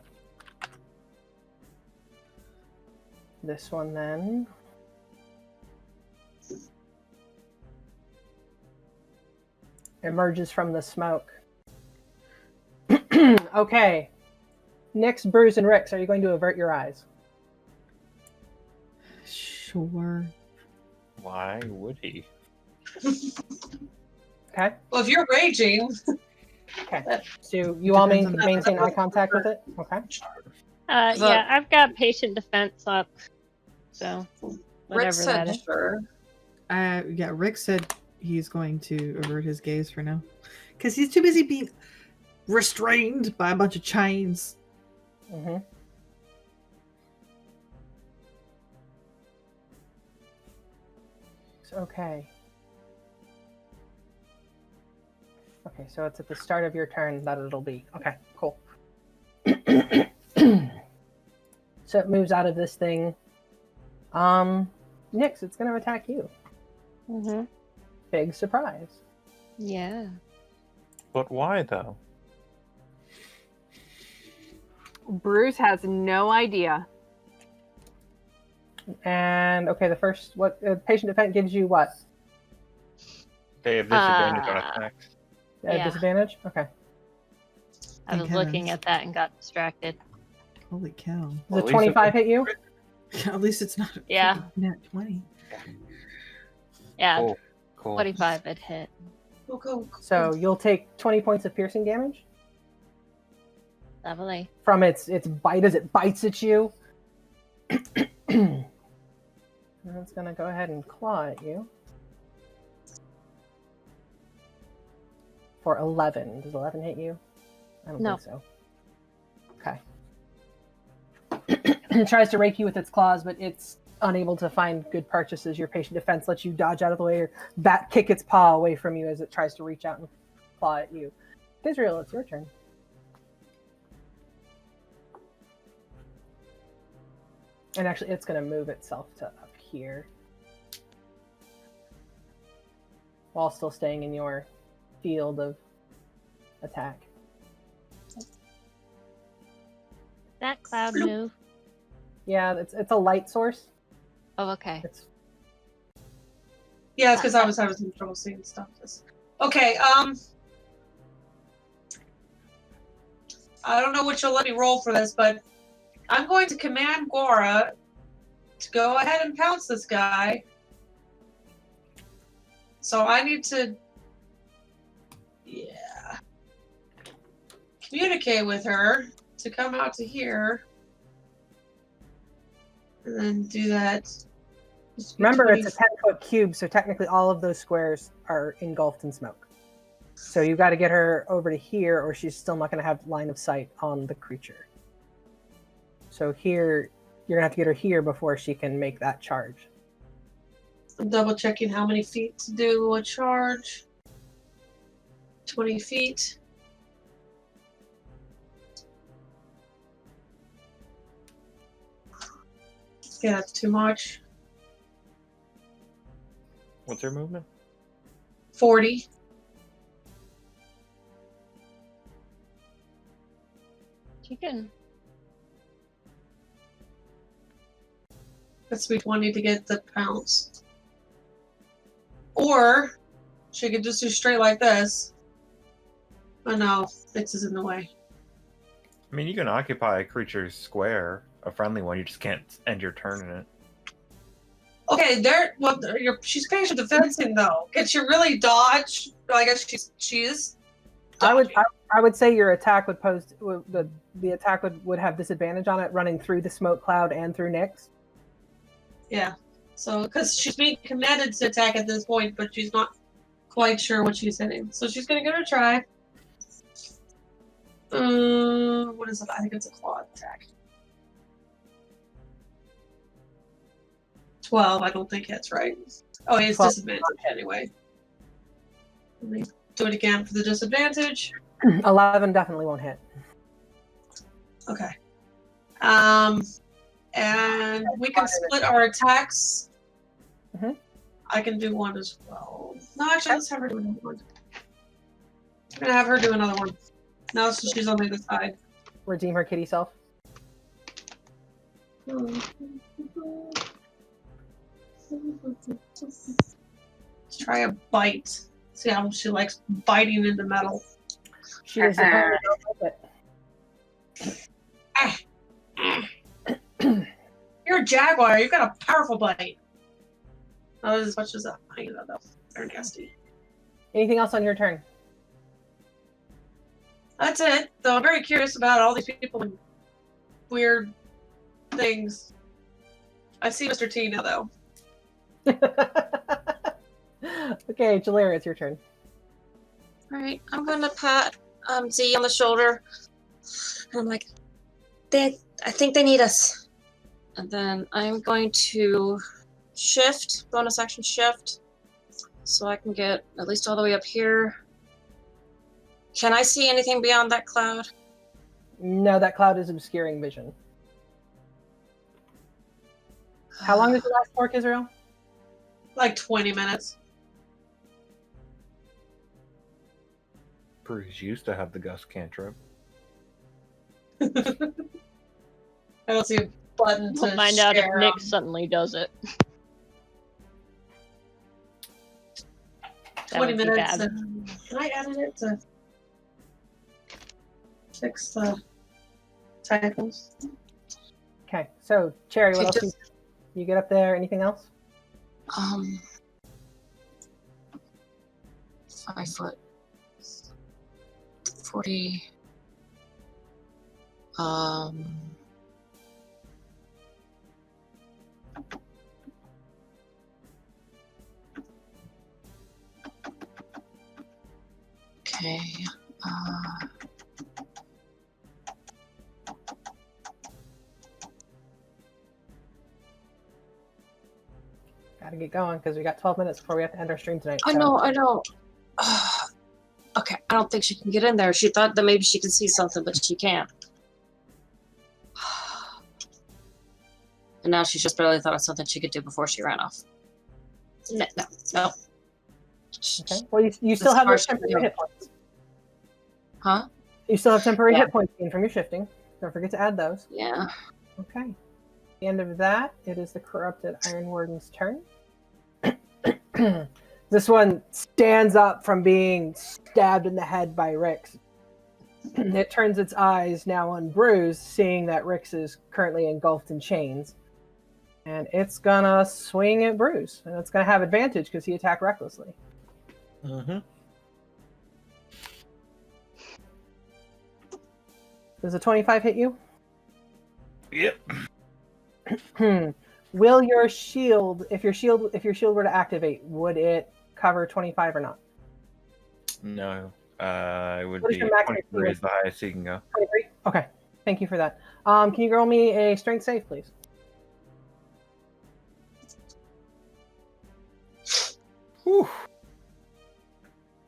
This one then. Emerges from the smoke. Okay. Next, Bruce and Rix, are you going to avert your eyes? Sure. Why would he? Okay. Well, if you're raging, Okay. So you all Depends on the- maintain eye contact with it? Okay. Yeah, I've got patient defense up. So, Rick whatever said that is. sure. Yeah, Rick said he's going to avert his gaze for now. Because he's too busy being restrained by a bunch of chains. Mm-hmm. Okay. Okay, so it's at the start of your turn that it'll be. Okay, cool. So it moves out of this thing. Nyx, it's going to attack you. Mm-hmm. Big surprise. Yeah. But why though? Bruce has no idea. And okay, the first patient defense gives you what? They have disadvantage on attacks. Yeah. Disadvantage. Okay. I was Thank looking heavens. at that and got distracted. Holy cow. Does Well, a at least 25 hit you? At least it's not a Yeah. freaking nat 20. Yeah, Cool. 25 it hit. go. So you'll take 20 points of piercing damage Lovely. from its bite as it bites at you. And it's going to go ahead and claw at you. For 11. Does 11 hit you? I don't No. think so. Okay. tries to rake you with its claws, but it's unable to find good purchases. Your patient defense lets you dodge out of the way or kick its paw away from you as it tries to reach out and claw at you. Israel, it's your turn. And actually, it's going to move itself to up here. While still staying in your field of attack. That cloud move. Yeah, it's a light source. Oh, okay. It's Yeah, it's because I was having some trouble seeing stuff. Okay, I don't know what you'll let me roll for this, but I'm going to command Gora to go ahead and pounce this guy. So I need to, communicate with her to come out to here. And then do that. Remember, it's a 10-foot cube, so technically all of those squares are engulfed in smoke. So you've got to get her over to here, or she's still not going to have line of sight on the creature. So here, you're going to have to get her here before she can make that charge. I'm double checking how many feet to do a charge. 20 feet. Yeah, that's too much. What's her movement? 40. You can. That's me 20 to get the pounce. Or she could just do straight like this. Oh no, this is in the way. I mean, you can occupy a creature's square, a friendly one. You just can't end your turn in it. Okay, she's patient defensing though. Can she really dodge? Well, I guess she is. I would say your attack would pose the attack would have disadvantage on it running through the smoke cloud and through Nyx. Yeah. So, because she's being commanded to attack at this point, but she's not quite sure what she's hitting. So she's gonna give it a try. What is it? I think it's a claw attack. 12, I don't think hits, right? Oh, he has disadvantage anyway. Let me do it again for the disadvantage. 11 definitely won't hit. Okay. And we can split our attacks. Mm-hmm. I can do one as well. No, actually, let's have her do another one. I'm gonna have her do another one. Now so she's on the other side. Redeem her kitty self. Let's try a bite. See how she likes biting into metal. She is a You're a jaguar. You've got a powerful bite. Not as much as a hyena, though. They're nasty. Anything else on your turn? That's it. Though I'm very curious about all these people and weird things. I see Mr. T now, though. Okay, Jalera, it's your turn. Alright, I'm gonna pat Z on the shoulder. And I'm like, I think they need us. And then I'm going to shift, bonus action shift, so I can get at least all the way up here. Can I see anything beyond that cloud? No, that cloud is obscuring vision. How long does it last for, Israel? Like 20 minutes. Bruce used to have the gust cantrip. I don't see a button to We'll find out if share Nick suddenly does it. 20 would be minutes. bad. And can I edit it to fix the typos? Okay, so Cherry, what else? You get up there? Anything else? 5 foot. 40. Okay. Gotta get going because we got 12 minutes before we have to end our stream tonight. I know. Okay, I don't think she can get in there. She thought that maybe she could see something, but she can't. And now she's just barely thought of something she could do before she ran off. No. Okay. Well, you still have those temporary hit points. Huh? You still have temporary hit points gained from your shifting. Don't forget to add those. Yeah. Okay. At the end of that, it is the corrupted Iron Warden's turn. This one stands up from being stabbed in the head by Rix. It turns its eyes now on Bruise, seeing that Rix is currently engulfed in chains. And it's gonna swing at Bruise. And it's gonna have advantage because he attacked recklessly. Mm-hmm. Does a 25 hit you? Yep. Will your shield, if your shield were to activate, would it cover 25 or not? No. It would What is be your max 23 is the highest you can go. 23? Okay. Thank you for that. Can you roll me a strength save, please? Whew.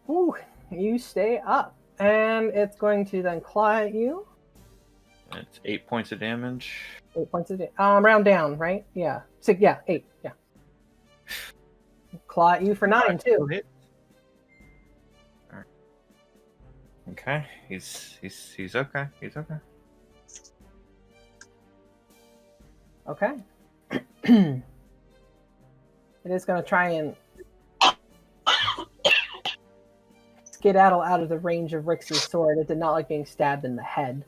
Ooh, you stay up. And it's going to then claw at you. It's 8 points of damage. 8 points of damage. Round down, right? Yeah. 6, yeah, 8, yeah. Claw at you for 9, too. Hit. Okay, he's okay. He's okay. Okay. It is going to try and skedaddle out of the range of Rix's sword. It did not like being stabbed in the head.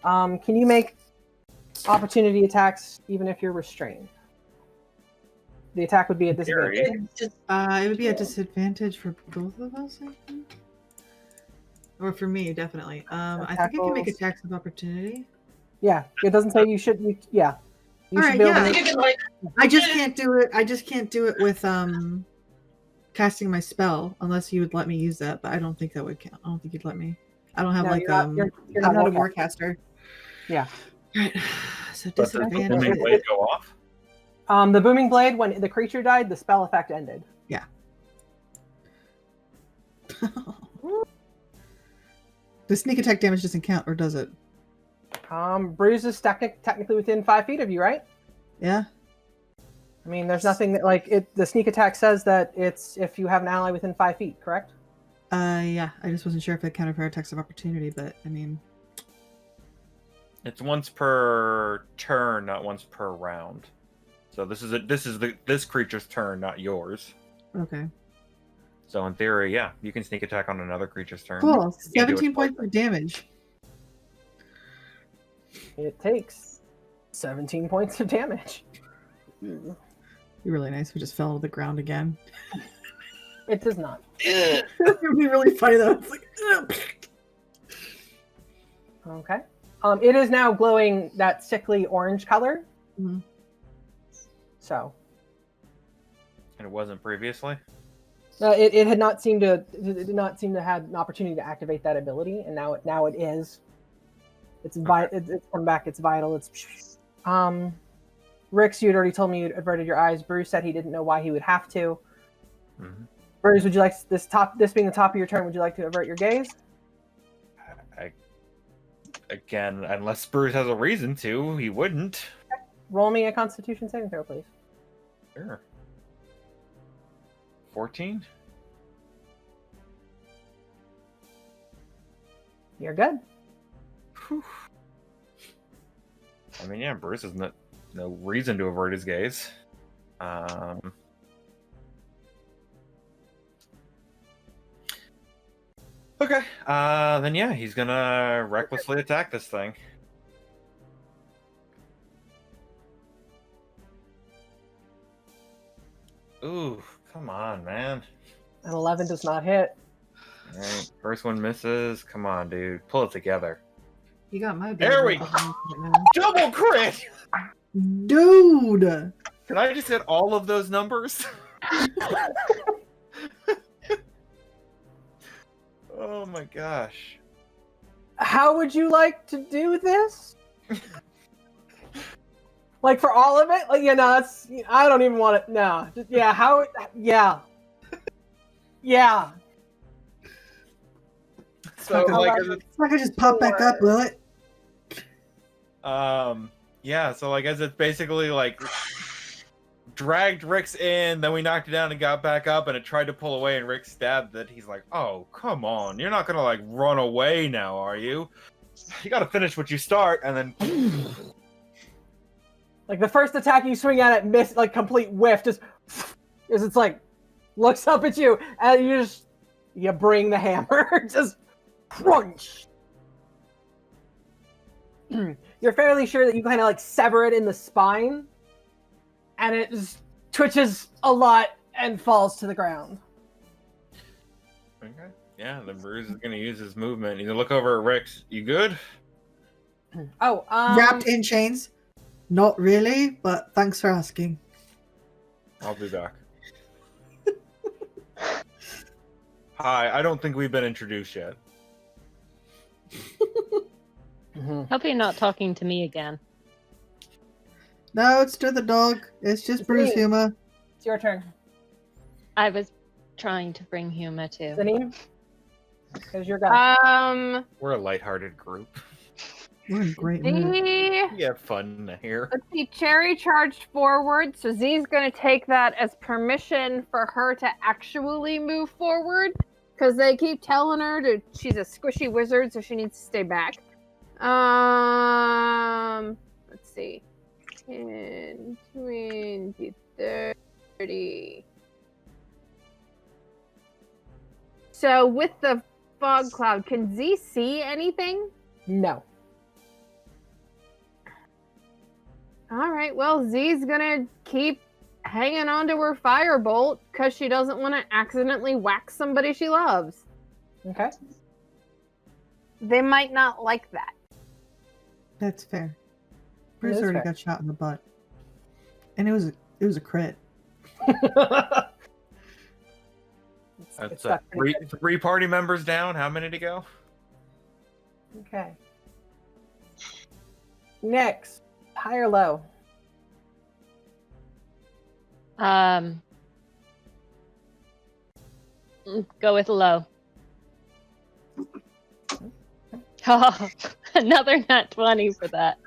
Can you make opportunity attacks even if you're restrained? The attack would be a disadvantage. It would be a disadvantage for both of us, I think. Or for me, definitely. I think I can make attacks of opportunity. Yeah, it doesn't say you should. You should be able to. I just can't do it. I just can't do it with casting my spell unless you would let me use that. But I don't think that would count. I don't think you'd let me. I don't have I'm not a warcaster. Yeah. Right. So Does the disadvantage. booming blade go off? The booming blade, when the creature died, the spell effect ended. Yeah. The sneak attack damage doesn't count, or does it? Bruise is technically within 5 feet of you, right? Yeah. I mean, there's nothing that the sneak attack says that it's if you have an ally within 5 feet, correct? Yeah. I just wasn't sure if it counted for attacks of opportunity, but I mean, it's once per turn, not once per round. So this is this creature's turn, not yours. okay. So in theory, yeah, you can sneak attack on another creature's turn. Cool. You can't do it 17 points twice. of damage. It takes 17 points of damage. You're really nice. We just fell to the ground again. It does not. It would be really funny though. It's like, ugh. Okay. It is now glowing that sickly orange color. Mhm. So. And it wasn't previously. It did not seem to have an opportunity to activate that ability, and now it is. It's come back. It's vital. It's Rix, you had already told me you'd averted your eyes. Bruce said he didn't know why he would have to. Mm-hmm. Bruce, would you like this being the top of your turn? Would you like to avert your gaze? Again, unless Bruce has a reason to, he wouldn't. Okay. Roll me a Constitution saving throw, please. Sure. 14? You're good. Whew. I mean, yeah, Bruce has no reason to avert his gaze. Okay, then yeah, he's gonna recklessly attack this thing. Ooh, come on, man. An 11 does not hit. Alright, first one misses. Come on, dude. Pull it together. You got my There we go. Double crit! Dude! Can I just hit all of those numbers? Oh my gosh. How would you like to do this? Like for all of it? Like that's I don't even want it. No, just, how? Yeah, yeah. So like, it's not gonna just pop back up, will it? yeah. So like, as it's basically like dragged Rick's in, then we knocked it down and got back up, and it tried to pull away, and Rick stabbed it. He's like, "Oh, come on, you're not gonna like run away now, are you? You gotta finish what you start," and then. Like the first attack you swing at it, miss like complete whiff, just as it's like looks up at you, and you bring the hammer, just crunch. You're fairly sure that you kind of like sever it in the spine, and it just twitches a lot and falls to the ground. Okay. Yeah, the Bruce is gonna use his movement. He's gonna look over at Rick's. You good? Oh, Wrapped in chains? Not really, but thanks for asking. I'll be back. Hi, I don't think we've been introduced yet. Hope you're not talking to me again. No, it's to the dog. It's just Bruce me. humor. It's your turn. I was trying to bring humor too. Zanim? Because you're gone. We're a lighthearted group. We're in great mood. We have fun here. Let's see, Cherry charged forward, so Z's gonna take that as permission for her to actually move forward, because they keep telling her she's a squishy wizard, so she needs to stay back. Let's see. 10, 20, 30. So with the fog cloud, can Z see anything? No. All right, well, Z's gonna keep hanging on to her firebolt because she doesn't want to accidentally whack somebody she loves. Okay. They might not like that. That's fair. Bruce is already fair. got shot in the butt. And it was a crit. That's three party members down. How many to go? Okay. Next, high or low? Go with low. Oh, another nat 20 for that.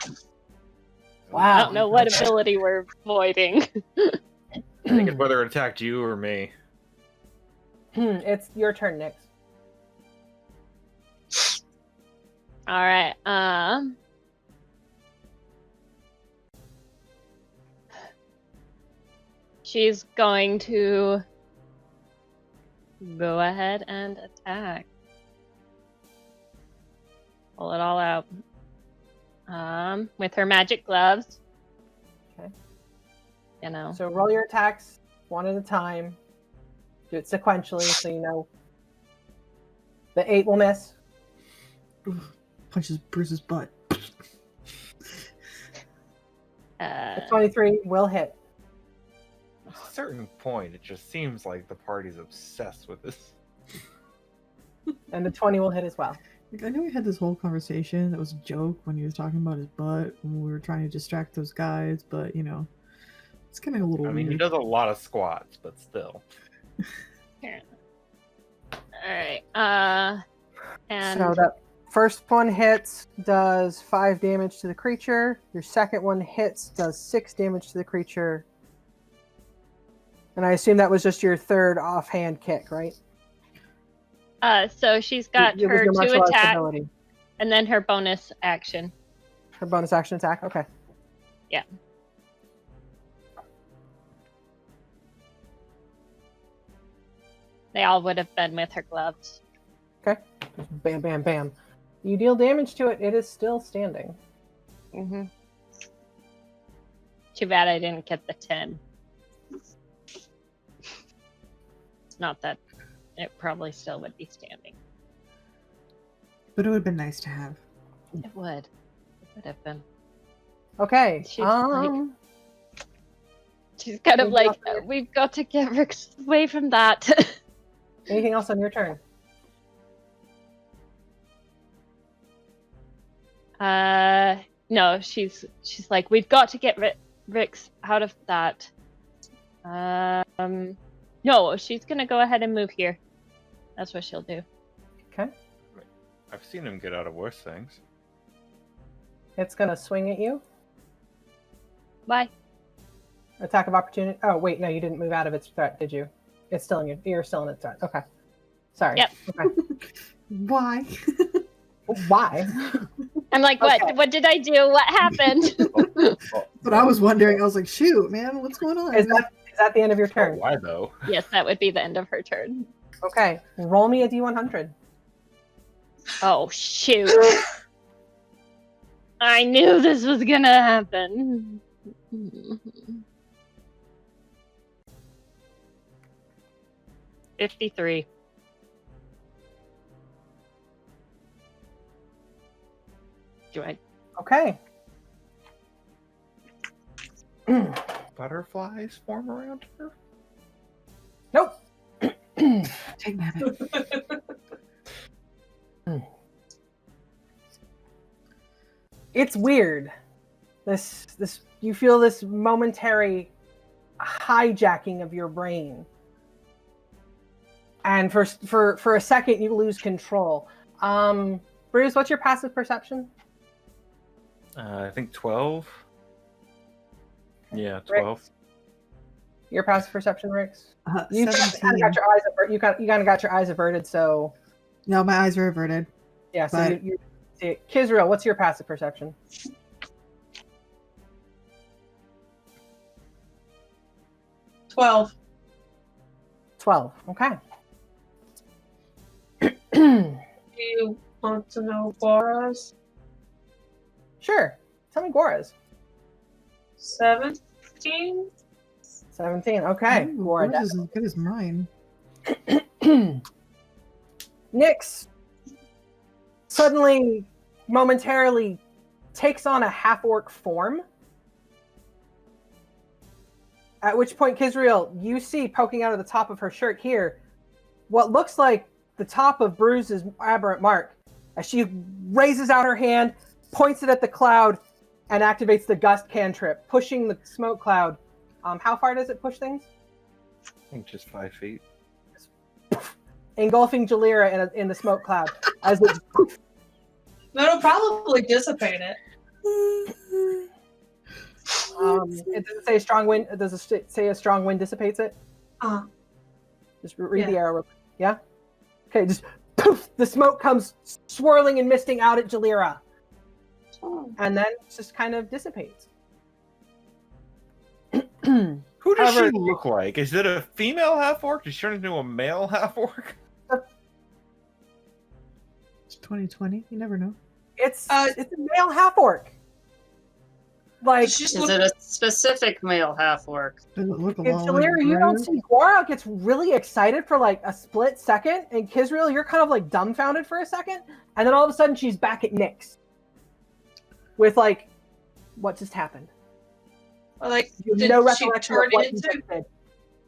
Wow. I don't know what ability we're avoiding. I think it's whether it attacked you or me. It's your turn next. All right. She's going to go ahead and attack. Pull it all out. With her magic gloves. Okay. You know. So roll your attacks one at a time. Do it sequentially so you know. The 8 will miss. Punches Bruce's butt. The 23 will hit. At a certain point, it just seems like the party's obsessed with this. And the 20 will hit as well. Like, I know we had this whole conversation that was a joke when he was talking about his butt when we were trying to distract those guys, but you know, it's kind of a little I mean, he weird. does a lot of squats, but still. Alright. And So that first one hits, does 5 damage to the creature. Your second one hits, does 6 damage to the creature. And I assume that was just your third offhand kick, right? so she's got It was her your 2 martial arts attack ability. and then her bonus action. Her bonus action attack? Okay. Yeah. They all would have been with her gloves. Okay. Just bam, bam, bam. You deal damage to it, it is still standing. Mm-hmm. Too bad I didn't get the 10. Not that it probably still would be standing. But it would have been nice to have. It would. It would have been. Okay. She's she's kind of Maybe like, we've got to get Rick away from that. Anything else on your turn? No, she's like, we've got to get Rix out of that. No, she's gonna go ahead and move here. That's what she'll do. Okay. I've seen him get out of worse things. It's gonna swing at you. Bye. Attack of opportunity. Oh wait, no, you didn't move out of its threat, did you? It's still in your. You're still in its threat. Okay. Sorry. Yep. Okay. Why? Why? I'm like, what? Okay. What did I do? What happened? But I was wondering. I was like, shoot, man, what's going on? Is that the end of your turn? Why though? Yes, that would be the end of her turn. Okay. Roll me a d100. Oh shoot! I knew this was gonna happen. 53. Do I? Okay. Butterflies form around her? Nope. Take that. It's weird. This you feel this momentary hijacking of your brain. And for a second you lose control. Bruce, what's your passive perception? I think 12. Yeah, 12. Rix? Your passive perception, Rix? You kind 17. of got your eyes averted. You kind of got your eyes averted, so No, my eyes are averted. yeah. So But- you see it. Kizriel, what's your passive perception? 12. 12. Okay. Do you want to know Bora's? Sure. Tell me Gora's. 17? 17. Okay. Ooh, Gora. yours is as good as mine. Nyx suddenly, momentarily takes on a half-orc form. At which point, Kizriel, you see poking out of the top of her shirt here what looks like the top of Bruce's aberrant mark as she raises out her hand, points it at the cloud, and activates the gust cantrip, pushing the smoke cloud. How far does it push things? I think just 5 feet. Engulfing Jalira in the smoke cloud. As it, No, it'll probably dissipate it. it doesn't say a strong wind. Does it say a strong wind dissipates it? Just read the arrow. Yeah? Okay, just poof! The smoke comes swirling and misting out at Jalira. And then just kind of dissipates. Who does However- she look like? Is it a female half-orc? Does she turn into a male half-orc? It's 2020. You never know. It's a male half-orc. Like, She's Is it a specific male half-orc? Does it look a in lot like Jalira, you don't Gora? see Gora gets really excited for like a split second, and Kizriel, you're kind of like dumbfounded for a second, and then all of a sudden she's back at Nyx. With like, what just happened? like, You have did no she recollection of turn what you into just did.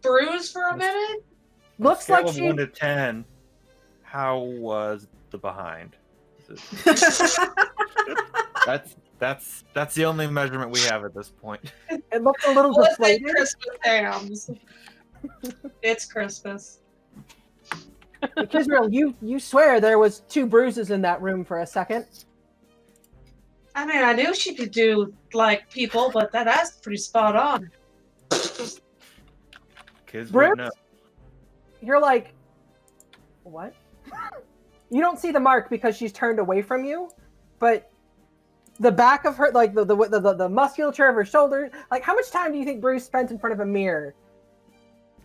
Bruise for a minute? Looks Scale like of she 1 to 10. How was the behind? That's the only measurement we have at this point. it looked a little Let's say deflated. Christmas hams. It's Christmas. Kizriel, you swear there was 2 bruises in that room for a second. I mean, I knew she could do, like, people, but that's pretty spot on. Kids Bruce? would know. You're like, what? You don't see the mark because she's turned away from you, but the back of her, like the musculature of her shoulder, like how much time do you think Bruce spent in front of a mirror?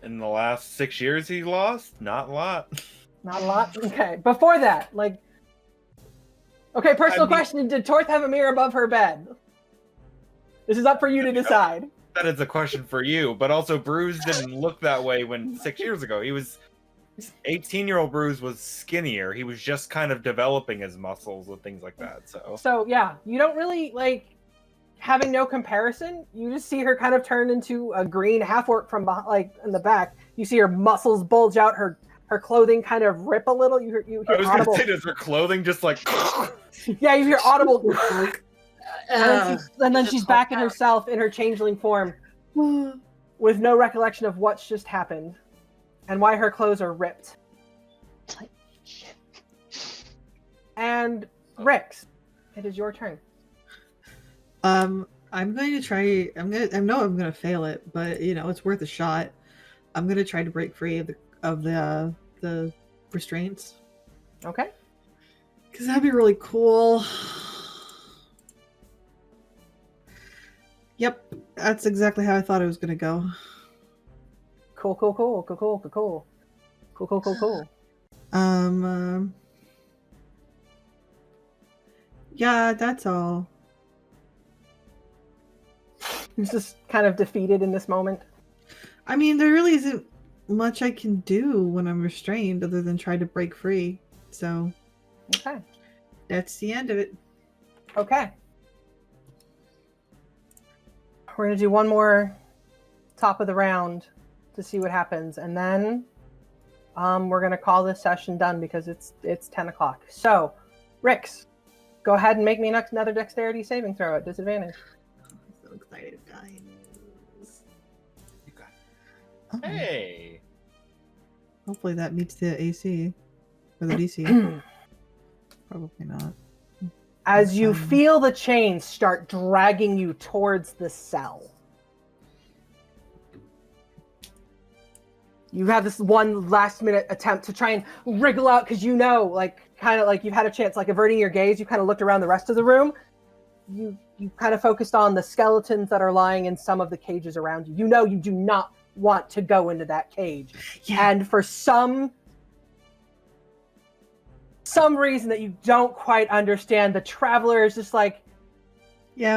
In the last 6 years he lost? Not a lot. Not a lot? Okay. Before that, like... Okay, personal question. Did Torth have a mirror above her bed? This is up for you to decide. That is a question for you, but also Bruce didn't look that way when 6 years ago. 18-year-old Bruce was skinnier. He was just kind of developing his muscles and things like that, so... So, yeah, you don't really, like, having no comparison, you just see her kind of turn into a green half-orc from, like, in the back. You see her muscles bulge out, her clothing kind of rip a little. You hear I was audible... gonna say, does her clothing just like... Yeah, you hear audible... And then she's back in herself in her changeling form with no recollection of what's just happened and why her clothes are ripped. And Rix, it is your turn. I'm going to try. I know I'm going to fail it, but it's worth a shot. I'm going to try to break free of the restraints. Okay. Because that'd be really cool. Yep, that's exactly how I thought it was going to go. Cool. Yeah, that's all. He's just kind of defeated in this moment. I mean, there really isn't much I can do when I'm restrained other than try to break free. So, okay. That's the end of it. Okay. We're going to do one more top of the round to see what happens. And then we're going to call this session done because it's 10 o'clock. So, Rix, go ahead and make me another dexterity saving throw at disadvantage. I'm so excited, guys. You got it. Hey! Hopefully that meets the AC. Or the DC. Probably not. As you feel the chains start dragging you towards the cell, you have this one last minute attempt to try and wriggle out because kind of like you've had a chance, like averting your gaze. You kind of looked around the rest of the room. You kind of focused on the skeletons that are lying in some of the cages around you. You do not want to go into that cage. Yeah. And for some reason that you don't quite understand, the traveler is just like,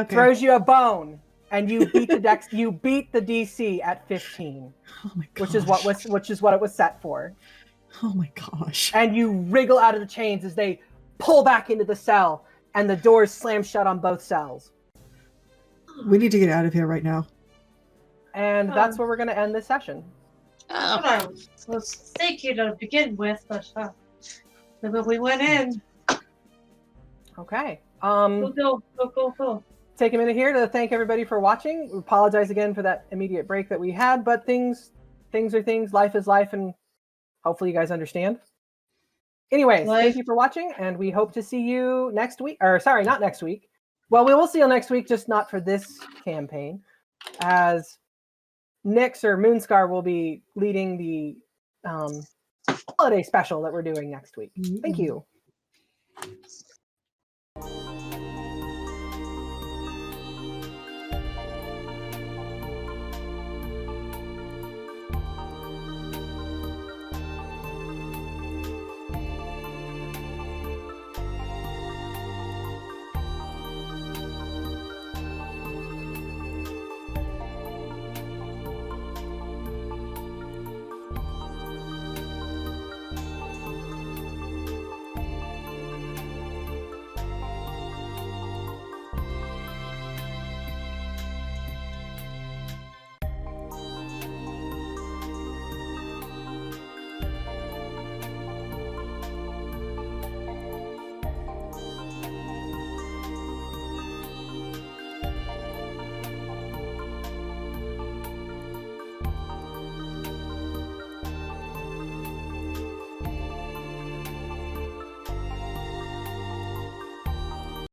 throws you a bone, and you beat the you beat the DC at 15. Oh my gosh. which is what it was set for. Oh my gosh. And you wriggle out of the chains as they pull back into the cell, and the doors slam shut on both cells. We need to get out of here right now. And that's where we're going to end this session. What I was thinking to begin with, but we went in. Okay. Go. Take a minute here to thank everybody for watching. We apologize again for that immediate break that we had, but things are things. Life is life, and hopefully you guys understand. Anyways, thank you for watching, and we hope to see you next week. Or sorry, not next week. Well, we will see you next week, just not for this campaign, as Nyx or Moonscar will be leading the holiday special that we're doing next week. Thank you.